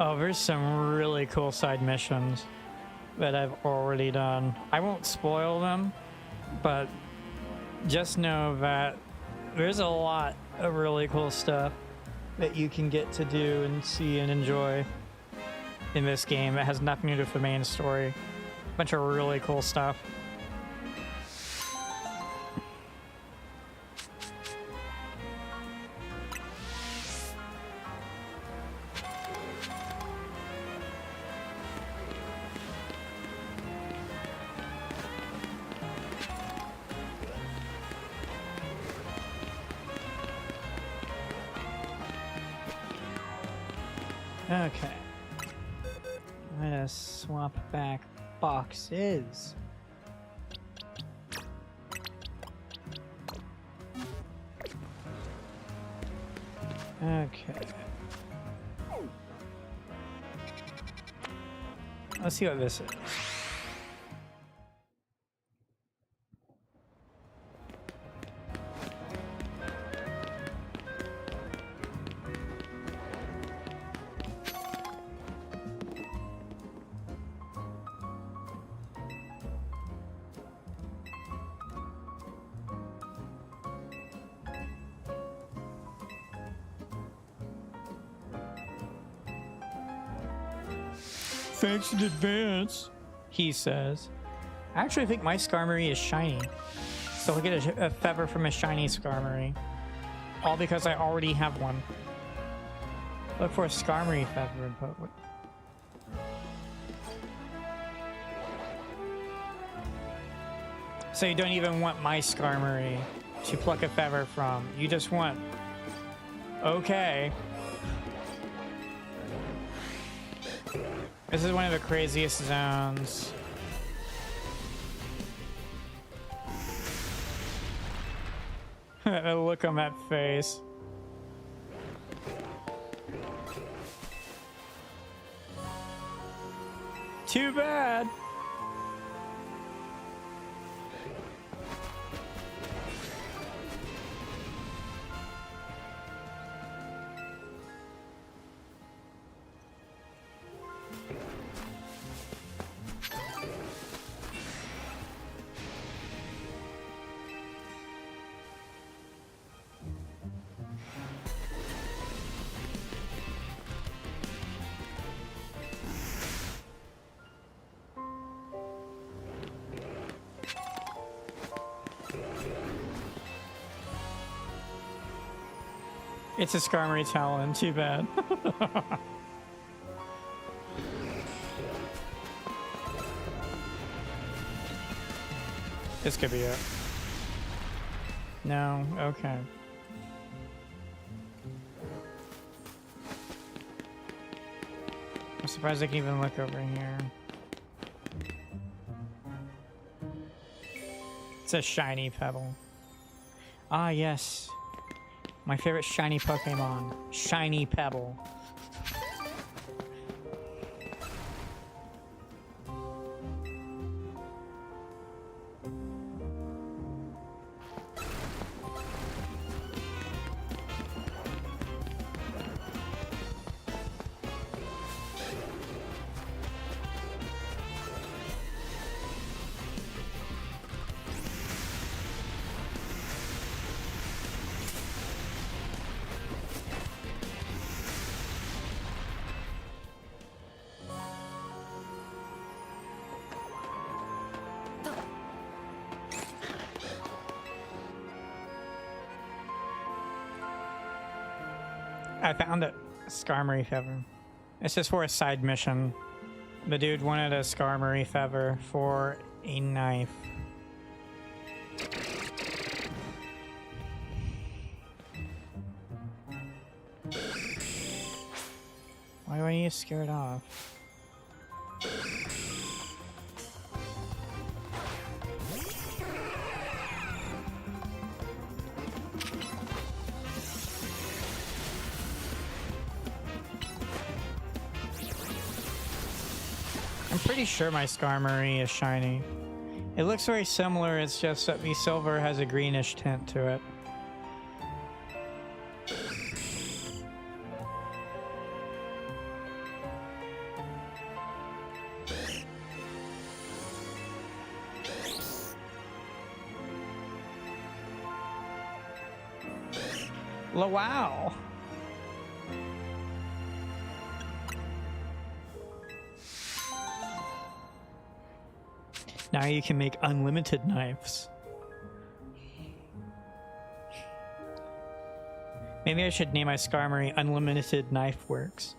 Oh, there's some really cool side missions that I've already done. I won't spoil them, but just know that there's a lot of really cool stuff that you can get to do and see and enjoy in this game that has nothing to do with the main story. A bunch of really cool stuff. Okay. Let us swap back boxes. Okay. Let's see what this is. Thanks in advance, he says. I actually think my Skarmory is shiny. So I'll get a feather from a shiny Skarmory. All because I already have one. Look for a Skarmory feather in Pokemon. So you don't even want my Skarmory. to pluck a feather from. You just want... Okay. This is one of the craziest zones. Look on that face. Too bad. It's a Skarmory Talon, too bad. This could be it. No, okay. I'm surprised I can even look over here. It's a shiny Pebble. Ah, yes. My favorite shiny Pokemon. Shiny Pebble. I found it. Skarmory Feather. It's just for a side mission. The dude wanted a Skarmory Feather for a knife. Why do I need to scare it off? I'm pretty sure my Skarmory is shiny. It looks very similar, it's just that the silver has a greenish tint to it. Wow. Now you can make unlimited knives. Maybe I should name my Skarmory Unlimited Knife Works.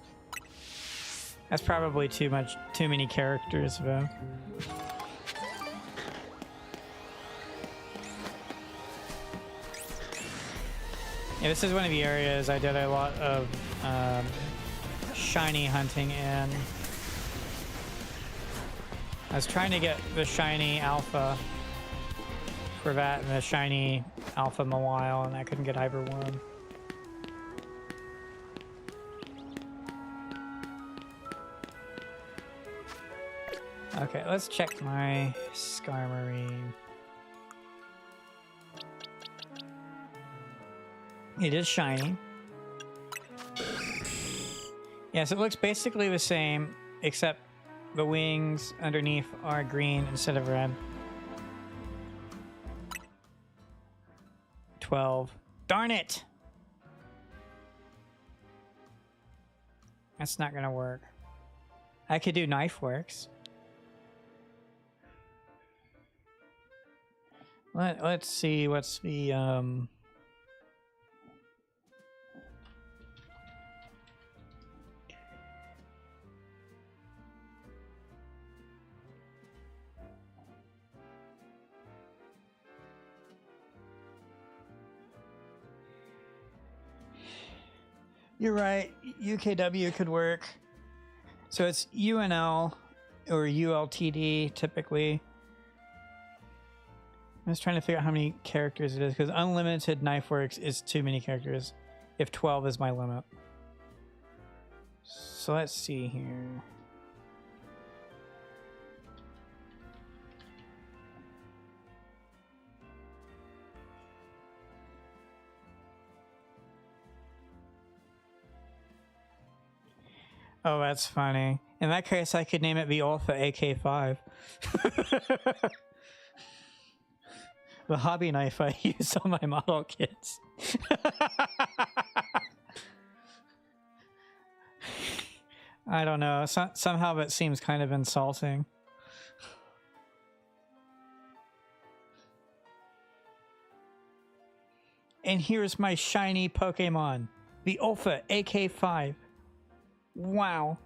That's probably too many characters though. Yeah, this is one of the areas I did a lot of shiny hunting in. I was trying to get the shiny alpha for that and the shiny alpha Mawile, and I couldn't get either one. Okay, let's check my Skarmory. It is shiny. Yes, it looks basically the same, except the wings underneath are green instead of red. 12. Darn it! That's not gonna work. I could do Knife Works. Let's see what's the You're right. UKW could work. So it's UNL or ULTD typically. I'm just trying to figure out how many characters it is because unlimited knife works is too many characters if 12 is my limit. So let's see here. Oh, that's funny. In that case, I could name it the Alpha AK5. The hobby knife I use on my model kits. I don't know. Somehow that seems kind of insulting. And here's my shiny Pokemon, the Alpha AK5. Wow.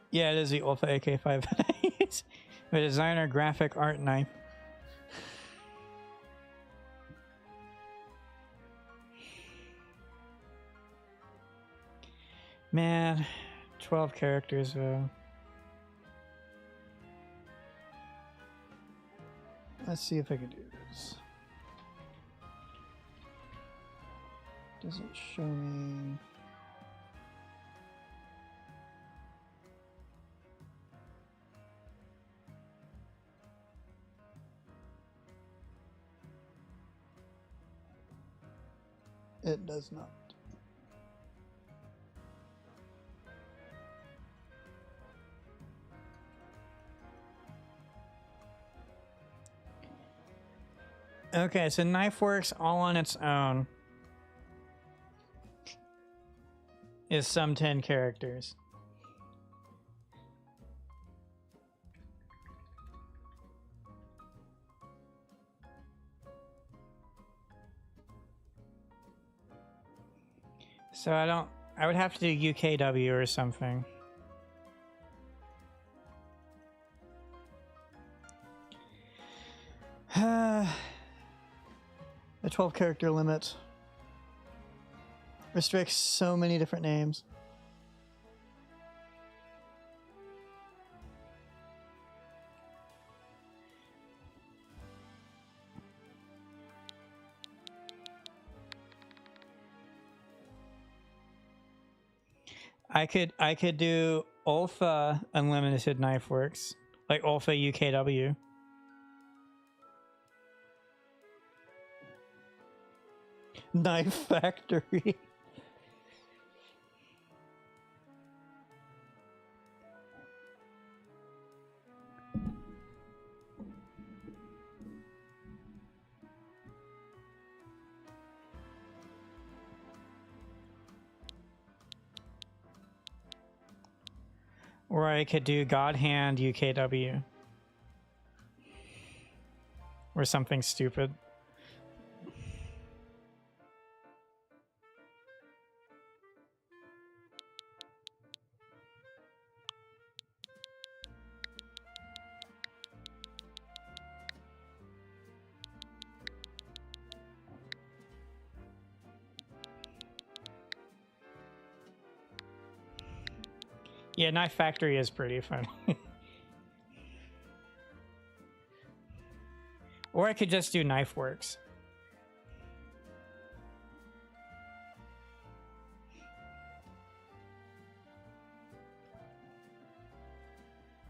Yeah, it is the Alpha AK5. The designer graphic art knife. Man, 12 characters though. Let's see if I can do this. Does it show me? It does not. Okay, so knife works all on its own is some 10 characters. So I would have to do UKW or something. The 12 character limit restricts so many different names. I could do Alpha Unlimited Knife Works, like Alpha UKW. Knife Factory. Or I could do God Hand UKW. Or something stupid. Yeah, Knife Factory is pretty fun. Or I could just do Knife Works.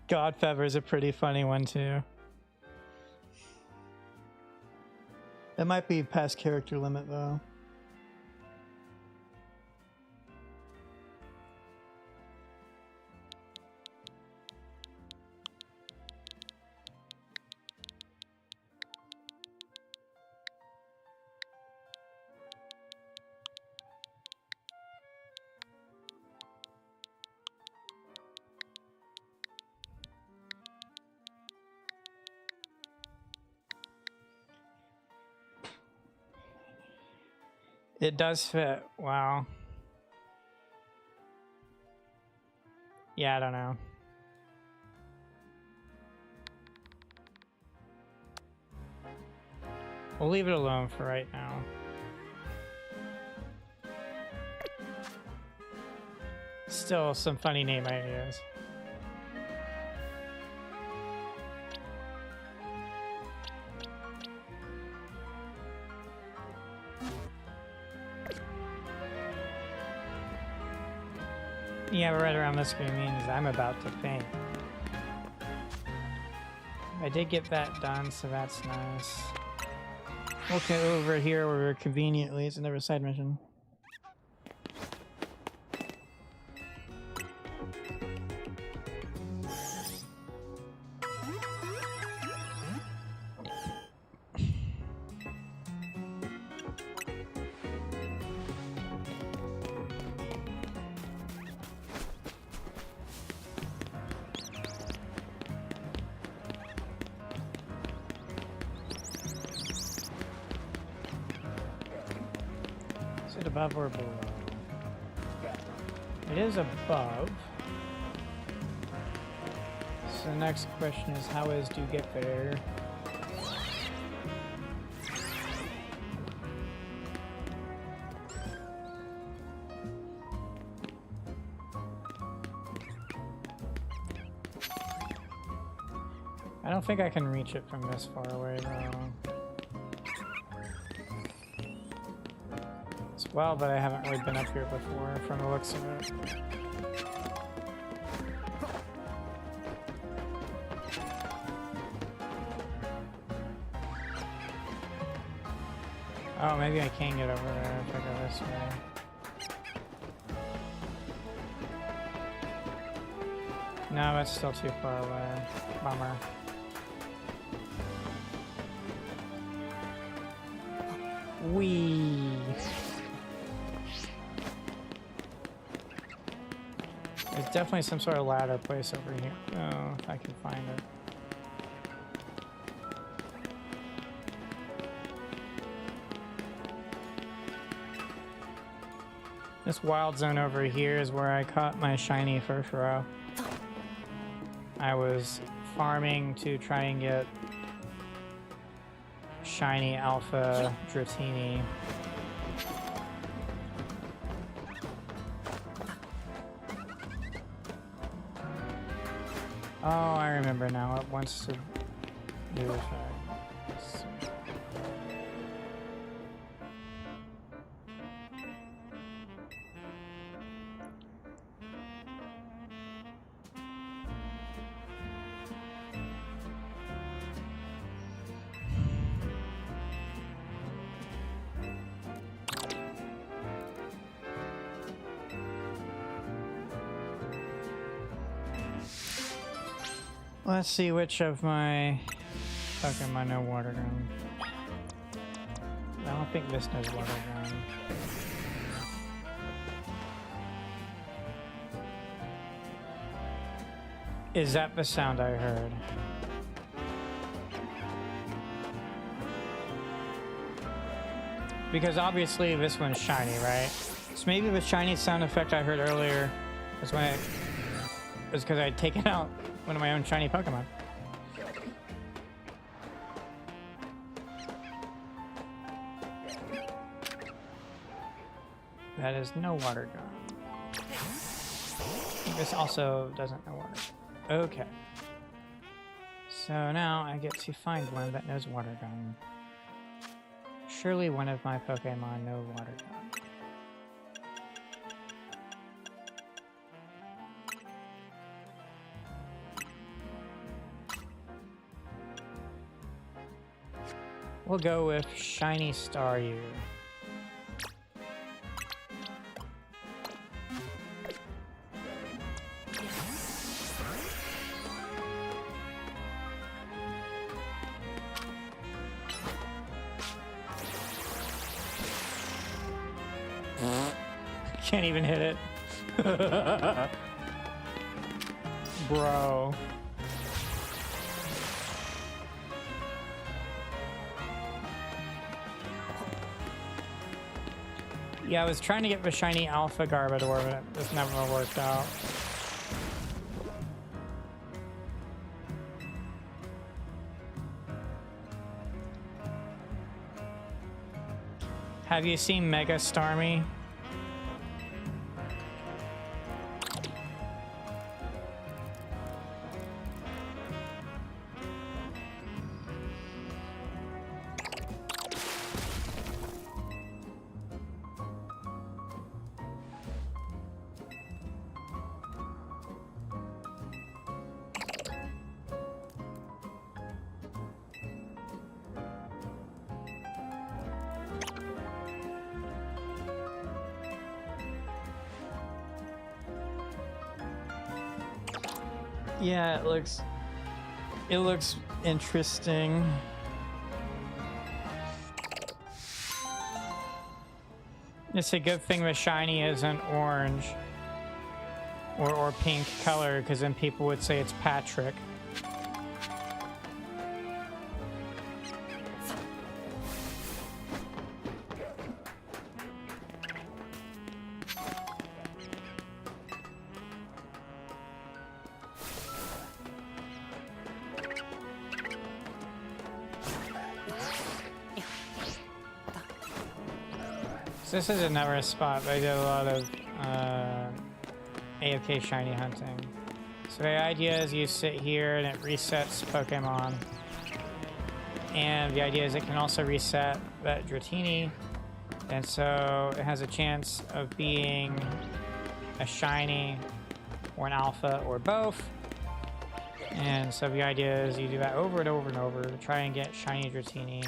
Godfeather is a pretty funny one too. It might be past character limit though. It does fit. Wow. Yeah, I don't know. We'll leave it alone for right now. Still some funny name ideas. Yeah, but right around this screen means I'm about to faint. I did get that done, so that's nice. Okay, over here where conveniently it's another side mission. Above or below? It is above. So the next question is, how is to get there? I don't think I can reach it from this far away though. Well, but I haven't really been up here before from the looks of it. Oh, maybe I can get over there if I go this way. No, it's still too far away. Bummer. Whee! There's definitely some sort of ladder place over here. Oh, if I can find it. This wild zone over here is where I caught my shiny first row. I was farming to try and get shiny alpha Dratini. Oh, I remember now. It wants to do this. Let's see which of my Pokemon know water gun. I don't think this knows water gun. Is that the sound I heard? Because obviously this one's shiny, right? So maybe the shiny sound effect I heard earlier was when it was because I'd taken out one of my own shiny Pokemon. That is no water gun. This also doesn't know water. Okay. So now I get to find one that knows water gun. Surely one of my Pokemon know water gun. We'll go with Shiny Staryu. Can't even hit it. Bro. Yeah, I was trying to get the shiny Alpha Garbodor, but it just never worked out. Have you seen Mega Starmie? Yeah, it looks interesting. It's a good thing the shiny isn't orange or pink color, because then people would say it's Patrick. This is another spot, but I did a lot of AFK shiny hunting. So the idea is you sit here and it resets Pokemon. And the idea is it can also reset that Dratini. And so it has a chance of being a shiny or an alpha or both. And so the idea is you do that over and over and over to try and get shiny Dratini.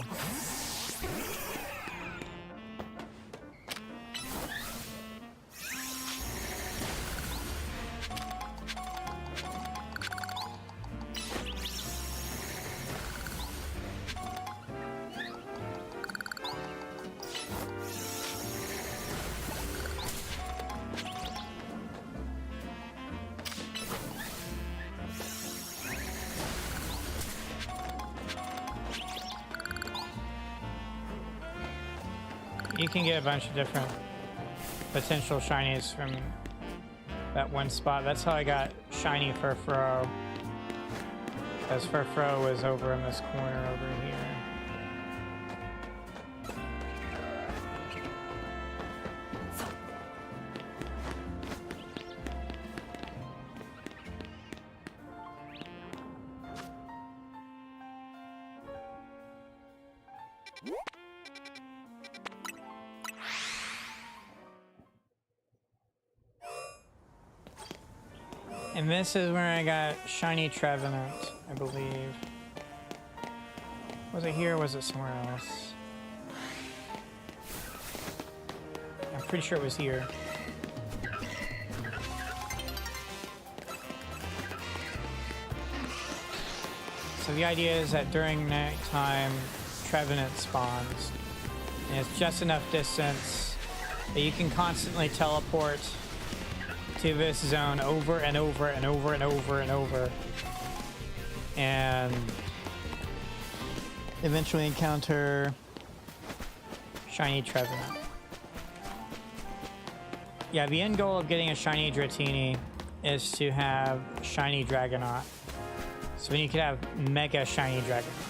You can get a bunch of different potential shinies from that one spot. That's how I got shiny Furfrou, because Furfrou was over in this corner over here. And this is where I got shiny Trevenant, I believe. Was it here or was it somewhere else? I'm pretty sure it was here. So the idea is that during nighttime, Trevenant spawns. And it's just enough distance that you can constantly teleport to this zone over and over and over and over and over, and eventually encounter shiny Trevenant. Yeah, the end goal of getting a shiny Dratini is to have shiny Dragonaut. So then you could have mega shiny Dragonaut.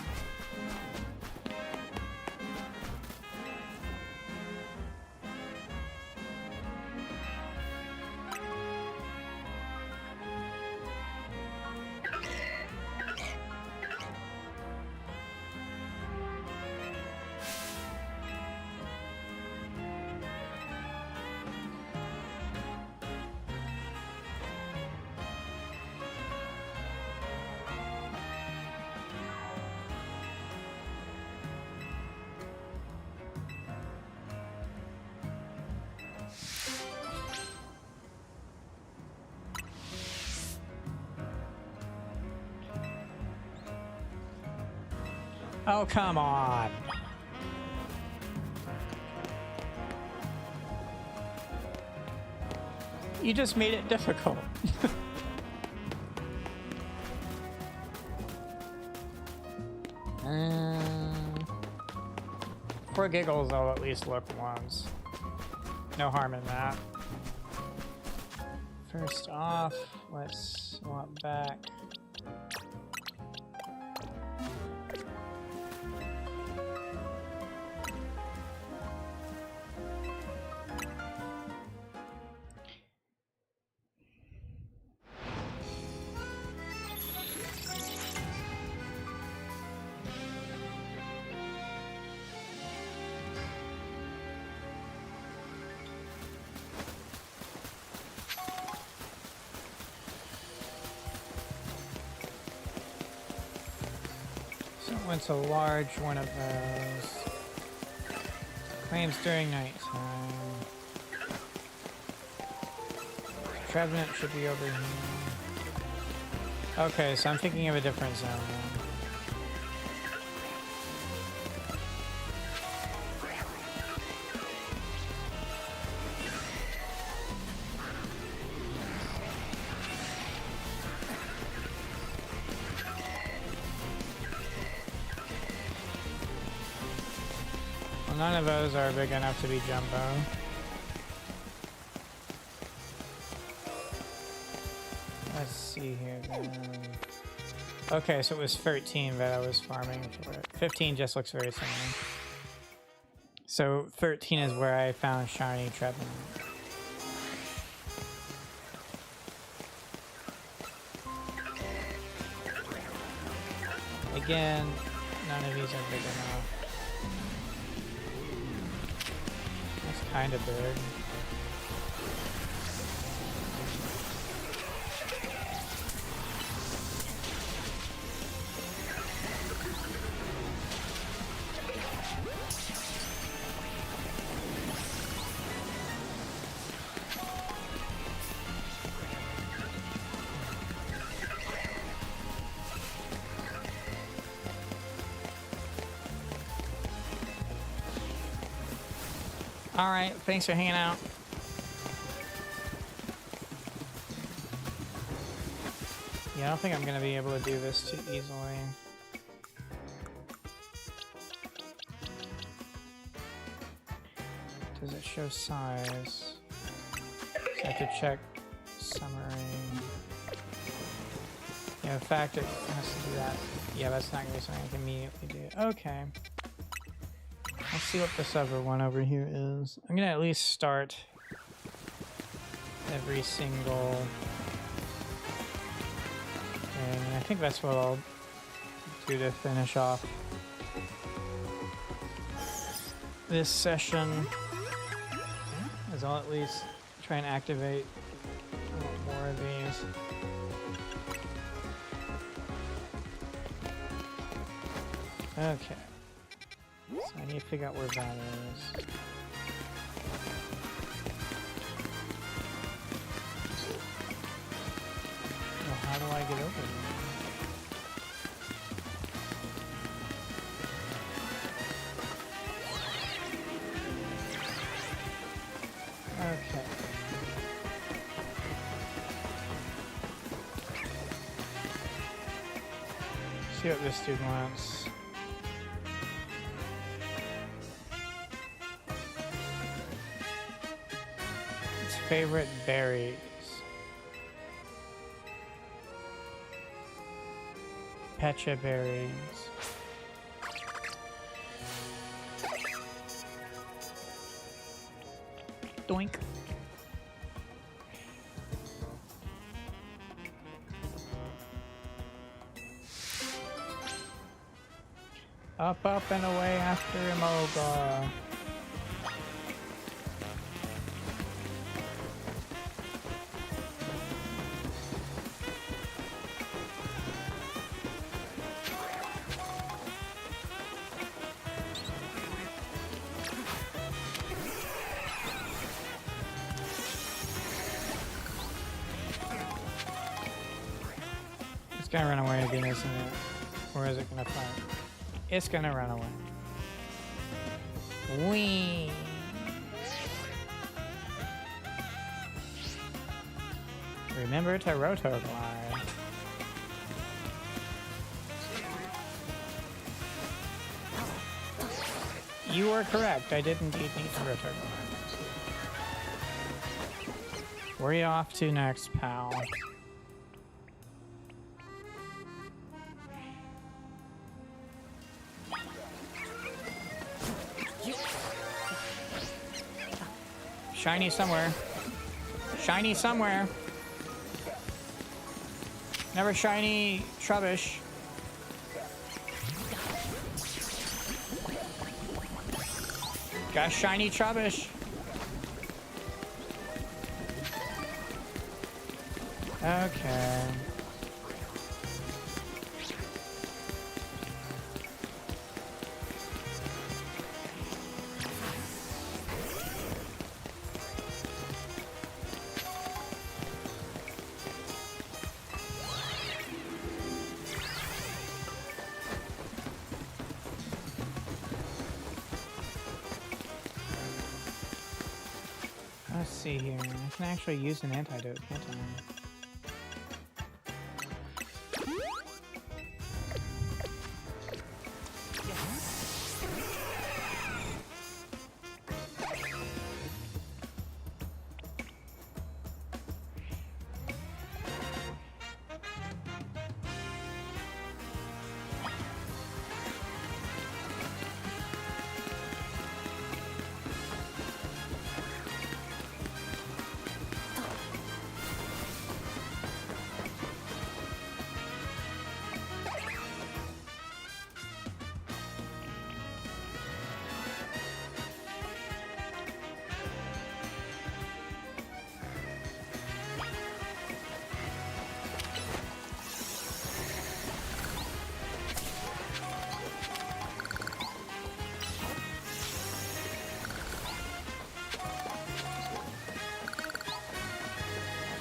Oh, come on. You just made it difficult. For giggles, I'll at least look once. No harm in that. First off, let's swap back. What's a large one of those? Claims during nighttime. Trevenant should be over here. Okay, so I'm thinking of a different zone. Well, none of those are big enough to be jumbo. Let's see here then. Okay, so it was 13 that I was farming for it. 15 just looks very similar. So 13 is where I found shiny Trevenant. Again, none of these are big enough. That's kind of big. Alright, thanks for hanging out. Yeah, I don't think I'm going to be able to do this too easily. Does it show size? So I have to check summary. Yeah, in fact, it has to do that. Yeah, that's not going to be something I can immediately do. Okay. Let's see what this other one over here is. I'm gonna at least start every single thing. I think that's what I'll do to finish off this session. Is I'll at least try and activate more of these. Okay. So I need to figure out where that is. Well, how do I get over there? Okay. See what this dude wants. Favorite berries. Pecha berries. Doink. Up, up, and away after Imoga. It's gonna run away again, isn't it? Or is it gonna fight? It's gonna run away. Whee! Remember to rotoglide. You were correct. I did indeed need to rotoglide. Where are you off to next, pal? Shiny somewhere. Shiny somewhere. Never shiny Trubbish. Got shiny Trubbish. Okay. Let's see here. I can actually use an antidote, can't I?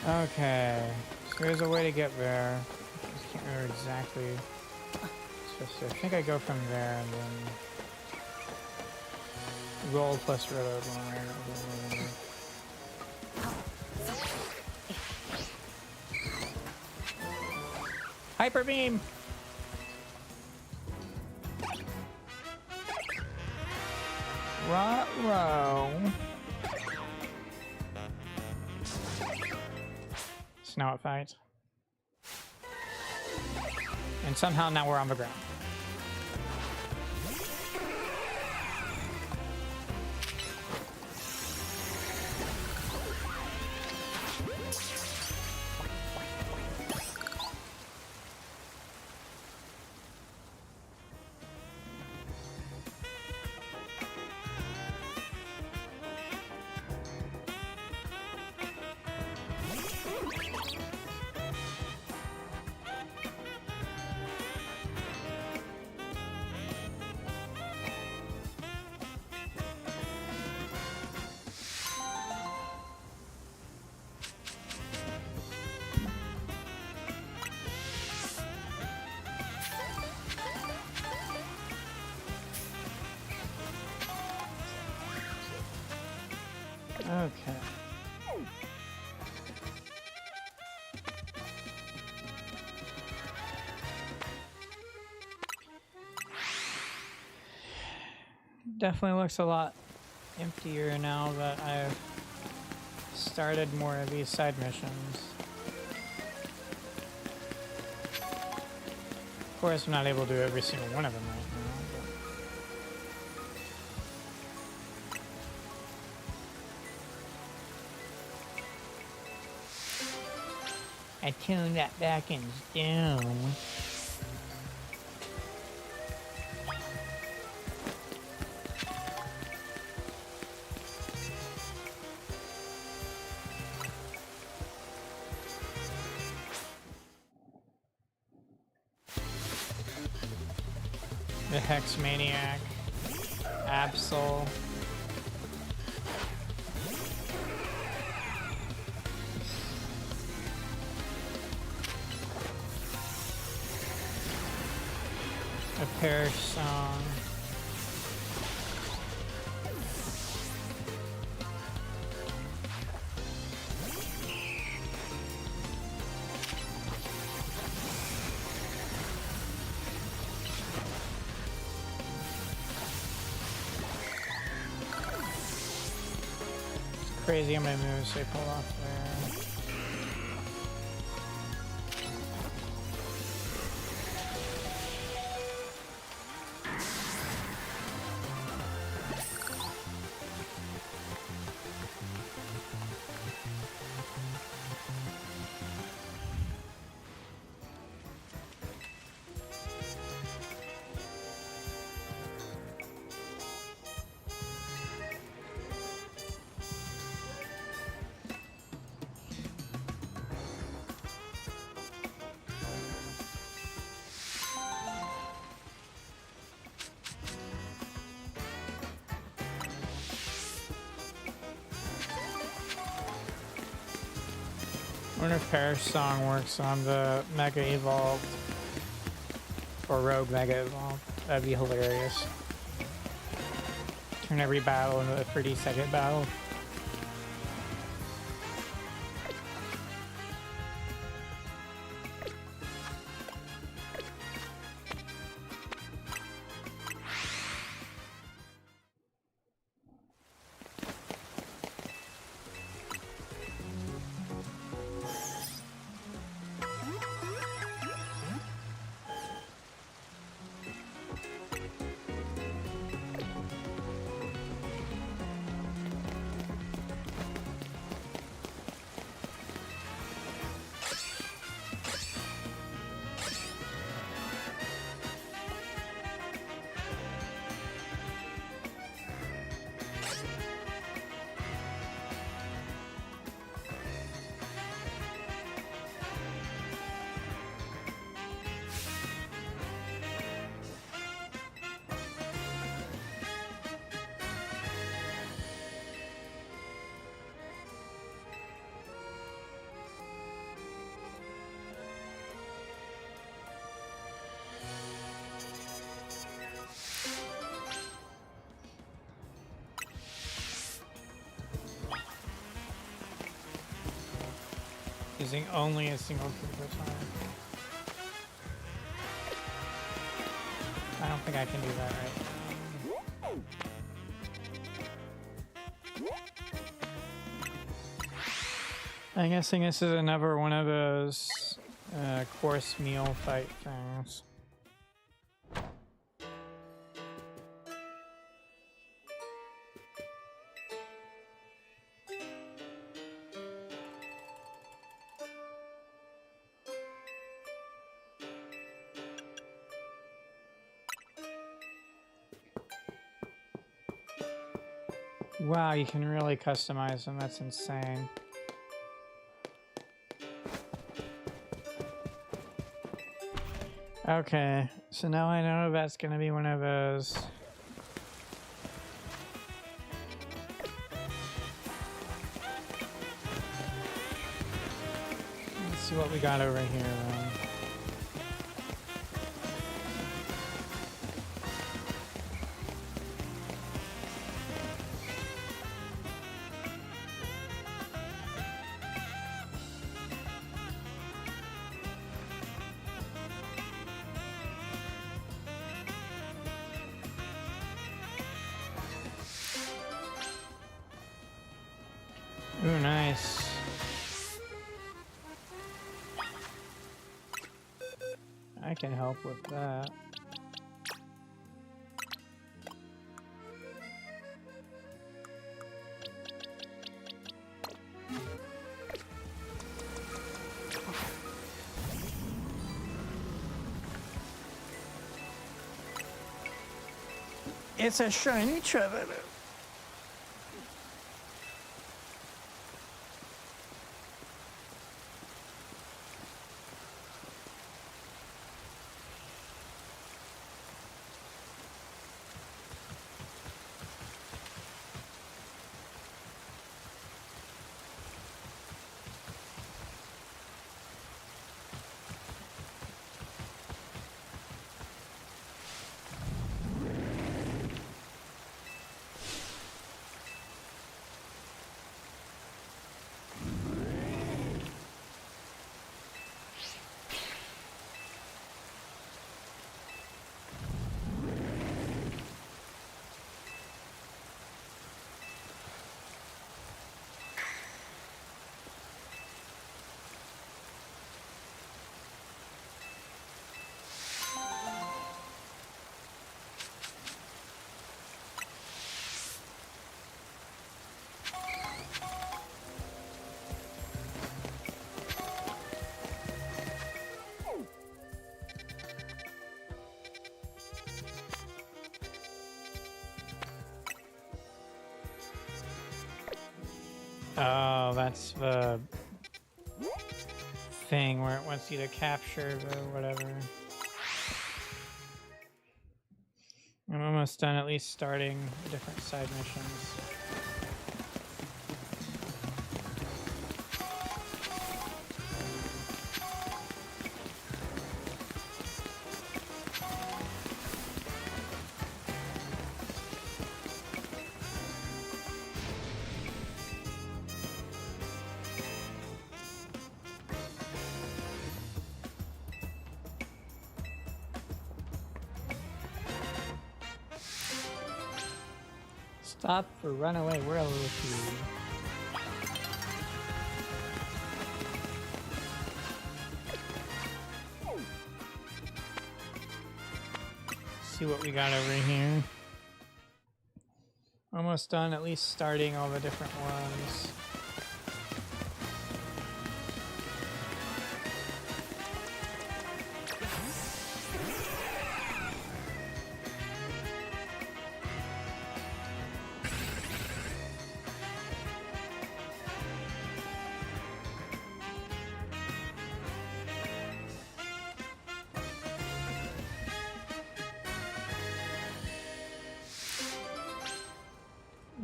Okay, so there's a way to get there. I just can't remember exactly. I think I go from there and then roll plus reload one. Hyper beam. Row. Snow fight. And somehow now we're on the ground. Okay. Definitely looks a lot emptier now that I've started more of these side missions. Of course, I'm not able to do every single one of them right now. I tuned that back and down. The Hex Maniac, Absol. A Parish Song. It's crazy how many moves they pull off there. I wonder if Parish Song works on the Mega Evolved or Rogue Mega Evolved. That'd be hilarious. Turn every battle into a 30-second battle. Using only a single critical time. I don't think I can do that right. I'm guessing this is another one of those course meal fight things. Wow, you can really customize them. That's insane. Okay, so now I know that's gonna be one of those. Let's see what we got over here then. Ooh, nice. I can help with that. It's a shiny treasure. Oh, that's the thing where it wants you to capture the whatever. I'm almost done at least starting different side missions. Stop for runaway whirlpool. See what we got over here. Almost done, at least starting all the different ones.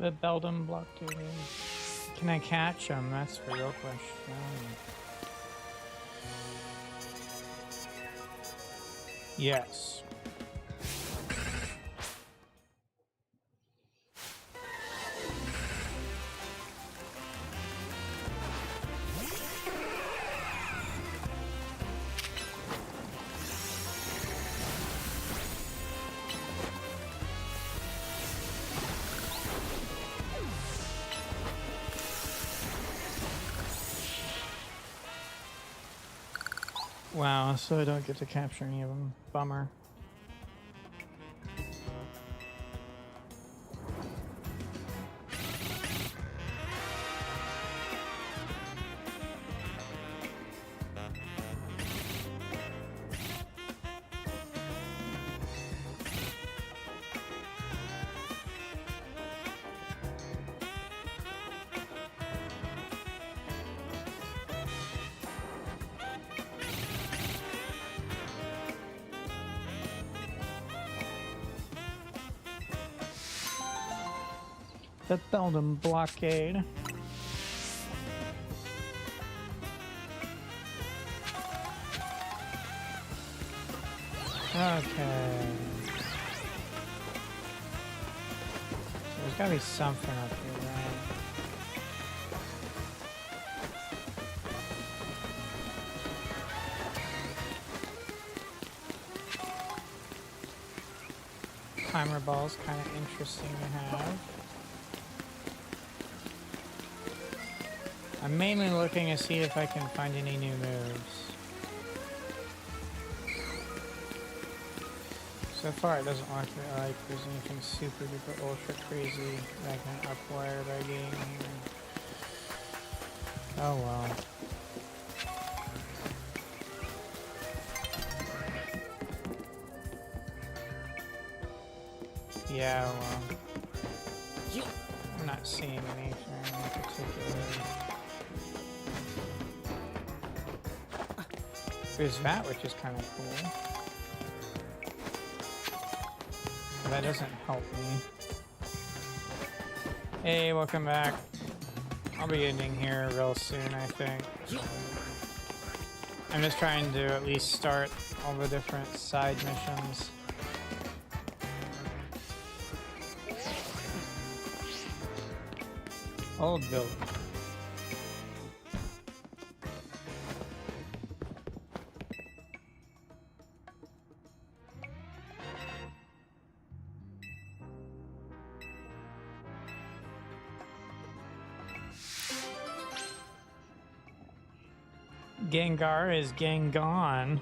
The Beldum block dude. Can I catch him? That's the real question. Yes. Wow, so I don't get to capture any of them. Bummer. The Belden blockade. Okay. So there's gotta be something up here, right? Timer ball's kind of interesting to have. I'm mainly looking to see if I can find any new moves. So far it doesn't look like there's anything super duper ultra crazy that I can acquire by getting here. Oh well. Yeah, well. I'm not seeing anything in particular. There's that, which is kind of cool. But that doesn't help me. Hey, welcome back. I'll be ending here real soon, I think. I'm just trying to at least start all the different side missions. Old building. Gengar is Gengon.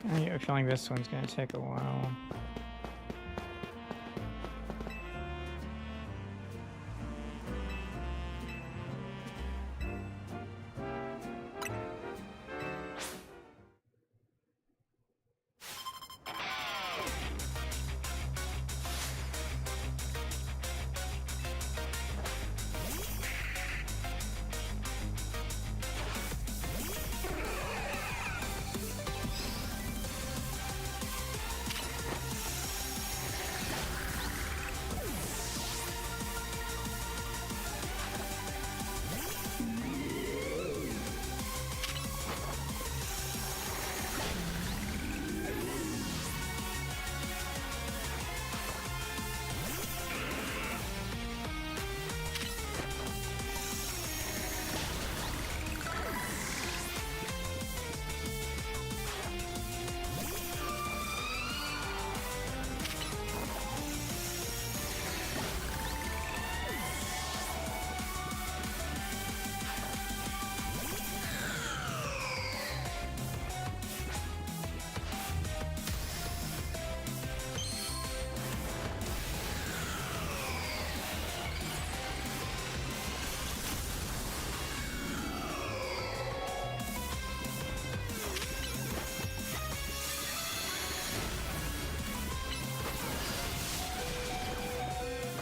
I get a feeling this one's gonna take a while.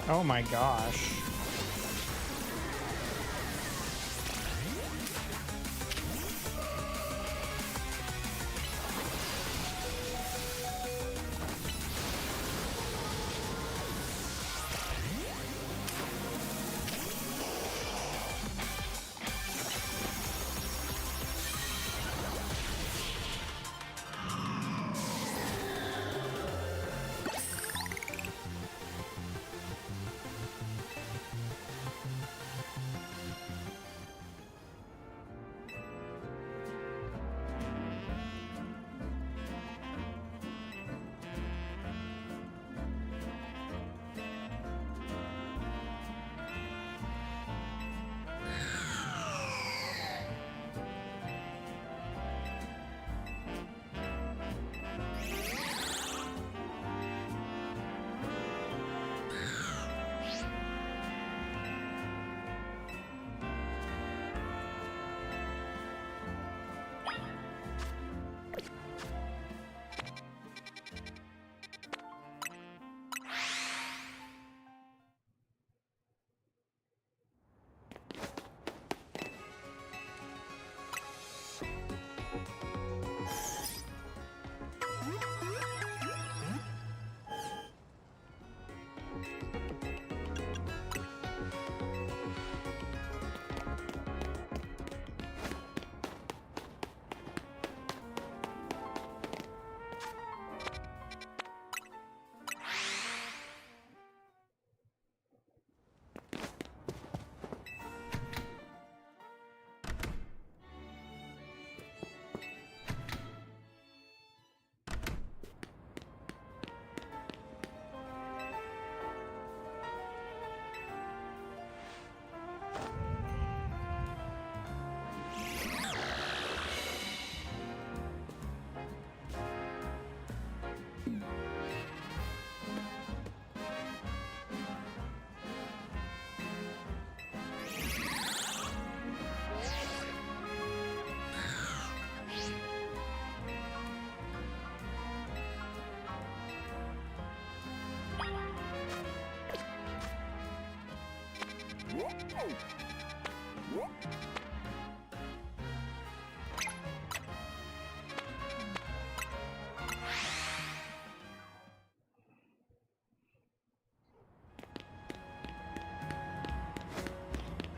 Oh my gosh.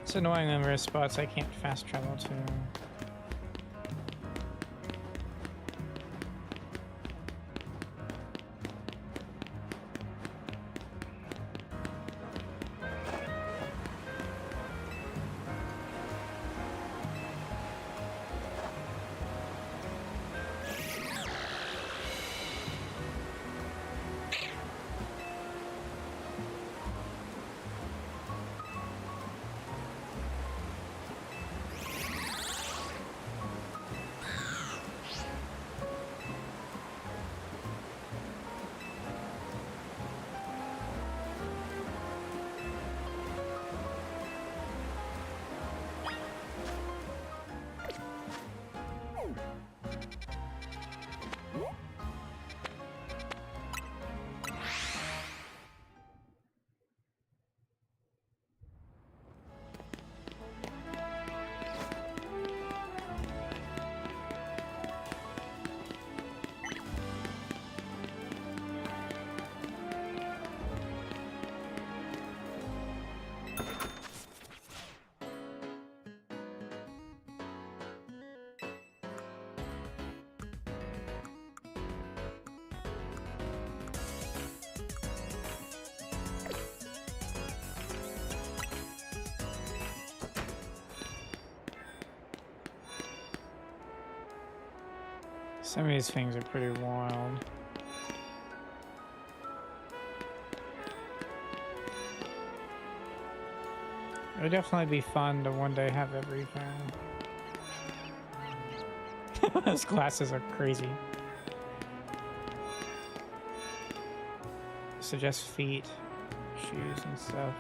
It's annoying when there are spots I can't fast travel to. Some of these things are pretty wild. It would definitely be fun to one day have everything. Those glasses are crazy. Suggest feet, shoes, and stuff.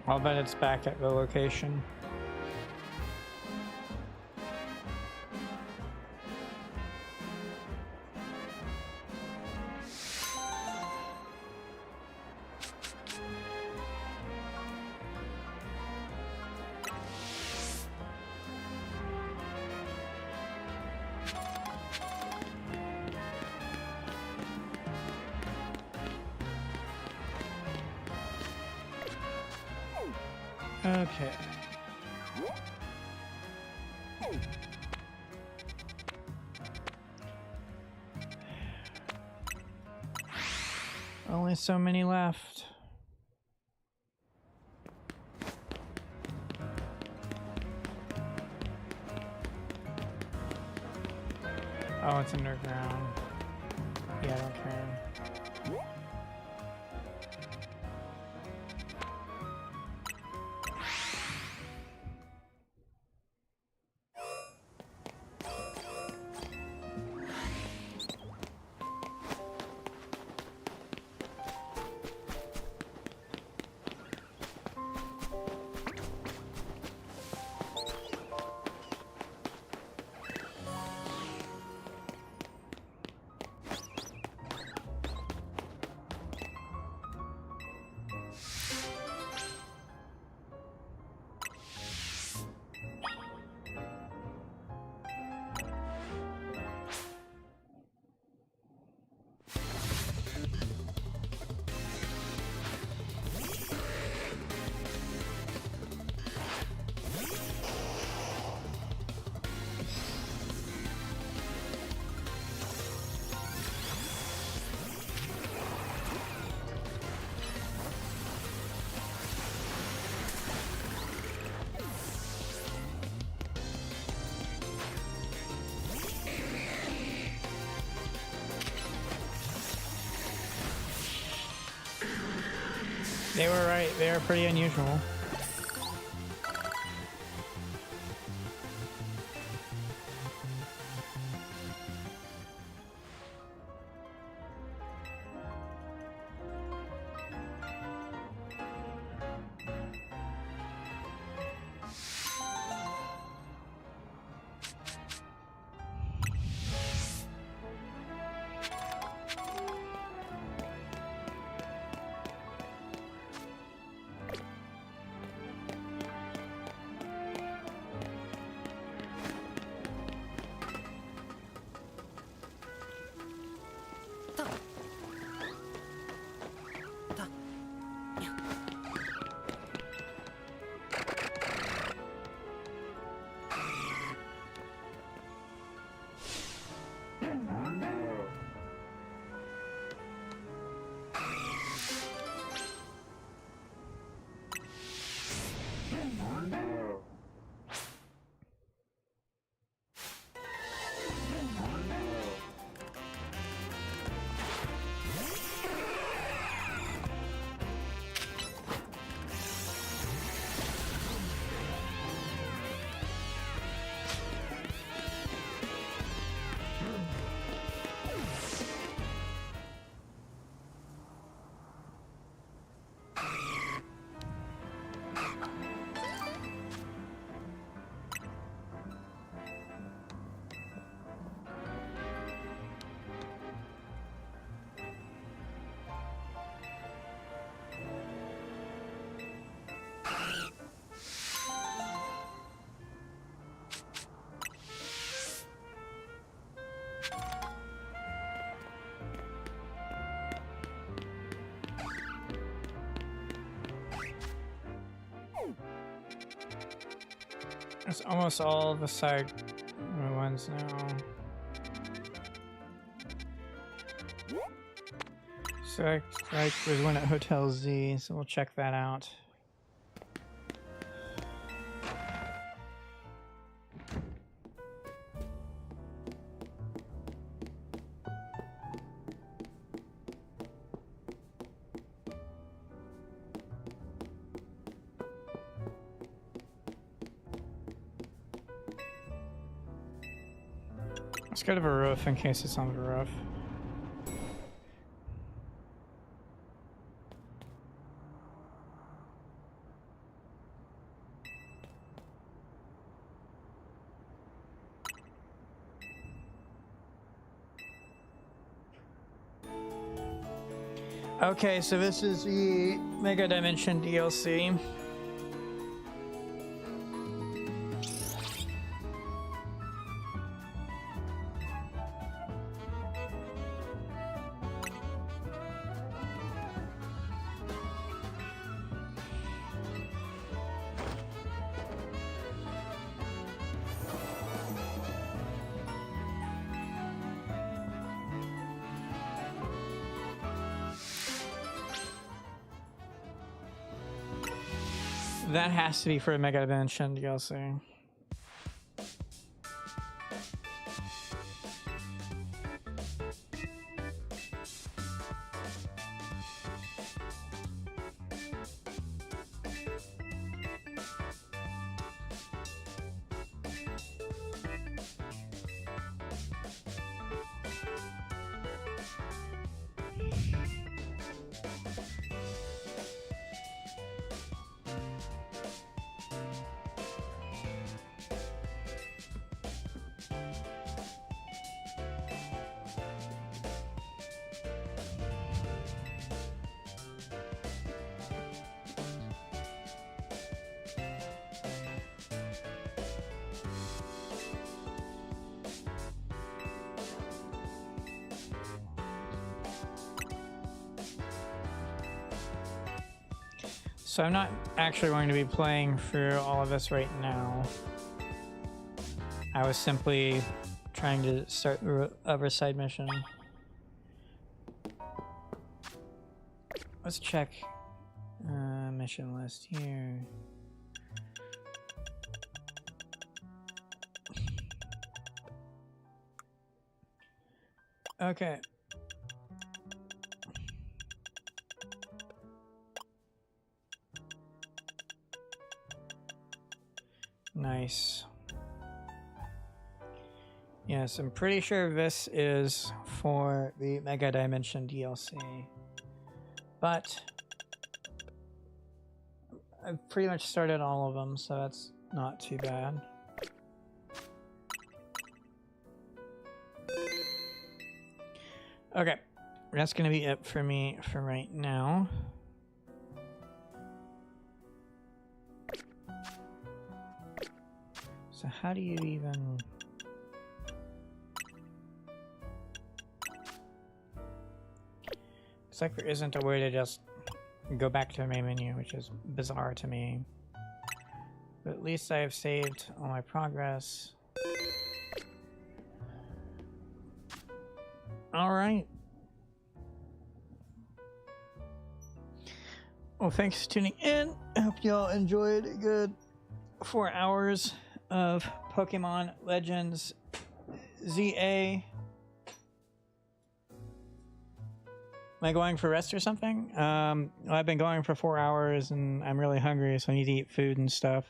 I'll bet it's back at the location. Okay. Only so many left. Oh, it's underground. Yeah, I don't care. They were right. They are pretty unusual. It's almost all the side ones now. So like there's one at Hotel Z, so we'll check that out. Let's go to the roof in case it's on the roof. Okay, so this is the Mega Dimension DLC. That has to be for a Mega Dimension DLC. So I'm not actually going to be playing through all of this right now. I was simply trying to start the other side mission. Let's check mission list here. Okay. Nice. Yes, I'm pretty sure this is for the Mega Dimension DLC. But I've pretty much started all of them, so that's not too bad. Okay, that's gonna be it for me for right now. So how do you even... It's like there isn't a way to just go back to the main menu, which is bizarre to me. But at least I have saved all my progress. Alright. Well, thanks for tuning in. I hope y'all enjoyed a good 4 hours of Pokemon Legends ZA. Am I going for rest or something? Well, I've been going for 4 hours and I'm really hungry, so I need to eat food and stuff.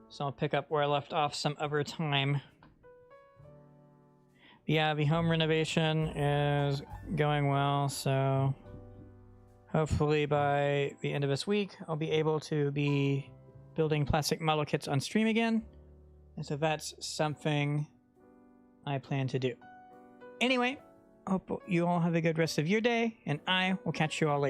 So I'll pick up where I left off some other time. But yeah, the home renovation is going well, so hopefully by the end of this week, I'll be able to be building plastic model kits on stream again. And so that's something I plan to do. Anyway, hope you all have a good rest of your day, and I will catch you all later.